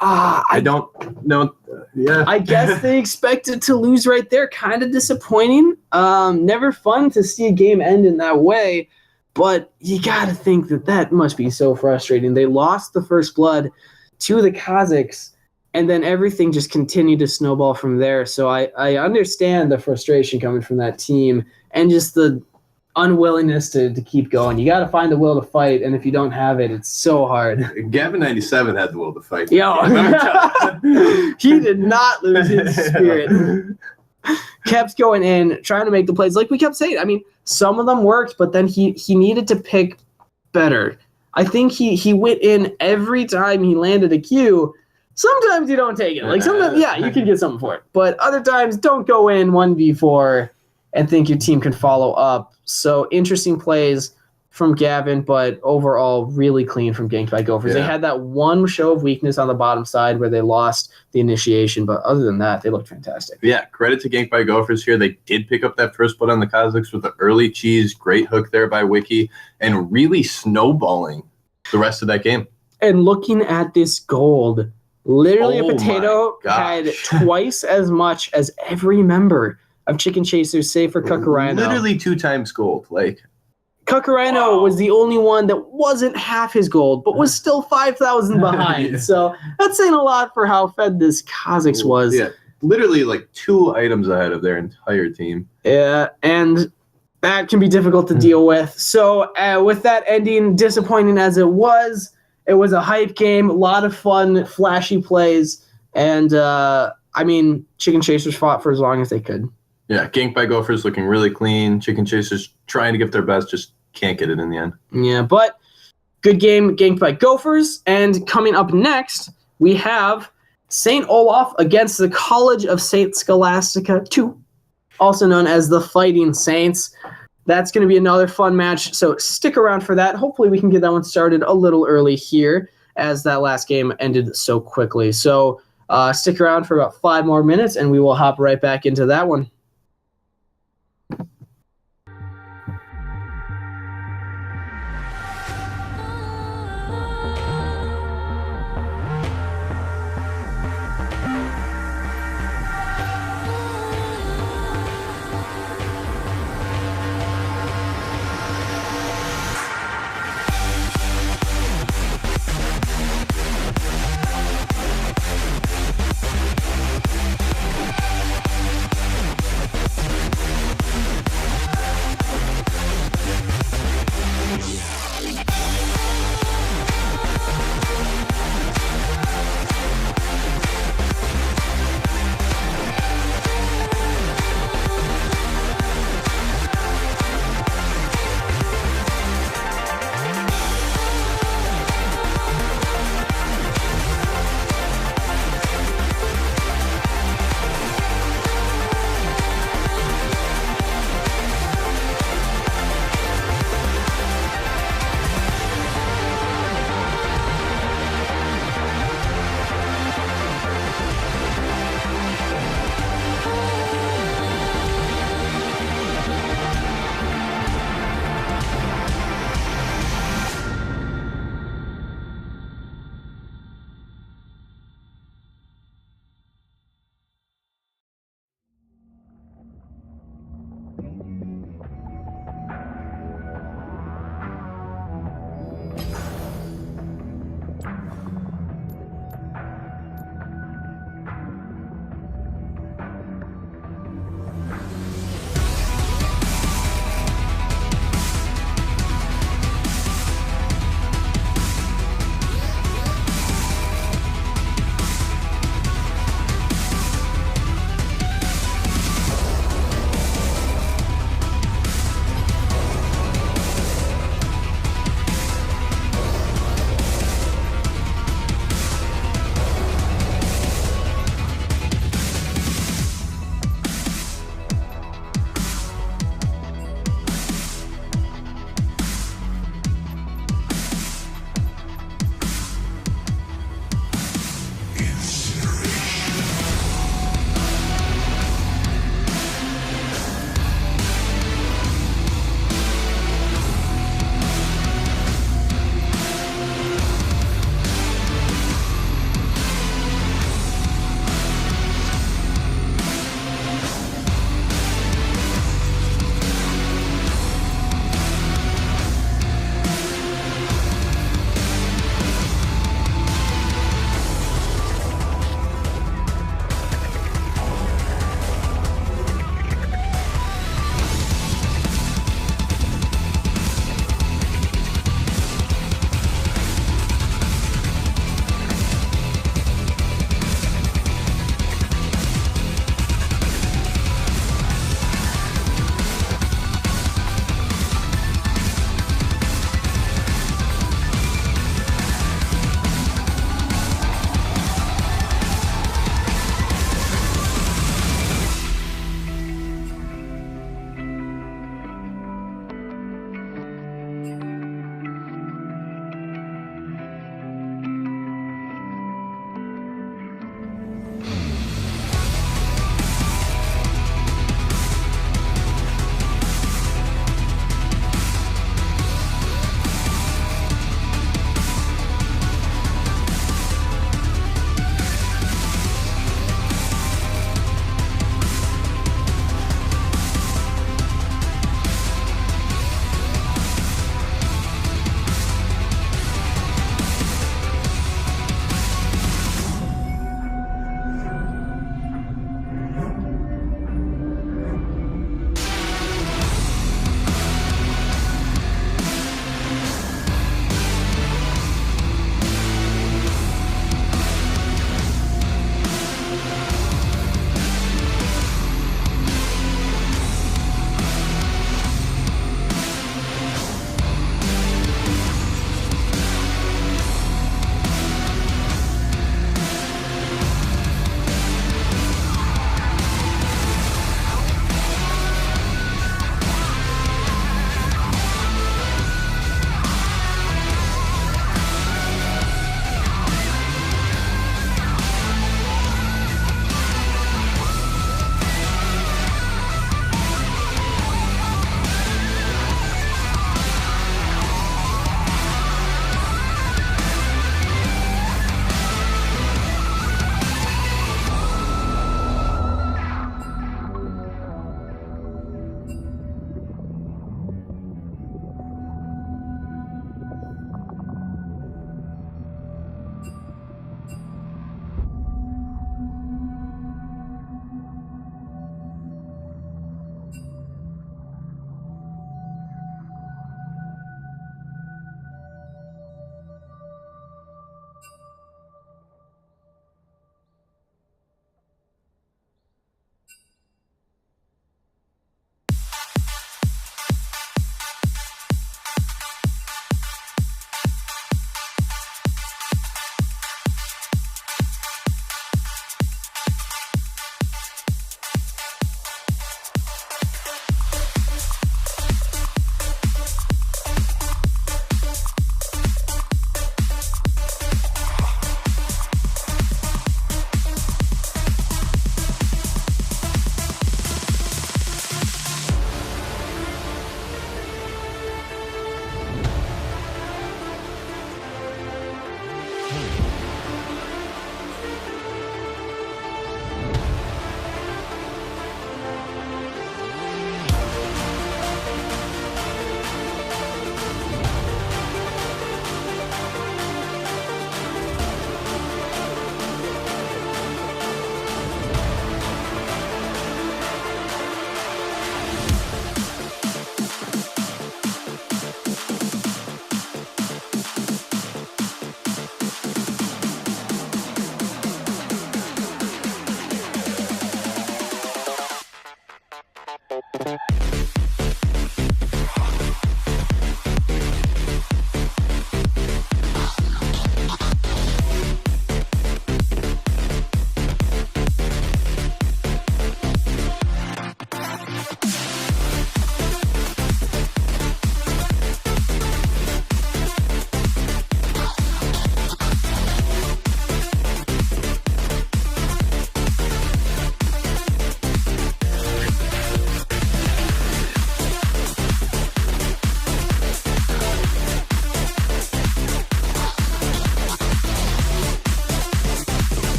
I don't know. Yeah. I guess they expected to lose right there. Kind of disappointing. Never fun to see a game end in that way. But you got to think that must be so frustrating. They lost the first blood to the Kazakhs, and then everything just continued to snowball from there. So I understand the frustration coming from that team and just the unwillingness to keep going. You got to find the will to fight, and if you don't have it, it's so hard. Gavin 97 had the will to fight. Yo, he did not lose his spirit. Kept going in, trying to make the plays. Like we kept saying, I mean, some of them worked, but then he needed to pick better. I think he went in every time he landed a Q. Sometimes you don't take it. Like sometimes, yeah, you can get something for it. But other times, don't go in 1v4 and think your team can follow up. So interesting plays from Gavin, but overall really clean from Ganked by Gophers. Yeah. They had that one show of weakness on the bottom side where they lost the initiation, but other than that, they looked fantastic. Yeah, credit to Ganked by Gophers here. They did pick up that first blood on the Kazakhs with the early cheese, great hook there by Wiki, and really snowballing the rest of that game. And looking at this gold, literally Oh a Potato my had gosh. twice as much as every member of Chicken Chasers, save for Kakarino. Literally 2 times gold. Like, Kakarino was the only one that wasn't half his gold, but was still 5,000 behind. Yeah. So that's saying a lot for how fed this Kazakhs was. yeah, literally like 2 items ahead of their entire team. Yeah, and that can be difficult to deal with. So with that ending, disappointing as it was a hype game, a lot of fun, flashy plays, and I mean, Chicken Chasers fought for as long as they could. Yeah, Ganked by Gophers looking really clean. Chicken Chasers trying to give their best, just can't get it in the end. Yeah, but good game, Ganked by Gophers. And coming up next, we have St. Olaf against the College of St. Scholastica 2, also known as the Fighting Saints. That's going to be another fun match, so stick around for that. Hopefully we can get that one started a little early here, as that last game ended so quickly. So stick around for about 5 more minutes, and we will hop right back into that one.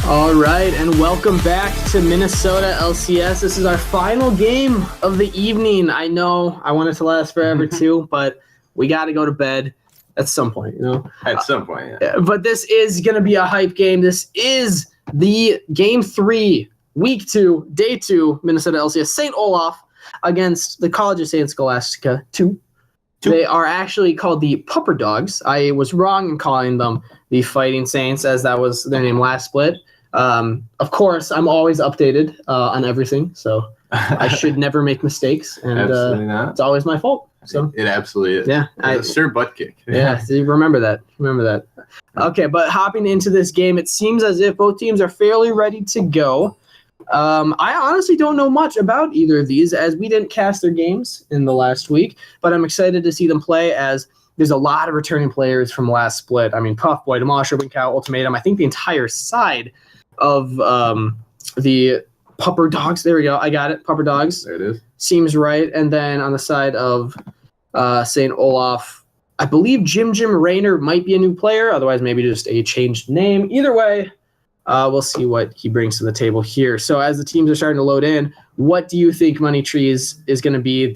All right, and welcome back to Minnesota LCS. This is our final game of the evening. I know I want it to last forever too, but we got to go to bed at some point, At some point, yeah. But this is going to be a hype game. This is the Game 3, Week 2, Day 2, Minnesota LCS, St. Olaf against the College of St. Scholastica 2. They are actually called the Pupperdogs. I was wrong in calling them the Fighting Saints, as that was their name last split. Of course, I'm always updated on everything, so I should never make mistakes, and Absolutely not. it's always my fault. So It absolutely is. yeah, It's a sure butt kick. yeah, see, remember that. Okay, but hopping into this game, it seems as if both teams are fairly ready to go. I honestly don't know much about either of these, as we didn't cast their games in the last week, but I'm excited to see them play, as there's a lot of returning players from last split. I mean, Puff Boy, Demolisher, Winkout, Ultimatum. I think the entire side of the Pupperdogs. There we go. I got it. Pupperdogs. There it is. Seems right. And then on the side of St. Olaf, I believe Jim Rayner might be a new player. Otherwise, maybe just a changed name. Either way, we'll see what he brings to the table here. So as the teams are starting to load in, what do you think, Money Trees, is going to be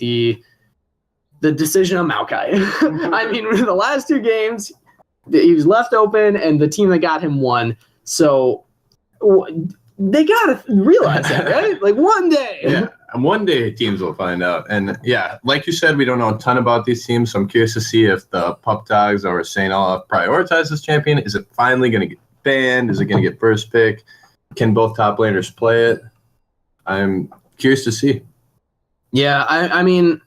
the decision of Maokai? I mean, the last two games, he was left open, and the team that got him won. So they got to realize that, right? Like one day. Yeah, and one day teams will find out. And yeah, like you said, we don't know a ton about these teams, so I'm curious to see if the Pup Dogs or St. Olaf prioritize this champion. Is it finally going to get banned? Is it going to get first pick? Can both top laners play it? I'm curious to see. Yeah, I mean,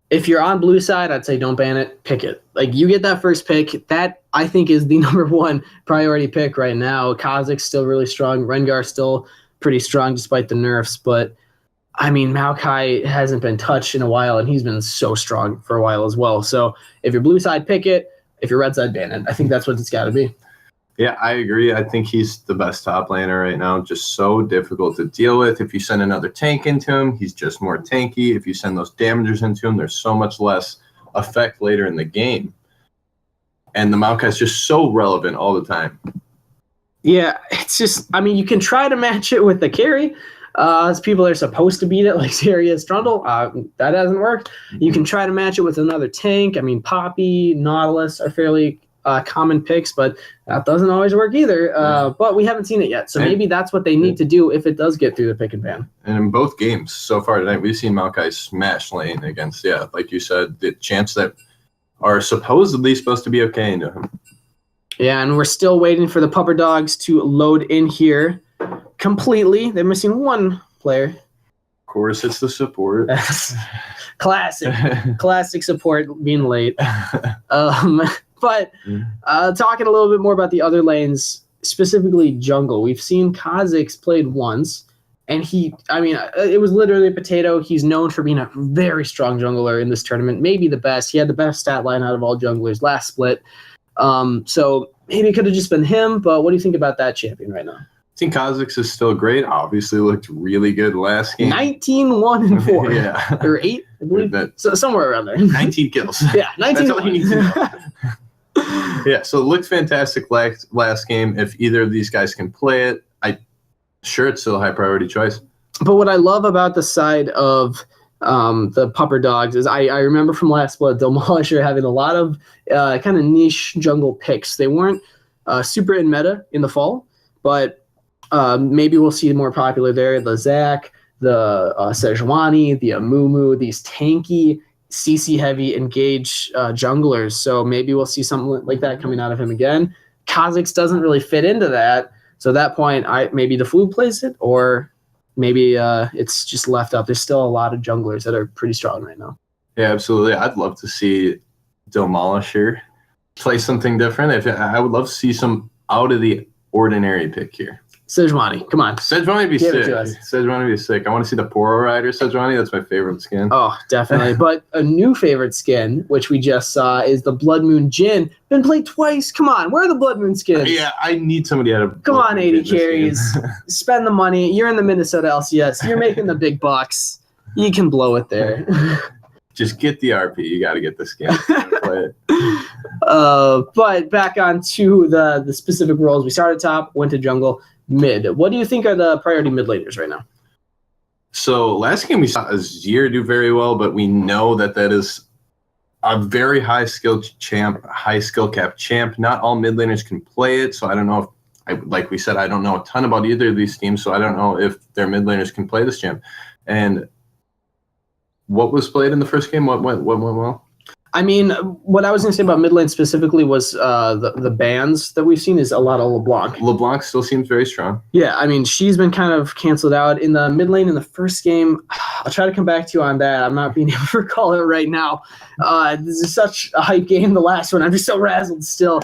if you're on blue side, I'd say don't ban it, pick it. Like, you get that first pick. That, I think, is the number one priority pick right now. Kha'Zix's still really strong. Rengar's still pretty strong despite the nerfs. But, I mean, Maokai hasn't been touched in a while, and he's been so strong for a while as well. So if you're blue side, pick it. If you're red side, ban it. I think that's what it's got to be. Yeah, I agree. I think he's the best top laner right now. Just so difficult to deal with. If you send another tank into him, he's just more tanky. If you send those damagers into him, there's so much less effect later in the game. And the Maokai's just so relevant all the time. Yeah, it's just, I mean, you can try to match it with the carry. As people are supposed to beat it, like Sarius Trundle, that hasn't worked. You can try to match it with another tank. I mean, Poppy, Nautilus are fairly common picks, but that doesn't always work either. But we haven't seen it yet, so maybe that's what they need to do if it does get through the pick and ban. And in both games so far tonight, we've seen Maokai smash lane against, like you said, the champs that are supposedly supposed to be okay into him. Yeah, and we're still waiting for the Pupperdogs to load in here completely. They're missing one player. Of course, it's the support. Classic support being late. But talking a little bit more about the other lanes, specifically jungle, we've seen Kha'Zix played once, and it was literally a potato. He's known for being a very strong jungler in this tournament, maybe the best. He had the best stat line out of all junglers last split. So maybe it could have just been him, but what do you think about that champion right now? I think Kha'Zix is still great. Obviously looked really good last game. 19-1-4. Yeah. Or 8, I believe. So somewhere around there. 19 kills. Yeah, 19. That's all you need to know. Yeah, so it looked fantastic last game. If either of these guys can play it, it's still a high priority choice. But what I love about the side of the Pupperdogs is I remember from last split, Demolisher having a lot of kind of niche jungle picks. They weren't super in meta in the fall, but maybe we'll see more popular there. The Zac, the Sejuani, the Amumu, these tanky, CC heavy engage junglers. So maybe we'll see something like that coming out of him again. Kha'Zix doesn't really fit into that. So at that point, maybe the Flu plays it, or maybe it's just left up. There's still a lot of junglers that are pretty strong right now. Yeah, absolutely. I'd love to see Demolisher play something different. I would love to see some out of the ordinary pick here. Sejuani, come on. Sejuani would be sick. Sejuani would be sick. I want to see the Poro Rider Sejuani. That's my favorite skin. Oh, definitely. But a new favorite skin, which we just saw, is the Blood Moon Jhin. Been played twice. Come on. Where are the Blood Moon skins? Yeah, I need somebody out of. Come on, 80 carries. Spend the money. You're in the Minnesota LCS. You're making the big bucks. You can blow it there. Just get the RP. You got to get the skin. Play it. But back on to the specific roles. We started top, went to jungle. mid. What do you think are the priority mid laners right now? So last game we saw Azir do very well, but we know that is a very high skill cap champ. Not all mid laners can play it, so I don't know if, like we said, I don't know a ton about either of these teams, so I don't know if their mid laners can play this champ. And what was played in the first game? What went well? I mean, what I was going to say about mid lane specifically was the bans that we've seen is a lot of LeBlanc. LeBlanc still seems very strong. Yeah, I mean, she's been kind of canceled out in the mid lane in the first game. I'll try to come back to you on that. I'm not being able to recall it right now. This is such a hype game, the last one. I'm just so razzled still.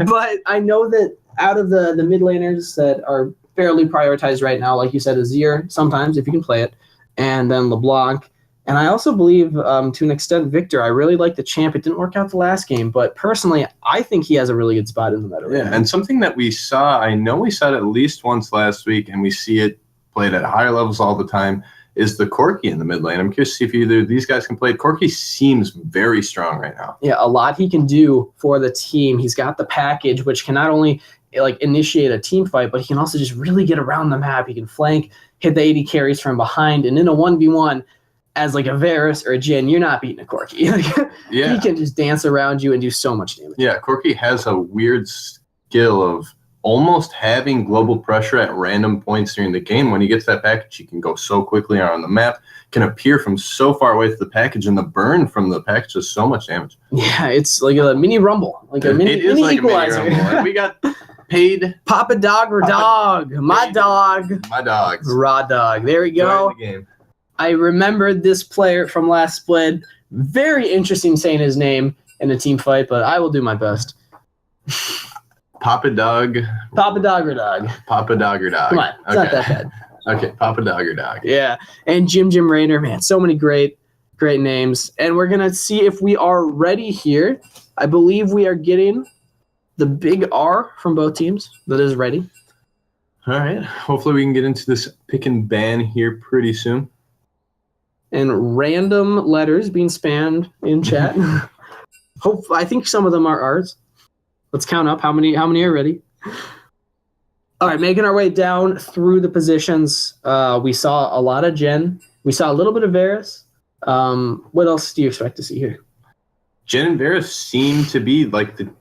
But I know that out of the mid laners that are fairly prioritized right now, like you said, Azir, sometimes if you can play it, and then LeBlanc. And I also believe, to an extent, Victor. I really like the champ. It didn't work out the last game, but personally, I think he has a really good spot in the meta. Yeah, and something that we saw, I know we saw it at least once last week, and we see it played at higher levels all the time, is the Corki in the mid lane. I'm curious to see if either of these guys can play it. Corki seems very strong right now. Yeah, a lot he can do for the team. He's got the package, which can not only initiate a team fight, but he can also just really get around the map. He can flank, hit the 80 carries from behind, and in a 1v1, as like a Varus or a Jhin, you're not beating a Corki. Yeah. He can just dance around you and do so much damage. Yeah, Corki has a weird skill of almost having global pressure at random points during the game. When he gets that package, he can go so quickly around the map, can appear from so far away from the package, and the burn from the package does so much damage. Yeah, it's like a mini rumble, like a mini equalizer. A mini rumble. And we got paid Papa Dog or Dog. My dog. My dogs. Raw Dog. There we go. The game. I remembered this player from last split. Very interesting saying his name in a team fight, but I will do my best. Papa Dog. Papa Dog or Dog. Papa Dog or Dog. Come on, it's not that bad. Okay, Papa Dog or Dog. Yeah, and Jim Rayner, man, so many great names. And we're going to see if we are ready here. I believe we are getting the big R from both teams that is ready. All right, hopefully we can get into this pick and ban here pretty soon. And random letters being spammed in chat. I think some of them are ours. Let's count up how many are ready. All right, making our way down through the positions. We saw a lot of Jhin. We saw a little bit of Varus. What else do you expect to see here? Jhin and Varus seem to be like the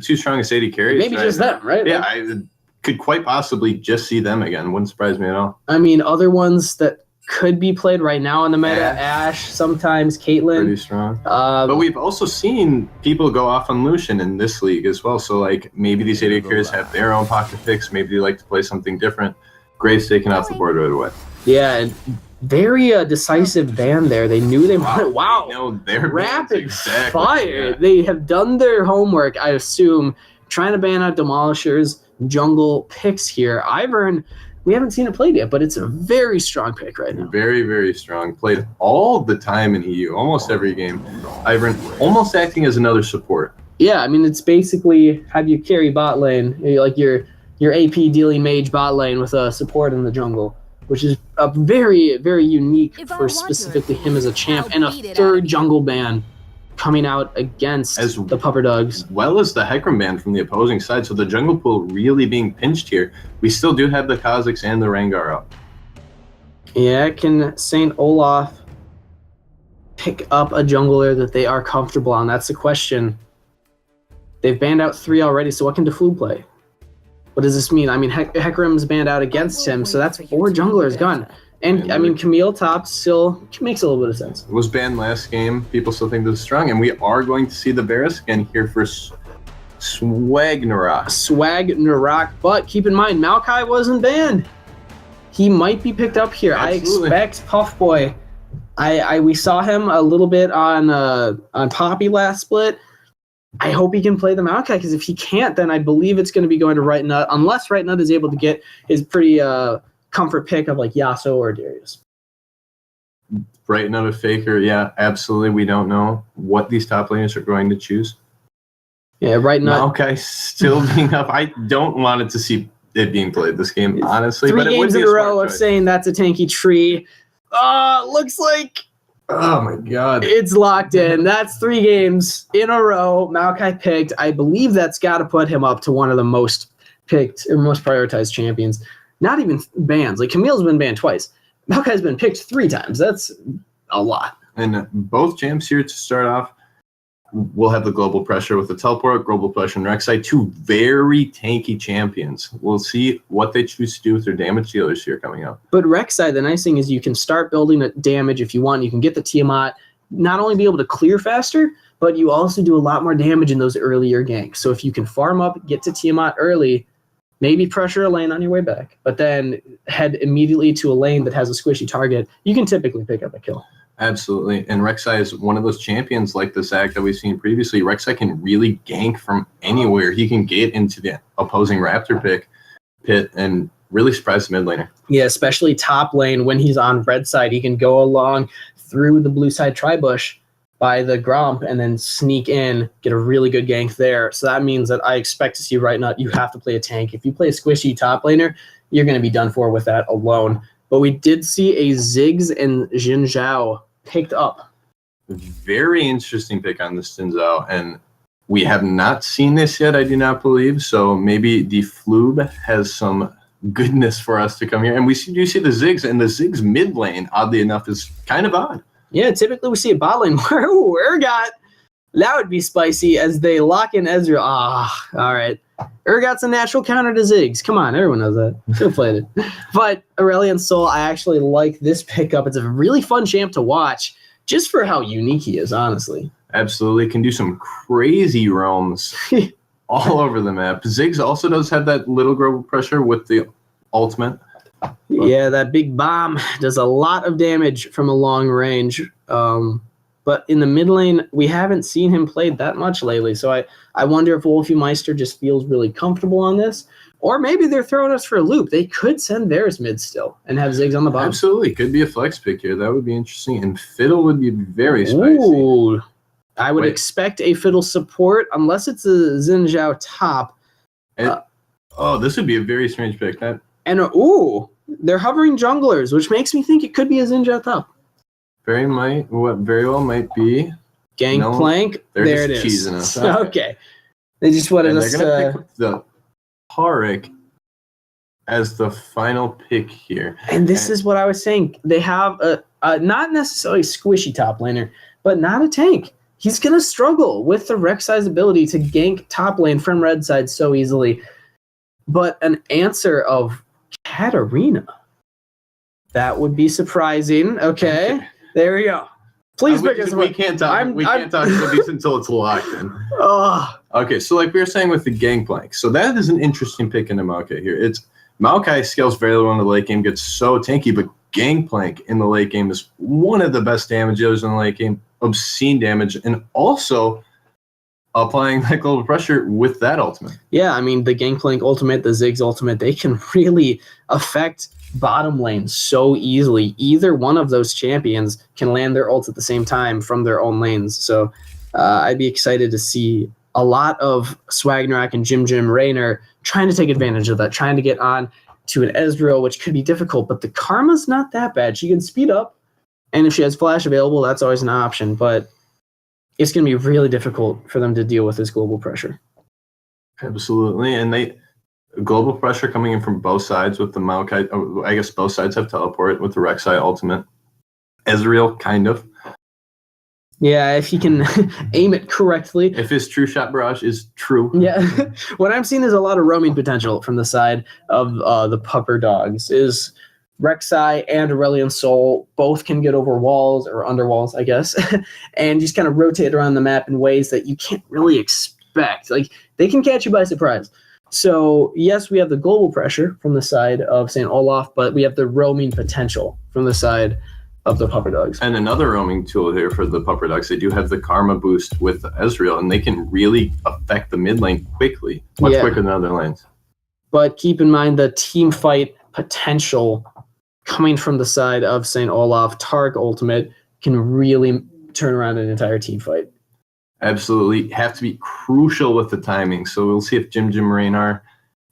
two strongest AD carries. Maybe just them, right? Yeah, I could quite possibly just see them again. Wouldn't surprise me at all. I mean, other ones that could be played right now in the meta, Ashe sometimes, Caitlyn. Pretty strong. But we've also seen people go off on Lucian in this league as well. So like maybe these AD carries have their own pocket picks. Maybe they like to play something different. Graves taken off the board right away. Yeah, and very decisive ban there. They knew they wanted. Wow. No, they're rapid fire. Yeah. They have done their homework, I assume, trying to ban out Demolishers, jungle picks here. Ivern, we haven't seen it played yet, but it's a very strong pick right now. Very, very strong. Played all the time in EU, almost every game. Ivern almost acting as another support. Yeah, I mean, it's basically have you carry bot lane, like your AP dealing mage bot lane with a support in the jungle, which is a very, very unique for specifically him as a champ, and a third jungle ban coming out against the Pupperdogs. As well as the Hecarim ban from the opposing side, so the jungle pool really being pinched here. We still do have the Kha'Zix and the Rengar up. Yeah, can St. Olaf pick up a jungler that they are comfortable on? That's the question. They've banned out 3 already, so what can Deflu play? What does this mean? I mean, Hecarim's banned out against him, so that's 4 junglers gone. And I mean, Camille top still makes a little bit of sense. It was banned last game. People still think this is strong, and we are going to see the Varus again here for Swagnarak. But keep in mind, Maokai wasn't banned. He might be picked up here. Absolutely. I expect Puffboy. We saw him a little bit on Poppy last split. I hope he can play the Maokai, because if he can't, then I believe it's going to be going to Right Nut, unless Right Nut is able to get his pretty comfort pick of like Yasuo or Darius. Right Nut of Faker, yeah, absolutely. We don't know what these top laners are going to choose. Yeah, Right Nut. Maokai still being up. I don't want it to see it being played this game, honestly. 3 but it games would be in a row of saying that's a tanky tree. Looks like... Oh my god. It's locked in. That's 3 games in a row. Maokai picked. I believe that's got to put him up to one of the most picked or most prioritized champions. Not even bans. Like Camille's been banned twice. Maokai's been picked 3 times. That's a lot. And both champs here to start off will have the global pressure with the teleport, global pressure, and Rek'Sai, 2 very tanky champions. We'll see what they choose to do with their damage dealers here coming up. But Rek'Sai, the nice thing is you can start building damage if you want. You can get the Tiamat, not only be able to clear faster, but you also do a lot more damage in those earlier ganks. So if you can farm up, get to Tiamat early, maybe pressure a lane on your way back, but then head immediately to a lane that has a squishy target, you can typically pick up a kill. Absolutely. And Rek'Sai is one of those champions like the Zac that we've seen previously. Rek'Sai can really gank from anywhere. He can get into the opposing Raptor pit and really surprise the mid laner. Yeah, especially top lane when he's on red side. He can go along through the blue side tribush by the Gromp and then sneak in, get a really good gank there. So that means that I expect to see right now you have to play a tank. If you play a squishy top laner, you're going to be done for with that alone. But we did see a Ziggs and Xin Zhao picked up. Very interesting pick on this Xin Zhao, and we have not seen this yet, I do not believe. So maybe the Floob has some goodness for us to come here. And we do see the Ziggs, and the Ziggs mid lane, oddly enough, is kind of odd. Yeah, typically we see a bot lane where Urgot, that would be spicy as they lock in Ezreal. Ah, all right. Urgot's a natural counter to Ziggs. Come on, everyone knows that. Should have played it. But Aurelion Sol, I actually like this pickup. It's a really fun champ to watch just for how unique he is, honestly. Absolutely. Can do some crazy roams all over the map. Ziggs also does have that little global pressure with the ultimate. Yeah, that big bomb does a lot of damage from a long range. But in the mid lane, we haven't seen him played that much lately. So I wonder if Wolfie Meister just feels really comfortable on this. Or maybe they're throwing us for a loop. They could send theirs mid still and have Ziggs on the bottom. Absolutely. Could be a flex pick here. That would be interesting. And Fiddle would be very spicy. Ooh, I would expect a Fiddle support unless it's a Xin Zhao top. And, this would be a very strange pick. They're hovering junglers, which makes me think it could be a Xin Zhao top. Very well might be. Gangplank. There it is. Cheesing us. Okay. They just wanted us to pick the Taric as the final pick here. And this is what I was saying. They have a not necessarily squishy top laner, but not a tank. He's going to struggle with the Rek'Sai's ability to gank top lane from red side so easily. But an answer of Katarina. That would be surprising. Okay. There we go. Please pick us. We can't talk about these until it's locked in. Okay, so like we were saying with the Gangplank, so that is an interesting pick into Maokai here. It's Maokai scales very well in the late game, gets so tanky, but Gangplank in the late game is one of the best damage dealers in the late game, obscene damage, and also applying that global pressure with that ultimate. Yeah, I mean, the Gangplank ultimate, the Ziggs ultimate, they can really affect bottom lane so easily. Either one of those champions can land their ult at the same time from their own lanes. So I'd be excited to see a lot of Swagnarak and Jim Raynor trying to take advantage of that, trying to get on to an Ezreal, which could be difficult, but the Karma's not that bad. She can speed up, and if she has flash available, that's always an option, but it's going to be really difficult for them to deal with this global pressure. Absolutely, and global pressure coming in from both sides with the Maokai. I guess both sides have teleport with the Rek'Sai ultimate. Ezreal, kind of. Yeah, if he can aim it correctly. If his true shot barrage is true. Yeah. What I'm seeing is a lot of roaming potential from the side of the Pupperdogs. Is Rek'Sai and Aurelion Sol both can get over walls or under walls, I guess, and just kind of rotate around the map in ways that you can't really expect. Like, they can catch you by surprise. So, yes, we have the global pressure from the side of St. Olaf, but we have the roaming potential from the side of the Pupperdogs. And another roaming tool here for the Pupperdogs, they do have the Karma boost with Ezreal, and they can really affect the mid lane quickly, much quicker than other lanes. But keep in mind the team fight potential coming from the side of St. Olaf. Targ ultimate can really turn around an entire team fight. Absolutely. Have to be crucial with the timing. So we'll see if Jim Raynor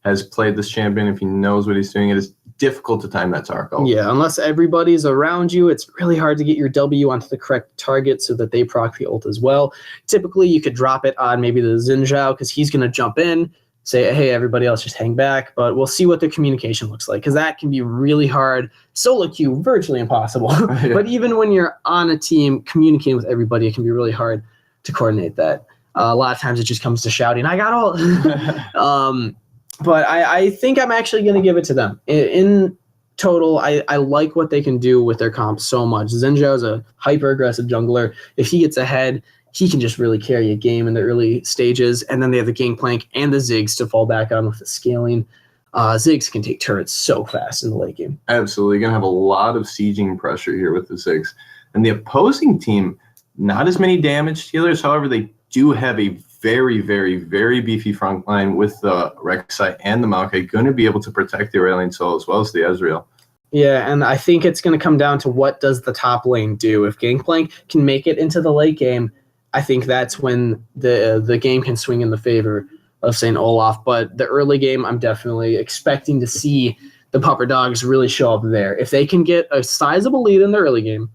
has played this champion, if he knows what he's doing. It is difficult to time that Tark ult. Yeah, unless everybody's around you, it's really hard to get your W onto the correct target so that they proc the ult as well. Typically, you could drop it on maybe the Xin Zhao because he's going to jump in, say, hey, everybody else just hang back. But we'll see what their communication looks like, because that can be really hard. Solo queue, virtually impossible. Yeah. But even when you're on a team communicating with everybody, it can be really hard to coordinate that. A lot of times it just comes to shouting, I got all. But I think I'm actually going to give it to them. In total, I like what they can do with their comp so much. Zinzhou is a hyper-aggressive jungler. If he gets ahead, he can just really carry a game in the early stages. And then they have the Gangplank and the Ziggs to fall back on with the scaling. Ziggs can take turrets so fast in the late game. Absolutely. Going to have a lot of sieging pressure here with the Ziggs. And the opposing team, not as many damage dealers. However, they do have a very, very, very beefy front line with the Rek'Sai and the Maokai going to be able to protect the Aurelion Sol as well as the Ezreal. Yeah, and I think it's going to come down to what does the top lane do. If Gangplank can make it into the late game, I think that's when the game can swing in the favor of St. Olaf. But the early game, I'm definitely expecting to see the Pupperdogs really show up there. If they can get a sizable lead in the early game,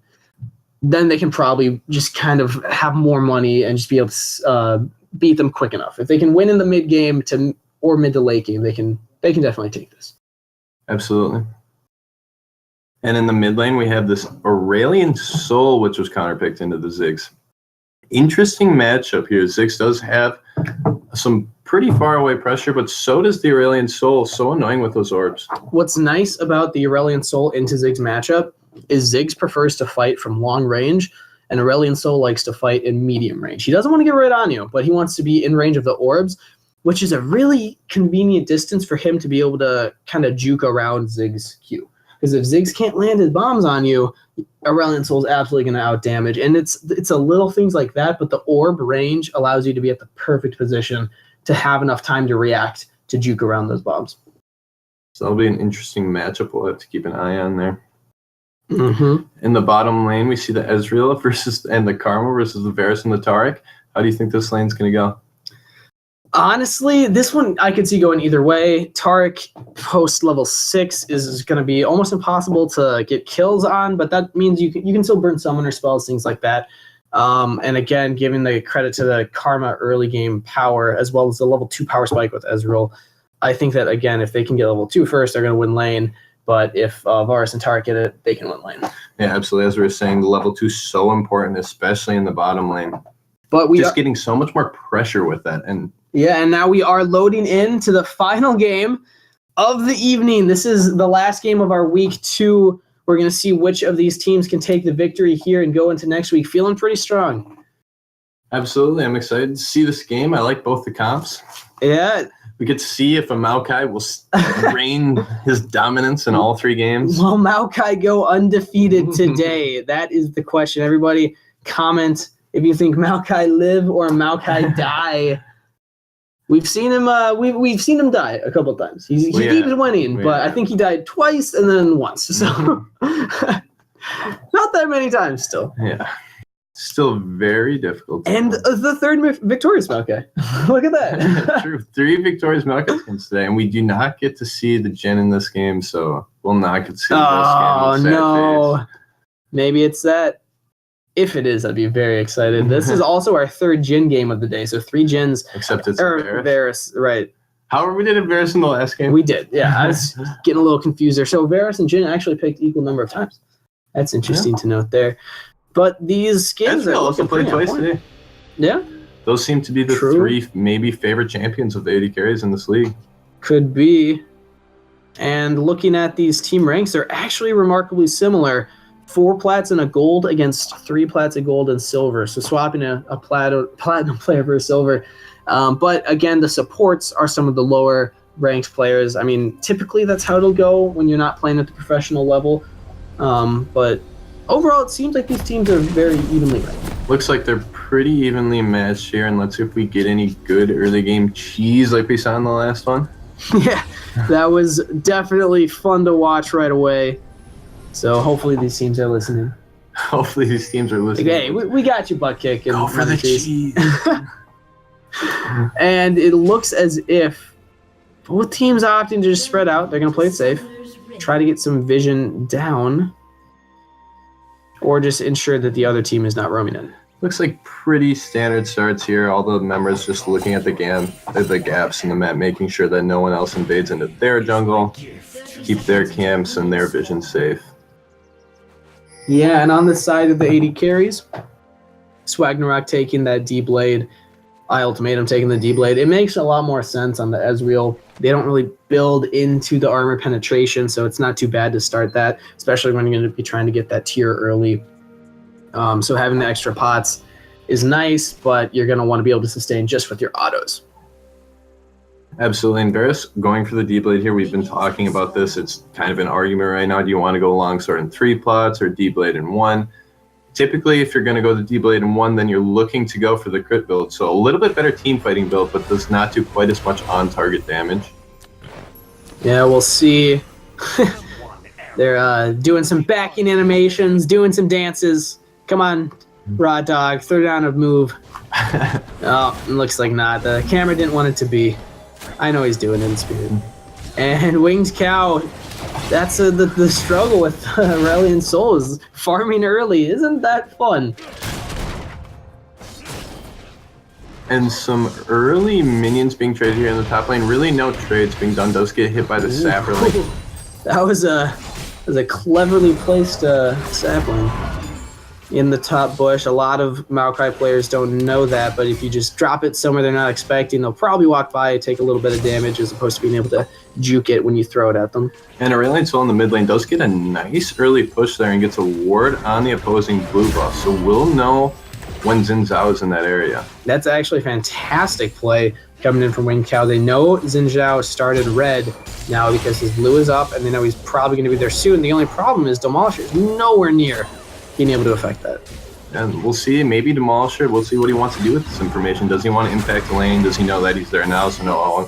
then they can probably just kind of have more money and just be able to beat them quick enough. If they can win in the mid game or mid to late game, they can definitely take this. Absolutely. And in the mid lane, we have this Aurelion Sol, which was counterpicked into the Ziggs. Interesting matchup here. Ziggs does have some pretty far away pressure, but so does the Aurelion Sol. So annoying with those orbs. What's nice about the Aurelion Sol into Ziggs matchup is Ziggs prefers to fight from long range, and Aurelion Sol likes to fight in medium range. He doesn't want to get right on you, but he wants to be in range of the orbs, which is a really convenient distance for him to be able to kind of juke around Ziggs' Q. Because if Ziggs can't land his bombs on you, Aurelion Sol is absolutely going to out-damage. And it's a little things like that, but the orb range allows you to be at the perfect position to have enough time to react to juke around those bombs. So that'll be an interesting matchup we'll have to keep an eye on there. Mm-hmm. In the bottom lane, we see the Ezreal and the Karma versus the Varus and the Taric. How do you think this lane's going to go? Honestly, this one I could see going either way. Taric post level 6 is going to be almost impossible to get kills on, but that means you can still burn summoner spells, things like that. And again, giving the credit to the Karma early game power as well as the level 2 power spike with Ezreal. I think that, again, if they can get level 2 first, they're going to win lane. But if Varus and Taric get it, they can win lane. Yeah, absolutely. As we were saying, the level 2 is so important, especially in the bottom lane. But getting so much more pressure with that. And now we are loading into the final game of the evening. This is the last game of our week 2. We're going to see which of these teams can take the victory here and go into next week. Feeling pretty strong. Absolutely. I'm excited to see this game. I like both the comps. Yeah. We get to see if a Maokai will reign his dominance in all 3 games. Will Maokai go undefeated today? That is the question. Everybody comment if you think Maokai live or Maokai die. We've seen him. We've seen him die a couple of times. He keeps winning, but I think he died twice and then once. So not that many times still. Yeah, still very difficult. And the third victorious Maokai. Look at that. True, 3 victorious Maokai skins today, and we do not get to see the Jhin in this game, so we'll not get to see this game. Oh no! Maybe it's that. If it is, I'd be very excited. This is also our 3rd Jhin game of the day, so 3 Jhins. Except it's Varus, right. However, we did a Varus in the last game. We did, yeah. I was getting a little confused there. So Varus and Jhin actually picked equal number of times. That's interesting to note there. But these skins are also played twice today. Yeah. Those seem to be the 3 maybe favorite champions of the AD carries in this league. Could be. And looking at these team ranks, they're actually remarkably similar. 4 plats and a gold against 3 plats, a gold, and silver. So swapping a platinum player for a silver. But again, the supports are some of the lower ranked players. I mean, typically that's how it'll go when you're not playing at the professional level. But overall, it seems like these teams are very evenly ranked. Looks like they're pretty evenly matched here, and let's see if we get any good early game cheese like we saw in the last one. Yeah, that was definitely fun to watch right away. So hopefully these teams are listening. Hopefully these teams are listening. Hey, we got you, butt kick. Go for the cheese. And it looks as if both teams opting to just spread out. They're going to play it safe. Try to get some vision down. Or just ensure that the other team is not roaming in. Looks like pretty standard starts here. All the members just looking at the gaps in the map, making sure that no one else invades into their jungle, keep their camps and their vision safe. Yeah, and on the side of the 80 carries, Swagnarok taking that D-Blade, Ultimatum taking the D-Blade. It makes a lot more sense on the Ezreal. They don't really build into the armor penetration, so it's not too bad to start that, especially when you're going to be trying to get that tier early. So having the extra pots is nice, but you're going to want to be able to sustain just with your autos. Absolutely. And Varus going for the D-Blade here. We've been talking about this. It's kind of an argument right now. Do you want to go longsword in 3 plots or D-Blade in 1? Typically, if you're going to go the D-Blade in 1, then you're looking to go for the crit build. So a little bit better team fighting build, but does not do quite as much on-target damage. Yeah, we'll see. They're doing some backing animations, doing some dances. Come on, Raw Dog, throw down a move. Oh, it looks like not. The camera didn't want it to be. I know he's doing it in spirit. And Winged Cow, that's the struggle with Aurelion Sol is farming early. Isn't that fun? And some early minions being traded here in the top lane. Really no trades being done. Does get hit by the sapling. That was a cleverly placed sapling in the top bush. A lot of Maokai players don't know that, but if you just drop it somewhere they're not expecting, they'll probably walk by, take a little bit of damage as opposed to being able to juke it when you throw it at them. And Aurelion Sol in the mid lane does get a nice early push there and gets a ward on the opposing blue buff. So we'll know when Xin Zhao is in that area. That's actually a fantastic play coming in from Winged Cow. They know Xin Zhao started red now because his blue is up, and they know he's probably going to be there soon. The only problem is Demolisher is nowhere near being able to affect that. And we'll see, maybe Demolisher, we'll see what he wants to do with this information. Does he want to impact the lane? Does he know that he's there now, so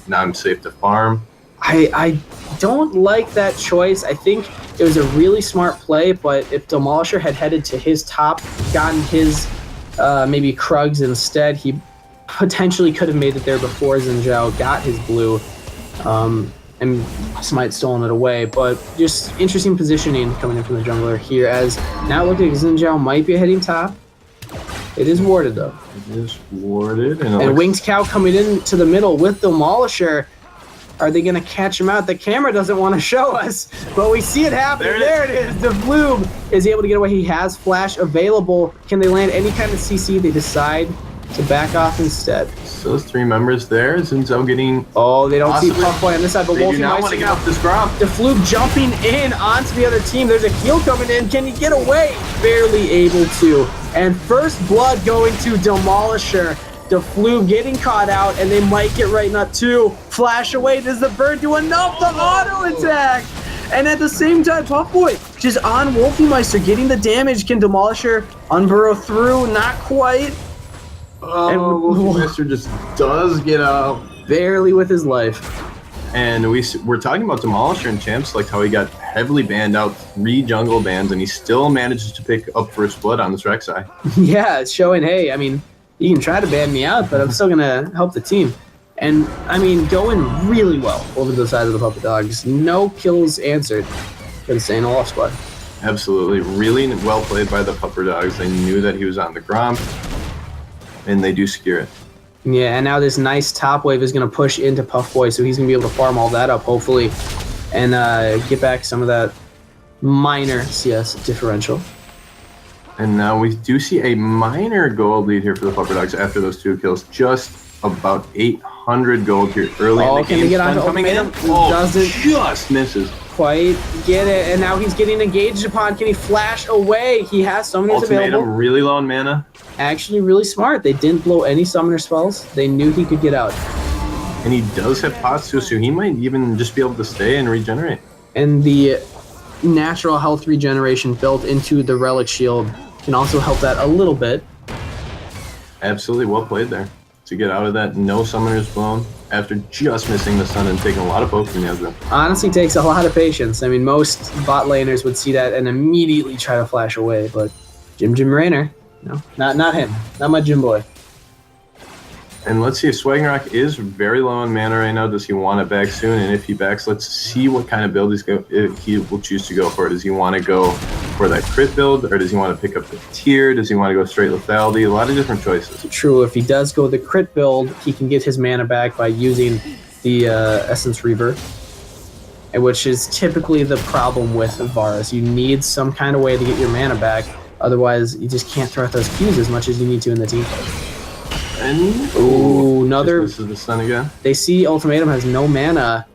now I'm safe to farm? I don't like that choice. I think it was a really smart play, but if Demolisher had headed to his top, gotten his maybe Krugs instead, he potentially could have made it there before Xin Zhao got his blue. And Smite stolen it away, but just interesting positioning coming in from the jungler here, as now looking like Xin Zhao might be heading top. It is warded though. It is warded. And Winged Cow coming into the middle with Demolisher. Are they going to catch him out? The camera doesn't want to show us, but we see it happen. There it is. The Bloom is able to get away. He has Flash available. Can they land any kind of CC? They decide to back off instead. So those 3 members there. Xin Zhao getting... Oh, they don't see Puffboy on this side, but they do not want to get off this gromp. The Flube jumping in onto the other team. There's a heal coming in. Can he get away? Barely able to. And first blood going to Demolisher. The Flube getting caught out, and they might get right nut too. Flash away. Does the bird do enough to auto attack? And at the same time, Puffboy just on Wolfmeister getting the damage. Can Demolisher unburrow through? Not quite. Oh, Wolfmeister just does get out. Barely with his life. And we're talking about Demolisher and champs, like how he got heavily banned out, 3 jungle bans, and he still manages to pick up first blood on this Rek'Sai. Yeah, it's showing, hey, I mean, you can try to ban me out, but I'm still going to help the team. And, I mean, going really well over the side of the Pupperdogs. No kills answered for the St. Olaf squad. Absolutely. Really well played by the Pupperdogs. They knew that he was on the gromp, and they do secure it. Yeah, and now this nice top wave is going to push into Puffboy, so he's going to be able to farm all that up, hopefully, and get back some of that minor CS differential. And now we do see a minor gold lead here for the Pupperdogs after those 2 kills. Just about 800 gold here early in the game. Can they get onto coming in? Doesn't just misses. Quite get it, and now he's getting engaged upon. Can he flash away? He has summoners available. Ultimatum really low on mana. Actually really smart. They didn't blow any summoner spells. They knew he could get out. And he does have pots too, so he might even just be able to stay and regenerate. And the natural health regeneration built into the relic shield can also help that a little bit. Absolutely well played there to get out of that. No summoners blown after just missing the sun and taking a lot of poke from the Ezreal. Honestly takes a lot of patience. I mean, most bot laners would see that and immediately try to flash away, but Jim Raynor, no, not him. Not my Jim boy. And let's see if Swagnarok is very low on mana right now. Does he want it back soon? And if he backs, let's see what kind of build he will choose to go for. Does he want to go for that crit build, or does he want to pick up the tier? Does he want to go straight lethality? A lot of different choices. True, if he does go the crit build, he can get his mana back by using the Essence Reaver, which is typically the problem with Varus. You need some kind of way to get your mana back, otherwise you just can't throw out those Qs as much as you need to in the team fight. And another. This is the stun again. They see Ultimatum has no mana.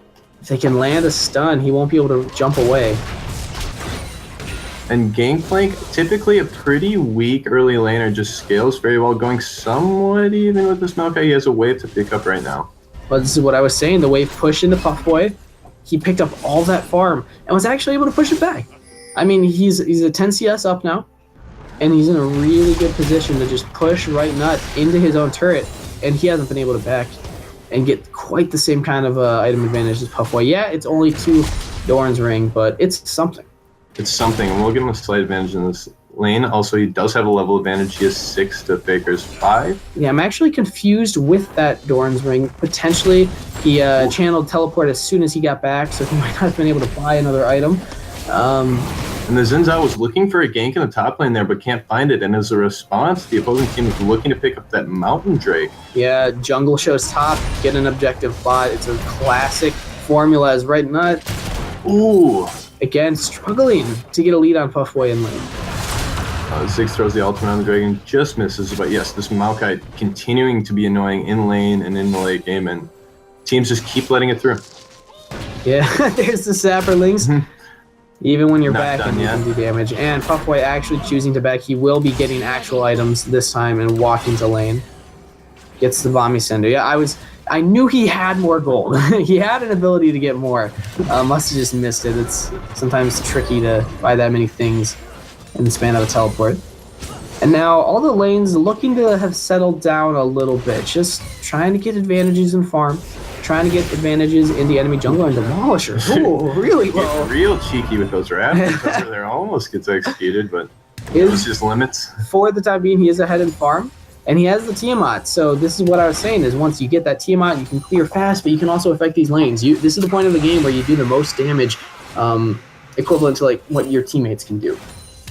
If they can land a stun, he won't be able to jump away. And Gangplank, typically a pretty weak early laner, just scales very well, going somewhat even with this Maokai. He has a wave to pick up right now. But this is what I was saying, the wave pushed into Puff Boy. He picked up all that farm and was actually able to push it back. I mean, he's a 10 CS up now, and he's in a really good position to just push Right Nut into his own turret, and he hasn't been able to back and get quite the same kind of item advantage as Puff Boy. Yeah, it's only 2 Doran's Ring, but it's something. It's something, and we'll give him a slight advantage in this lane. Also, he does have a level advantage. He has 6 to Faker's 5. Yeah, I'm actually confused with that Doran's Ring. Potentially, he channeled Teleport as soon as he got back, so he might not have been able to buy another item. And the Xin Zhao was looking for a gank in the top lane there, but can't find it. And as a response, the opposing team is looking to pick up that Mountain Drake. Yeah, jungle shows top, get an objective bot. It's a classic formula as Right Nut. Ooh. Again, struggling to get a lead on Puff Boy in lane. Ziggs throws the ultimate on the dragon, just misses. But yes, this Maokai continuing to be annoying in lane and in the late game, and teams just keep letting it through. Yeah, there's the Sapperlings. Even when you're Not back, done and you yet. can do damage. And Puff Boy actually choosing to back. He will be getting actual items this time and walk into lane. Gets the Vommy Sender. Yeah, I knew he had more gold. He had an ability to get more. Must have just missed it. It's sometimes tricky to buy that many things in the span of a teleport. And now all the lanes looking to have settled down a little bit. Just trying to get advantages in farm. Trying to get advantages in the enemy jungle and Demolishers. Ooh, really well. Get real cheeky with those raps. Over there almost gets executed, but it's just limits. For the time being, he is ahead in farm. And he has the Tiamat, so this is what I was saying, is once you get that Tiamat, you can clear fast, but you can also affect these lanes. This is the point of the game where you do the most damage, equivalent to like what your teammates can do,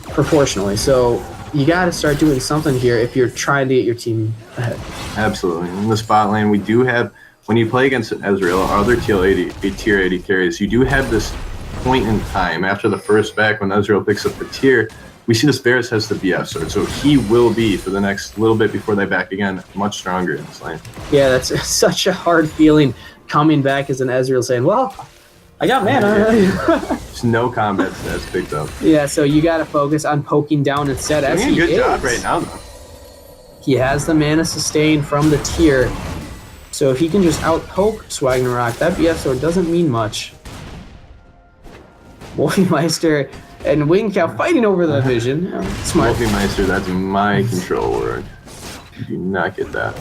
proportionally. So you got to start doing something here if you're trying to get your team ahead. Absolutely. In the spot lane, we do have, when you play against Ezreal or other tier 80 carries, you do have this point in time after the first back when Ezreal picks up the tier. We see this Varus has the BF sword, so he will be, for the next little bit before they back again, much stronger in this lane. Yeah, that's such a hard feeling coming back as an Ezreal saying, well, I got mana. There's no combat stats picked up. Yeah, so you got to focus on poking down instead. As Doing he a good is. job right now, though. He has the mana sustain from the tier, so if he can just out-poke Swagnarok, that BF sword doesn't mean much. Wolfmeister and Wing Cow fighting over the vision. Smart. Wolfmeister, that's my control word. You do not get that.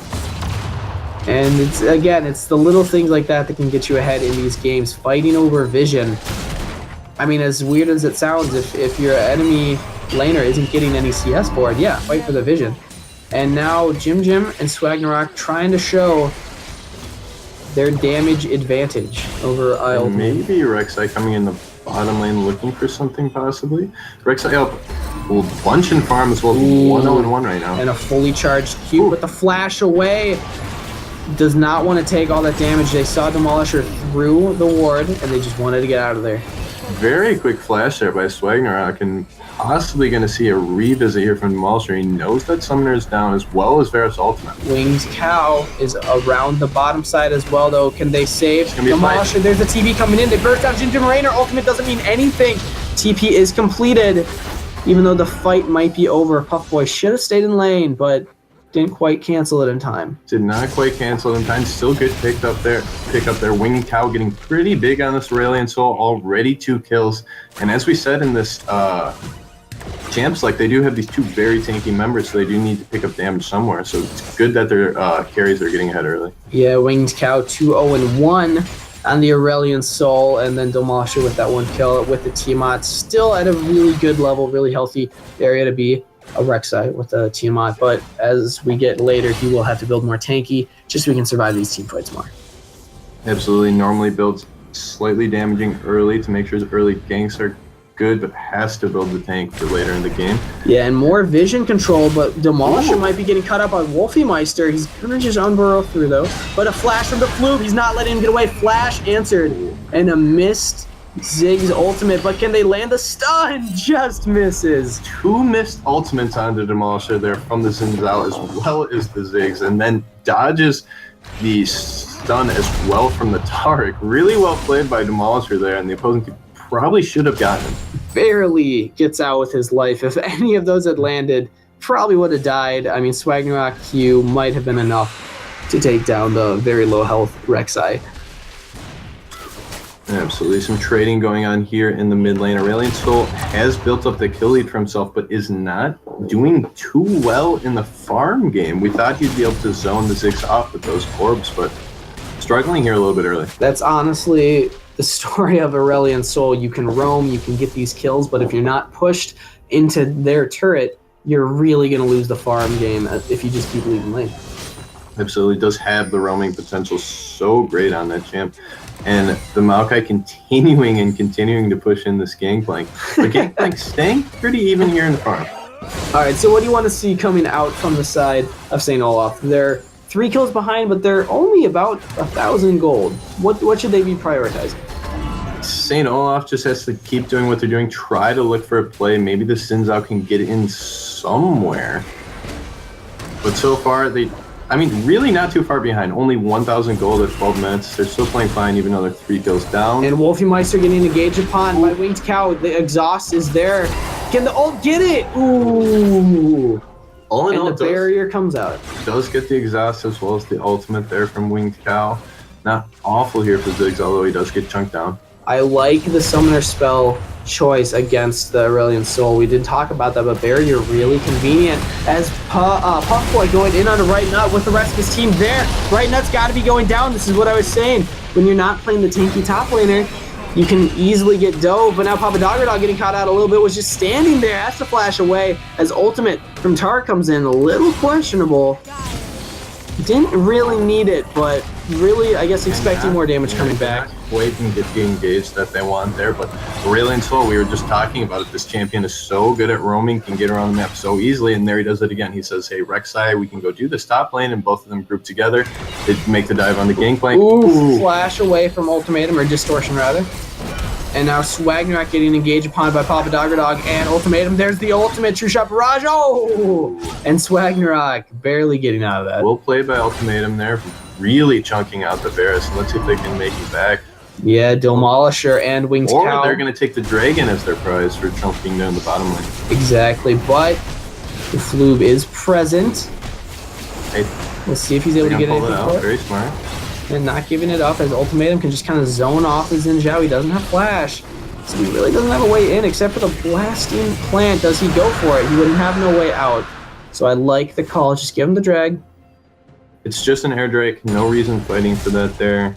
And it's the little things like that that can get you ahead in these games. Fighting over vision. I mean, as weird as it sounds, if your enemy laner isn't getting any CS board, yeah, fight for the vision. And now Jim and Swagnarok trying to show their damage advantage over Isle. Maybe Rek'Sai coming in the bottom lane looking for something possibly. Rek'Sai up will bunch and farm as well. 1-0-1 right now. And a fully charged Q, but the flash away does not want to take all that damage. They saw Demolisher through the ward, and they just wanted to get out of there. Very quick flash there by Swagnarok, and possibly going to see a revisit here from Demolisher. He knows that Summoner is down as well as Varus ultimate. Wings Cow is around the bottom side as well, though. Can they save gonna be a fight. Demolisher? There's a TP coming in. They burst out Jim Rainer. Ultimate doesn't mean anything. TP is completed, even though the fight might be over. Puff Boy should have stayed in lane, but didn't quite cancel it in time. Did not quite cancel in time. Still good pick up there. Winged Cow getting pretty big on this Aurelion Soul. Already 2 kills. And as we said in this champs, like, they do have these 2 very tanky members, so they do need to pick up damage somewhere. So it's good that their carries are getting ahead early. Yeah, Winged Cow 2-0-1 on the Aurelion Soul, and then Demolisher with that 1 kill with the Tiamat. Still at a really good level, really healthy area to be. A Rek'Sai with a Tiamat, but as we get later, he will have to build more tanky just so we can survive these team fights more. Absolutely. Normally builds slightly damaging early to make sure the early ganks are good, but has to build the tank for later in the game. Yeah, and more vision control, but Demolisher might be getting cut up by Wolfiemeister. He's gonna just unburrow through though. But a flash from the Flube, he's not letting him get away. Flash answered, and a missed Ziggs ultimate, but can they land the stun? Just misses. 2 missed ultimates on the Demolisher there from the Zinzal as well as the Ziggs, and then dodges the stun as well from the Taric. Really well played by Demolisher there, and the opposing team probably should have gotten him. Barely gets out with his life. If any of those had landed, probably would have died. I mean, Swagnarok Q might have been enough to take down the very low health Rek'Sai. Absolutely. Some trading going on here in the mid lane. Aurelion Sol has built up the kill lead for himself, but is not doing too well in the farm game. We thought he'd be able to zone the Ziggs off with those orbs, but struggling here a little bit early. That's honestly the story of Aurelion Sol. You can roam, you can get these kills, but if you're not pushed into their turret, you're really going to lose the farm game if you just keep leaving lane. Absolutely. Does have the roaming potential so great on that champ. And the Maokai continuing to push in this Gangplank. But Gangplank staying pretty even here in the farm. All right, so what do you want to see coming out from the side of St. Olaf? They're 3 kills behind, but they're only about 1,000 gold. What should they be prioritizing? St. Olaf just has to keep doing what they're doing. Try to look for a play. Maybe the Sinzao can get in somewhere. But so far, really not too far behind. Only 1,000 gold at 12 minutes. They're still playing fine, even though they're 3 kills down. And Wolfiemeister getting engaged upon by Winged Cow. The exhaust is there. Can the ult get it? Ooh. All in all, and the barrier comes out. Does get the exhaust as well as the ultimate there from Winged Cow. Not awful here for Ziggs, although he does get chunked down. I like the summoner spell choice against the Aurelion Sol. We did talk about that, but barrier really convenient as Puffboy going in on a Right Nut with the rest of his team there. Right Nut's got to be going down. This is what I was saying. When you're not playing the tanky top laner, you can easily get dove, but now Pupperdogs getting caught out a little bit, was just standing there, has to flash away as ultimate from Tar comes in. A little questionable. Didn't really need it, but really, I guess, expecting more damage coming back. Wait and get the engage that they want there, but Aurelion Sol, we were just talking about it. This champion is so good at roaming, can get around the map so easily, and there he does it again. He says, hey, Rek'Sai, we can go do this top lane, and both of them group together. They make the dive on the Gangplank. Ooh, flash away from ultimatum, or distortion rather. And now Swagnarok getting engaged upon by Pupperdogs and ultimatum. There's the ultimate true shot barrage. Oh! And Swagnarok barely getting out of that. Well played by ultimatum there, really chunking out the Varus. Let's see if they can make it back. Yeah, Demolisher and Winged Cow. Or they're going to take the Dragon as their prize for chunking down the bottom lane. Exactly, but the Flube is present. Hey, Let's see if he's able to get anything for it. Very smart. And not giving it up as ultimatum can just kind of zone off the Xin Zhao. He doesn't have flash, so he really doesn't have a way in except for the blasting plant. Does he go for it? He wouldn't have no way out. So I like the call. Just give him the drag. It's just an air drake. No reason fighting for that there.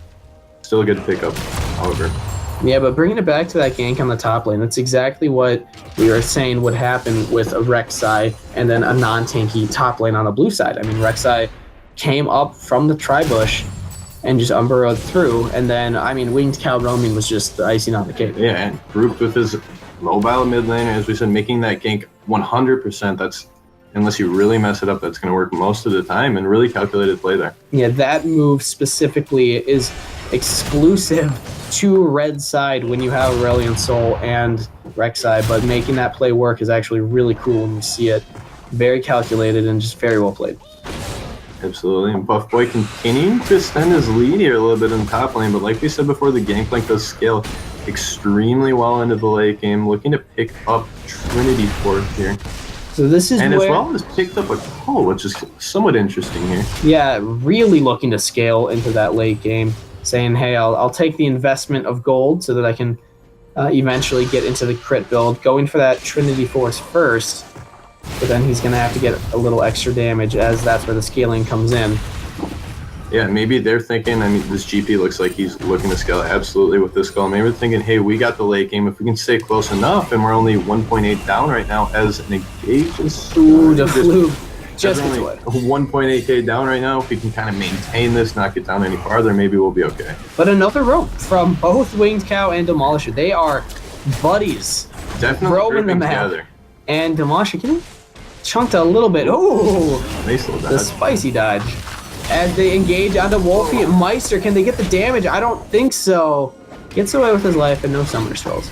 Still a good pickup, however. Yeah, but bringing it back to that gank on the top lane, that's exactly what we were saying would happen with a Rek'Sai and then a non-tanky top lane on the blue side. I mean, Rek'Sai came up from the tri-bush and just unburrowed through, and then, I mean, Winged Cow roaming was just the icing on the cake. Yeah, and grouped with his mobile mid laner, as we said, making that gank 100%. That's, unless you really mess it up, that's going to work most of the time, and really calculated play there. Yeah, that move specifically is exclusive to red side when you have Aurelion Sol and Rek'Sai, but making that play work is actually really cool when you see it. Very calculated and just very well played. Absolutely, and Buffboy continuing to extend his lead here a little bit in the top lane, but like we said before, the Gangplank does scale extremely well into the late game, looking to pick up Trinity Force here. So this is and where, as well as picked up a call, which is somewhat interesting here. Yeah, really looking to scale into that late game, saying, hey, I'll take the investment of gold so that I can eventually get into the crit build, going for that Trinity Force first, but then he's going to have to get a little extra damage as that's where the scaling comes in. Yeah, maybe they're thinking, I mean, this GP looks like he's looking to scale absolutely with this call. Maybe they're thinking, hey, we got the late game. If we can stay close enough, and we're only 1.8 down right now as an engage. Ooh, the Flube just only 1.8k down right now. If we can kind of maintain this, not get down any farther, maybe we'll be okay. But another rope from both Winged Cow and Demolisher. They are buddies Definitely roaming the grouping map. together. And Demolisher getting chunked a little bit. Oh, Nice little the dodge. spicy dodge. As they engage onto Wolfie Meister, can they get the damage? I don't think so. Gets away with his life and no summoner spells.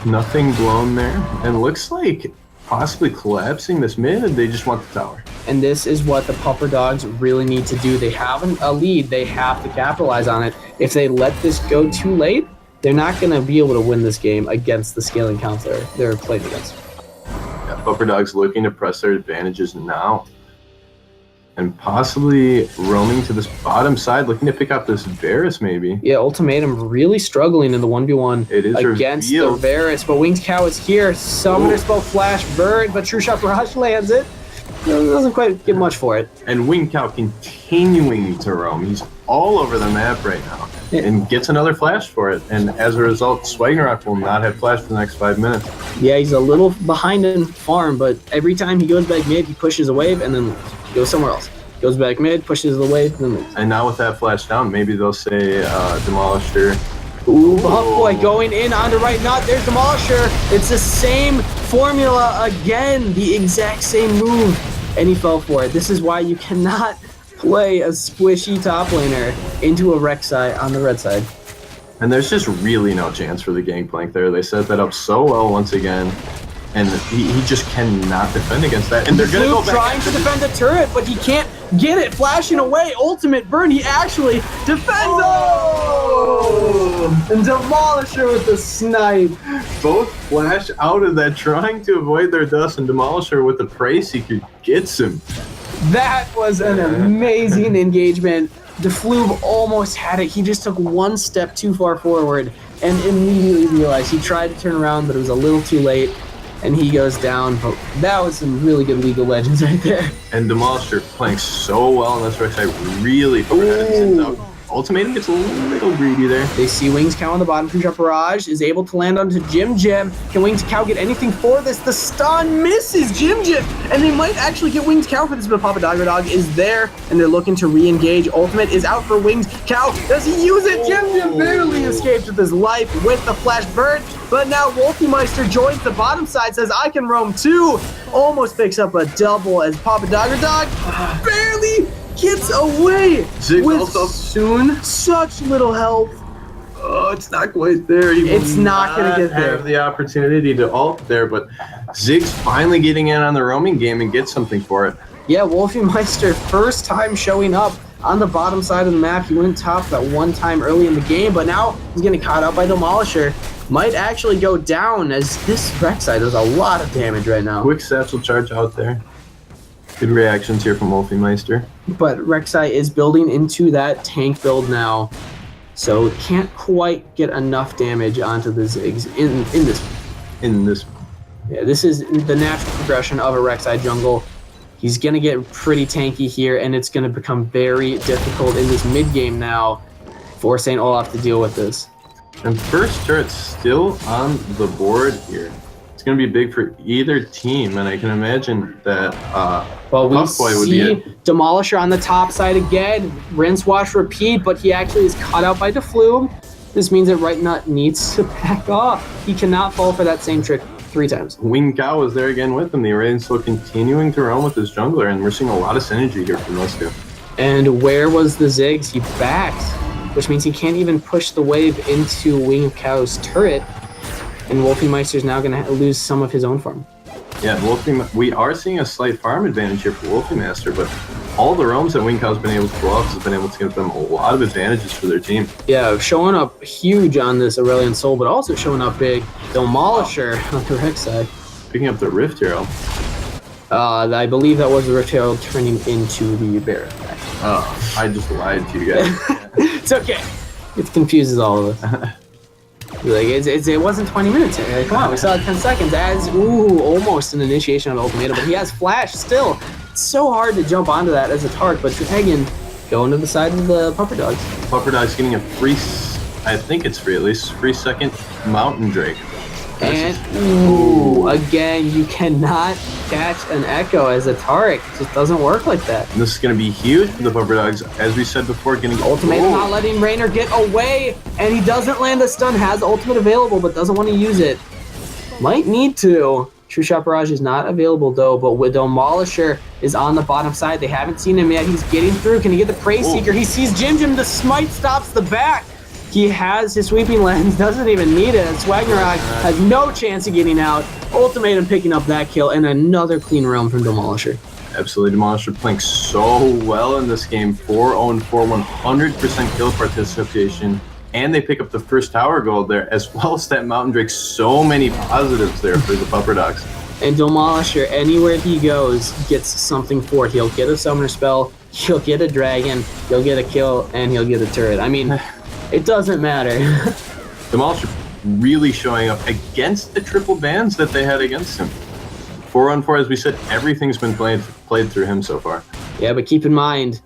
Nothing blown there. And looks like possibly collapsing this mid, and they just want the tower. And this is what the Pupperdogs really need to do. They have a lead. They have to capitalize on it. If they let this go too late, they're not going to be able to win this game against the scaling counts they're played against. Yeah, Pupperdogs looking to press their advantages now. And possibly roaming to this bottom side, looking to pick up this Varus maybe. Yeah, Ultimatum really struggling in the 1v1 It is against revealed. the Varus. But Winged Cow is here. Summoner spell flash burn, but True Shot Barrage lands it. Doesn't quite get much for it. And Winged Cow continuing to roam. He's all over the map right now. And gets another flash for it. And as a result, Swagnarok will not have flash for the next 5 minutes. Yeah, he's a little behind in farm, but every time he goes back mid, he pushes a wave and then goes somewhere else. Goes back mid, pushes the wave, and then leaves. And now with that flash down, maybe they'll say Demolisher. Ooh, Buff Boy going in on the right nut. There's Demolisher. It's the same formula again, the exact same move, and he fell for it. This is why you cannot play a squishy top laner into a Rek'Sai on the red side. And there's just really no chance for the Gangplank there. They set that up so well once again. And he just cannot defend against that. And they're going to go back. Trying to defend the turret, but he can't get it. Flashing away. Ultimate burn. He actually defends. Oh! And Demolisher with the snipe. Both flash out of that, trying to avoid their dust, and Demolisher with the Prey Seeker gets him. That was an amazing engagement. DeFlube almost had it. He just took one step too far forward and immediately realized he tried to turn around, but it was a little too late. And he goes down, but that was some really good League of Legends right there. And Demolisher playing so well on this right side, really figured out his ends out. Ultimatum gets a little greedy there. They see Wings Cow on the bottom. True Shot Barrage is able to land onto Jim Jim. Can Wings Cow get anything for this? The stun misses Jim Jim, and they might actually get Wings Cow for this, but Pupperdogs is there, and they're looking to re-engage. Ultimate is out for Wings Cow. Does he use it? Jim Jim barely escaped with his life with the flash burn, but now Wolfie Meister joins the bottom side, says, I can roam too. Almost picks up a double as Pupperdogs barely gets away Zig with also soon. such little health. Oh, it's not quite there. He It's will not gonna get there. Have the opportunity to ult there, but Zig's finally getting in on the roaming game and gets something for it. Yeah, Wolfie Meister, first time showing up on the bottom side of the map. He went top that one time early in the game, but now he's getting caught out by Demolisher. Might actually go down as this Rek'Sai does a lot of damage right now. Quick satchel charge out there. Good reactions here from Wolfie Meister. But Rek'Sai is building into that tank build now, so can't quite get enough damage onto the Ziggs in this. Yeah, this is the natural progression of a Rek'Sai jungle. He's going to get pretty tanky here, and it's going to become very difficult in this mid game now for St. Olaf to deal with this. And first turret's still on the board here. It's going to be big for either team, and I can imagine that Well, we Puff Boy would be see it. Demolisher on the top side again. Rinse, wash, repeat, but he actually is caught out by DeFlube. This means that Right Nut needs to back off. He cannot fall for that same trick 3 times. Wing Cow is there again with him. The Iranian still continuing to roam with his jungler, and we're seeing a lot of synergy here from those two. And where was the Ziggs? He backed, which means he can't even push the wave into Wing Cow's turret. And Wolfie Meister's now going to lose some of his own farm. Yeah, we are seeing a slight farm advantage here for Wolfie Master, but all the roams that Wing Cow's been able to pull off has been able to give them a lot of advantages for their team. Yeah, showing up huge on this Aurelion Soul, but also showing up big. Demolisher on the Rex side. Picking up the Rift Hero. I believe that was the Rift Herald turning into the Bear. Oh, I just lied to you guys. It's okay. It confuses all of us. Like it wasn't 20 minutes here. Like, come on, we saw 10 seconds. As almost an initiation of ultimatum, but he has flash still. It's so hard to jump onto that as a target, but Dragon going to the side of the Pupperdogs. Pupperdogs getting a free, I think it's free at least, free second Mountain Drake. And, ooh, again, you cannot catch an Echo as a Tarek. It just doesn't work like that. And this is going to be huge for the Pupperdogs. As we said before, getting Ultimate not letting Rainer get away, and he doesn't land the stun, has ultimate available, but doesn't want to use it. Might need to. True Shot Barrage is not available, though, but with Demolisher is on the bottom side. They haven't seen him yet. He's getting through. Can he get the Prey Seeker? He sees Jim. The smite stops the back. He has his sweeping lens, doesn't even need it. And Swagnarok has no chance of getting out. Ultimatum picking up that kill, and another clean roam from Demolisher. Absolutely, Demolisher playing so well in this game. 4-0-4, 100% kill participation. And they pick up the first tower gold there, as well as that Mountain Drake. So many positives there for the Pupperdogs. And Demolisher, anywhere he goes, gets something for it. He'll get a summoner spell, he'll get a dragon, he'll get a kill, and he'll get a turret. I mean, it doesn't matter. Demolisher really showing up against the triple bans that they had against him. 4-on-4, as we said, everything's been played through him so far. Yeah, but keep in mind,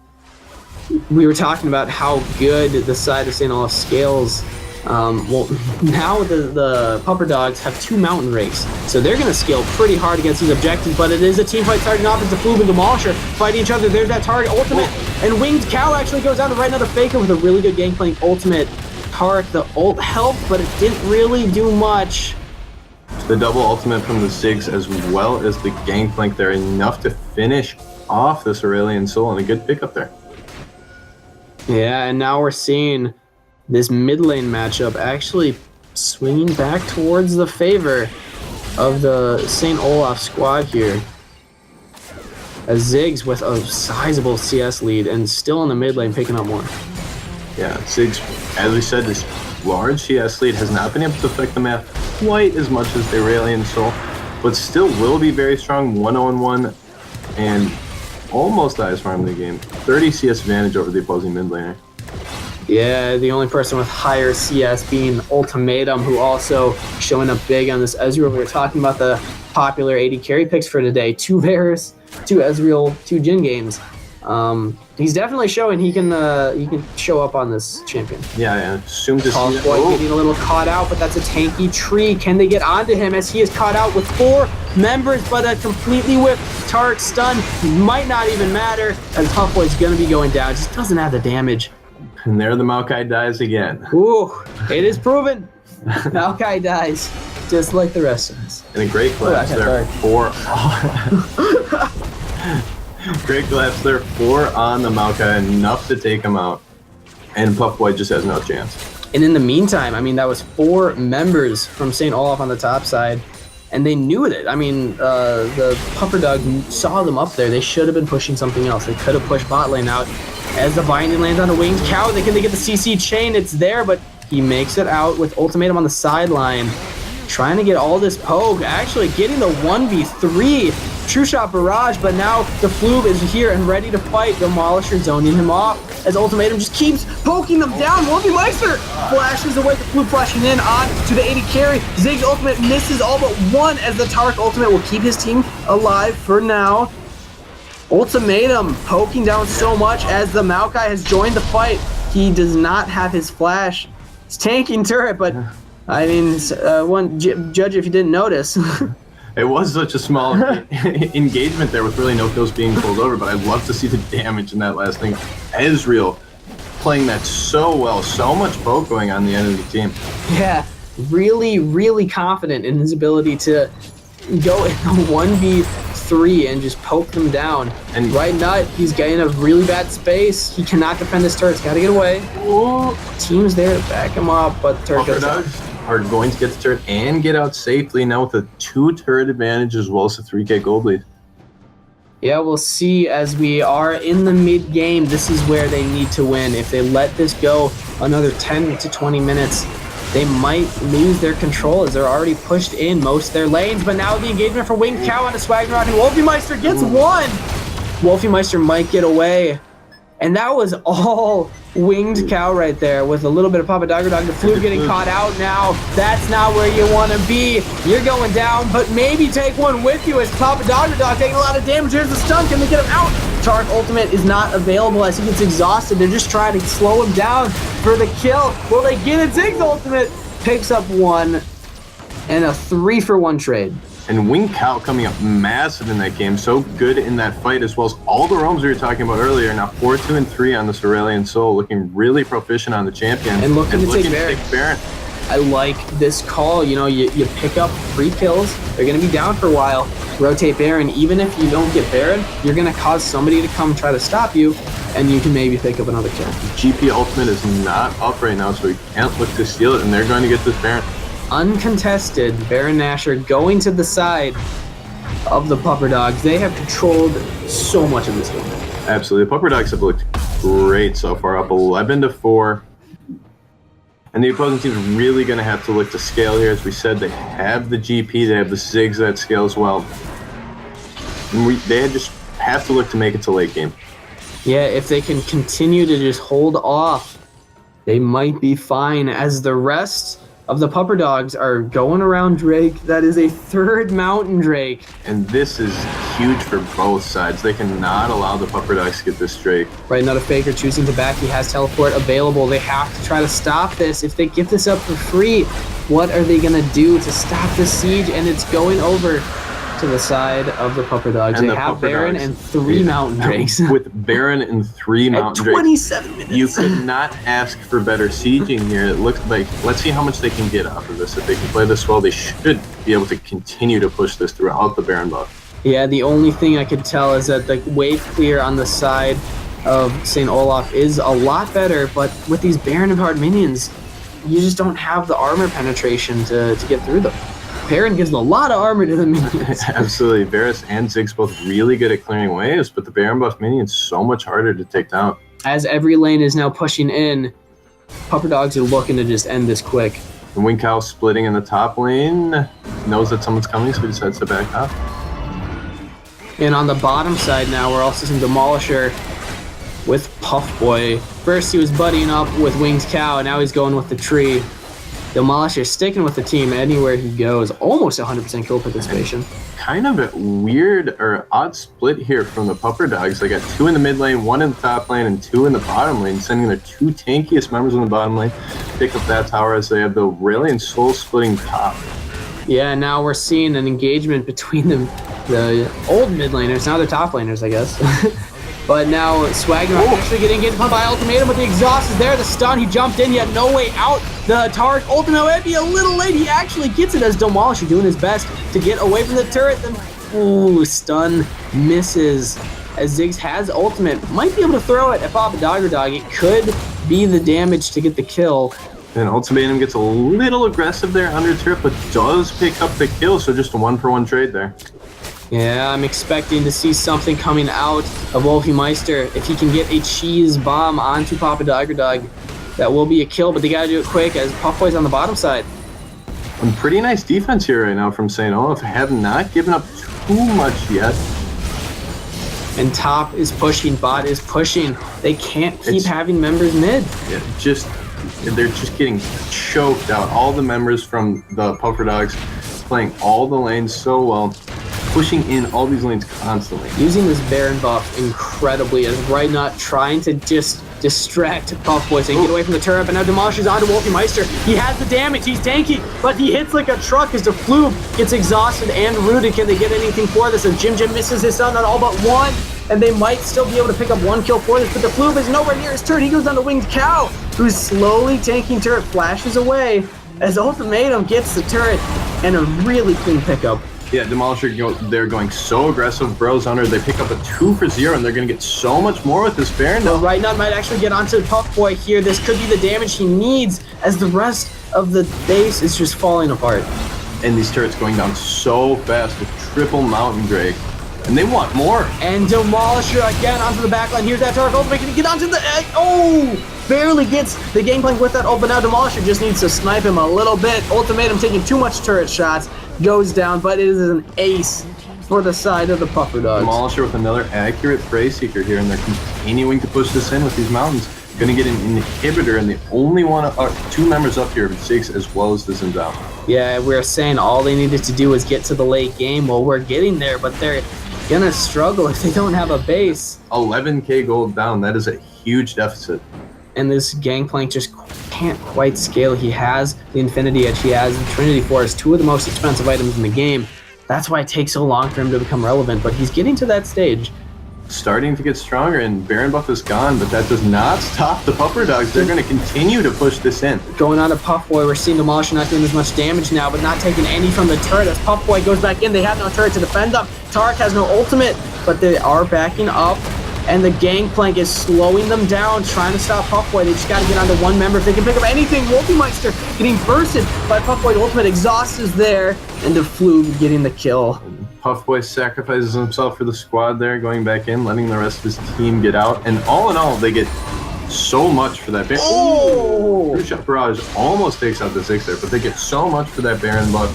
we were talking about how good the side of St. Olaf scales. Well, now the Pupperdogs have 2 Mountain Rakes, so they're going to scale pretty hard against these objectives, but it is a team fight starting off as the Floob and Demolisher fighting each other. There's that target ultimate, and Winged Cow actually goes down to right another Faker with a really good gank playing ultimate. Tarek, the ult helped, but it didn't really do much. The double ultimate from the Ziggs as well as the gangplank there, enough to finish off this Aurelian Soul, and a good pickup there. Yeah, and now we're seeing this mid lane matchup actually swinging back towards the favor of the St. Olaf squad here. As Ziggs with a sizable CS lead and still in the mid lane picking up more. Yeah, Ziggs, as we said, this large CS lead has not been able to affect the map quite as much as the Aurelian Soul, but still will be very strong, 1-on-1, and almost the highest farm in the game. 30 CS advantage over the opposing mid laner. Yeah, the only person with higher CS being Ultimatum, who also showing up big on this Ezreal. We were talking about the popular 80 carry picks for today. 2 Varus, 2 Ezreal, 2 Jhin games. He's definitely showing he can show up on this champion. Yeah, assumed to see Boy getting a little caught out, but that's a tanky tree. Can they get onto him as he is caught out with 4 members, but a completely whipped Tarek stun might not even matter, as Huffboy's going to be going down. Just doesn't have the damage. And there the Maokai dies again. Ooh, it is proven. Maokai dies, just like the rest of us. And a great collapse there for... Great collapse there, 4 on the Maokai, enough to take him out. And Puffboy just has no chance. And in the meantime, I mean, that was 4 members from St. Olaf on the top side, and they knew it. I mean, the Pupperdog saw them up there. They should have been pushing something else. They could have pushed bot lane out. As the binding lands on a Winged Cow, they get the CC chain. It's there, but he makes it out with Ultimatum on the sideline. Trying to get all this poke, actually getting the 1v3 True Shot Barrage, but now the Floob is here and ready to fight. Demolisher zoning him off as Ultimatum just keeps poking them down. Wolfie flashes away, the Floob flashing in on to the 80 carry. Ziggs ultimate misses all but 1 as the Tarek ultimate will keep his team alive for now. Ultimatum poking down so much as the Maokai has joined the fight. He does not have his flash. He's tanking turret, but I mean, judge if you didn't notice. It was such a small engagement there with really no kills being pulled over, but I'd love to see the damage in that last thing. Ezreal playing that so well, so much poke going on the end of the team. Yeah, really, really confident in his ability to go in a 1v3 and just poke them down. And right now, he's getting a really bad space. He cannot defend his turret. He's got to get away. Ooh, team's there to back him up, but the turret goes out. Are going to get the turret and get out safely now with a 2 turret advantage as well as a 3k gold lead. Yeah, we'll see as we are in the mid game. This is where they need to win. If they let this go another 10 to 20 minutes, they might lose their control as they're already pushed in most of their lanes. But now the engagement for Winged Cow onto Swagnarok, and Wolfiemeister gets 1. Wolfiemeister might get away. And that was all Winged Cow right there with a little bit of Papa Dogger Dog. The Floob getting caught out now. That's not where you want to be. You're going down, but maybe take 1 with you as Papa Dogger Dog taking a lot of damage. Here's the stun. Can they get him out? Tarek ultimate is not available as he gets exhausted. They're just trying to slow him down for the kill. Will they get it? Ziggs ultimate picks up 1. and a 3-for-1 trade. And Wing Cow coming up massive in that game, so good in that fight, as well as all the roams we were talking about earlier. Now 4-2-3 on this Aurelian Soul, looking really proficient on the champion. And looking to take Baron. I like this call. You know, you pick up 3 kills. They're going to be down for a while. Rotate Baron. Even if you don't get Baron, you're going to cause somebody to come try to stop you, and you can maybe pick up another kill. GP ultimate is not up right now, so we can't look to steal it, and they're going to get this Baron. Uncontested, Baron Nashor going to the side of the Pupperdogs. They have controlled so much of this game. Absolutely. The Pupperdogs have looked great so far, up 11-4. And the opposing team's really going to have to look to scale here. As we said, they have the GP, they have the Ziggs that scale as well. And they just have to look to make it to late game. Yeah, if they can continue to just hold off, they might be fine, as the rest of the Pupperdogs are going around Drake. That is a 3rd Mountain Drake. And this is huge for both sides. They cannot allow the Pupperdogs to get this Drake. Right, not a Faker choosing to back. He has teleport available. They have to try to stop this. If they give this up for free, what are they going to do to stop the siege? And it's going over to the side of the Pupperdogs. They have Baron and 3 Mountain Drakes. With Baron and 3 Mountain Drakes. 27 minutes. You could not ask for better sieging here. It looks like, let's see how much they can get off of this. If they can play this well, they should be able to continue to push this throughout the Baron buff. Yeah, the only thing I could tell is that the wave clear on the side of St. Olaf is a lot better, but with these Baron and Hard minions, you just don't have the armor penetration to get through them. Baron gives a lot of armor to the minions. Absolutely. Varus and Ziggs both really good at clearing waves, but the Baron buff minions so much harder to take down. As every lane is now pushing in, Pupperdogs are looking to just end this quick. The Wing Cow splitting in the top lane, knows that someone's coming, so he decides to back up. And on the bottom side now, we're also seeing Demolisher with Puff Boy. First he was buddying up with Winged Cow, and now he's going with the tree. Demolisher sticking with the team anywhere he goes. Almost 100% kill participation. Kind of a weird or odd split here from the Pupperdogs. They got 2 in the mid lane, 1 in the top lane, and 2 in the bottom lane, sending their 2 tankiest members in the bottom lane pick up that tower, as they have the Aurelian Soul splitting top. Yeah, now we're seeing an engagement between the old mid laners. Now they're top laners, I guess. But now Swagger actually getting engaged by Ultimatum, but the exhaust is there. The stun, he jumped in, he had no way out. The Tarek ultimate might be a little late. He actually gets it as Demolisher doing his best to get away from the turret. Then, ooh, stun misses. As Ziggs has ultimate, might be able to throw it at Papa Dogger Dog. It could be the damage to get the kill. And Ultimatum gets a little aggressive there under turret, but does pick up the kill, so just a 1-for-1 trade there. Yeah, I'm expecting to see something coming out of Wolfie Meister. If he can get a cheese bomb onto Papa Dogger Dog, that will be a kill, but they gotta do it quick as Puffboy's on the bottom side. And pretty nice defense here right now from St. Olaf. Have not given up too much yet. And top is pushing, bot is pushing. They can't keep having members mid. Yeah, they're just getting choked out. All the members from the Pupperdogs playing all the lanes so well, pushing in all these lanes constantly. Using this Baron buff incredibly, as Right Not trying to just distract Puff Boy saying, get away from the turret, but now Demolishes onto Wolfie Meister. He has the damage, he's tanky, but he hits like a truck as the Flube gets exhausted and rooted. Can they get anything for this? As Jim misses his stun on all but 1, and they might still be able to pick up 1 kill for this, but the Flube is nowhere near his turret. He goes down to Winged Cow, who's slowly tanking turret, flashes away as Ultimatum gets the turret and a really clean pickup. Yeah, Demolisher, they're going so aggressive. Bros under, they pick up a 2-for-0, and they're going to get so much more with this Baron. The Right Nut might actually get onto Puff Boy here. This could be the damage he needs, as the rest of the base is just falling apart. And these turrets going down so fast with triple Mountain Drake. And they want more. And Demolisher again onto the backline. Here's that Tarek ultimate. Can he get onto the... barely gets the gangplank with that ult, but now Demolisher just needs to snipe him a little bit. Ultimatum taking too much turret shots. Goes down, but it is an ace for the side of the Pupperdogs. Demolisher with another accurate Prey Seeker here, and they're continuing to push this in with these mountains. Going to get an inhibitor, and the only one, 2 members up here, Ziggs as well as the Zinzao. Yeah, we were saying all they needed to do was get to the late game. Well, we're getting there, but they're gonna struggle if they don't have a base. 11k gold down, that is a huge deficit. And this gangplank just can't quite scale. He has the Infinity Edge, he has the Trinity Force, two of the most expensive items in the game. That's why it takes so long for him to become relevant, but he's getting to that stage. Starting to get stronger, and Baron buff is gone, but that does not stop the Pupperdogs. They're going to continue to push this in. Going on to Puffboy, we're seeing Demolisher not doing as much damage now, but not taking any from the turret as Puffboy goes back in. They have no turret to defend them. Tarek has no ultimate, but they are backing up, and the Gangplank is slowing them down, trying to stop Puffboy. They just got to get onto one member. If they can pick up anything, Wolfmeister getting bursted by Puffboy. The ultimate exhaust is there, and the Flug getting the kill. Puffboy sacrifices himself for the squad there, going back in, letting the rest of his team get out. And all in all, they get so much for that Baron. Oh! True Shot Barrage almost takes out the 6 there, but they get so much for that Baron buff.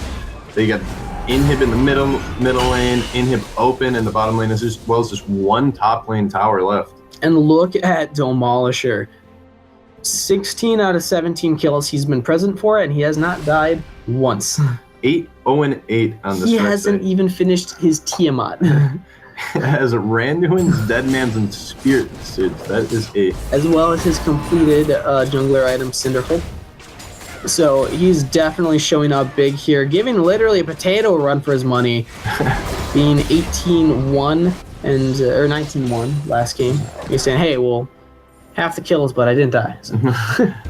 They get inhib in the middle lane, inhib open in the bottom lane, as well as just one top lane tower left. And look at Demolisher. 16 out of 17 kills he's been present for, and he has not died once. 8-0-8 on this. He hasn't even finished his Tiamat. As Randuin's Dead Man's and Spirit Suits, that is a... As well as his completed jungler item, Cinderfold. So he's definitely showing up big here, giving literally a potato run for his money, being 18-1 and or 19-1 last game. He's saying, hey, well, half the kills, but I didn't die. So.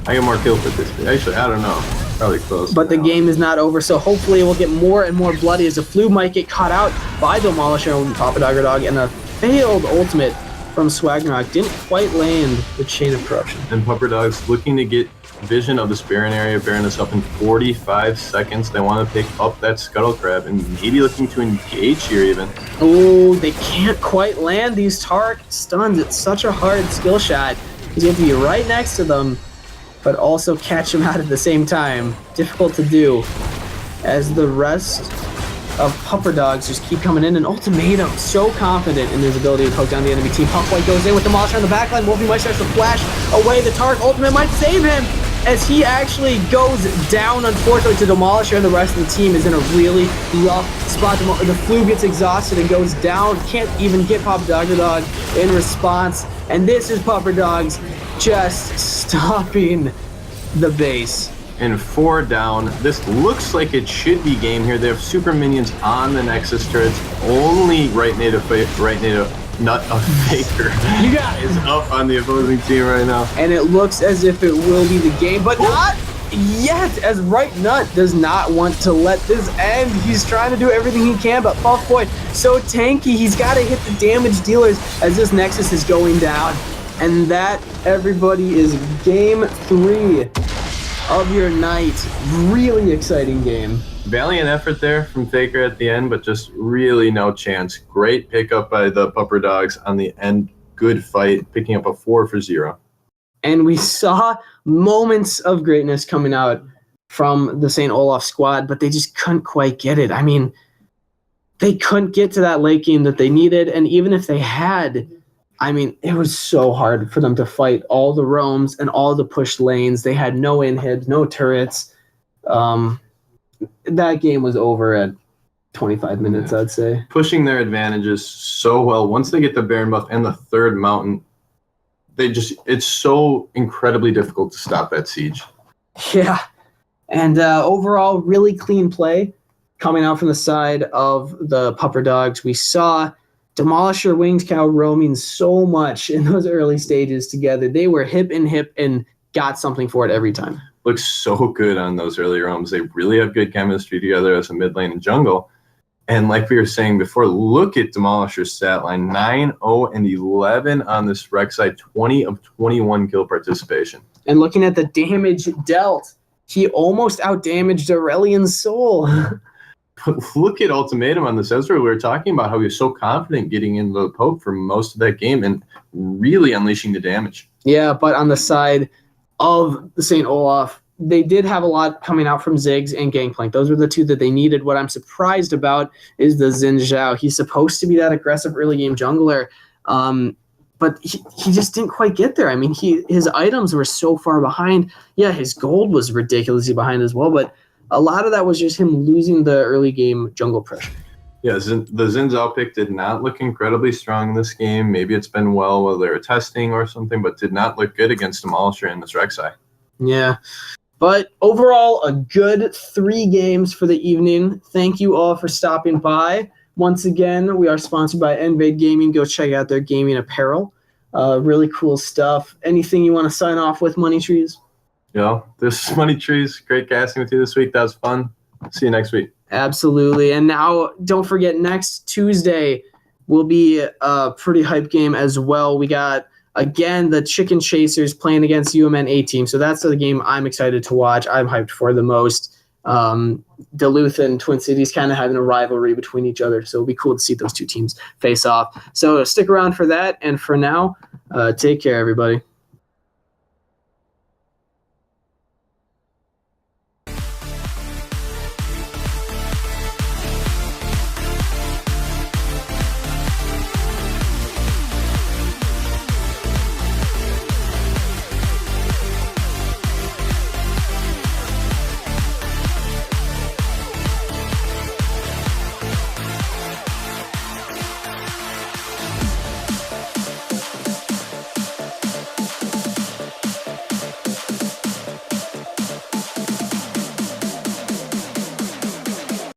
I get more kills with this. Actually, I don't know. Probably close. But the game is not over, so hopefully it will get more and more bloody as the Flu might get caught out by Demolisher and Papa and a failed ultimate from Swagnarok didn't quite land the Chain of Corruption. And Pupperdogs looking to get vision of this Baron area. Baron is up in 45 seconds. They want to pick up that Scuttle Crab and maybe looking to engage here even. Oh, they can't quite land these Tarek stuns. It's such a hard skill shot. He's going to be right next to them, but also catch him out at the same time. Difficult to do as the rest of Pupperdogs just keep coming in. And Ultimatum, so confident in his ability to poke down the enemy team. Puffboy goes in with the Demolisher on the backline. Wolfie starts to flash away. The Tarek ultimate might save him as he actually goes down, unfortunately, to Demolisher, and the rest of the team is in a really rough spot. The Flu gets exhausted and goes down. Can't even get Pupperdogs in response. And this is Pupperdogs just stopping the base. And 4 down. This looks like it should be game here. They have super minions on the Nexus turrets. Only right native nut of Faker You got it. is up on the opposing team right now. And it looks as if it will be the game, but not yet, as Right Nut does not want to let this end. He's trying to do everything he can, but Puffboy, so tanky, he's got to hit the damage dealers as this Nexus is going down. And that, everybody, is game 3 of your night. Really exciting game. Valiant effort there from Faker at the end, but just really no chance. Great pickup by the Pupperdogs on the end. Good fight, picking up a 4-0. And we saw moments of greatness coming out from the St. Olaf squad, but they just couldn't quite get it. I mean, they couldn't get to that late game that they needed, and even if they had, I mean, it was so hard for them to fight all the roams and all the push lanes. They had no inhibs, no turrets. That game was over at 25 minutes, I'd say. Pushing their advantages so well. Once they get the Baron buff and the third mountain, it's so incredibly difficult to stop that siege. Yeah. And overall, really clean play coming out from the side of the Pupperdogs. We saw Demolisher, Winged Cow roaming so much in those early stages together. They were hip and got something for it every time. Looks so good on those early roams. They really have good chemistry together as a mid lane and jungle. And like we were saying before, look at Demolisher's stat line. 9-0-11 on this rec side, 20 of 21 kill participation. And looking at the damage dealt, he almost outdamaged Aurelian's soul. But look at Ultimatum on this. Ezra, we were talking about how he was so confident getting into the poke for most of that game and really unleashing the damage. Yeah, but on the side of the St. Olaf, they did have a lot coming out from Ziggs and Gangplank. Those were the two that they needed. What I'm surprised about is the Xin Zhao. He's supposed to be that aggressive early game jungler, but he just didn't quite get there. I mean, his items were so far behind. Yeah, his gold was ridiculously behind as well, but a lot of that was just him losing the early game jungle pressure. Yeah, the Xin Zhao pick did not look incredibly strong in this game. Maybe it's been well while they were testing or something, but did not look good against Demolisher in this Rek'Sai. Yeah. But overall, a good 3 games for the evening. Thank you all for stopping by. Once again, we are sponsored by Invade Gaming. Go check out their gaming apparel. Really cool stuff. Anything you want to sign off with, Money Trees? This is Money Trees. Great casting with you this week. That was fun. See you next week. Absolutely. And now, don't forget, next Tuesday will be a pretty hype game as well. We got, again, the Chicken Chasers playing against UMN A-Team. So that's the game I'm excited to watch. I'm hyped for the most. Duluth and Twin Cities kind of having a rivalry between each other. So it'll be cool to see those two teams face off. So stick around for that. And for now, take care, everybody.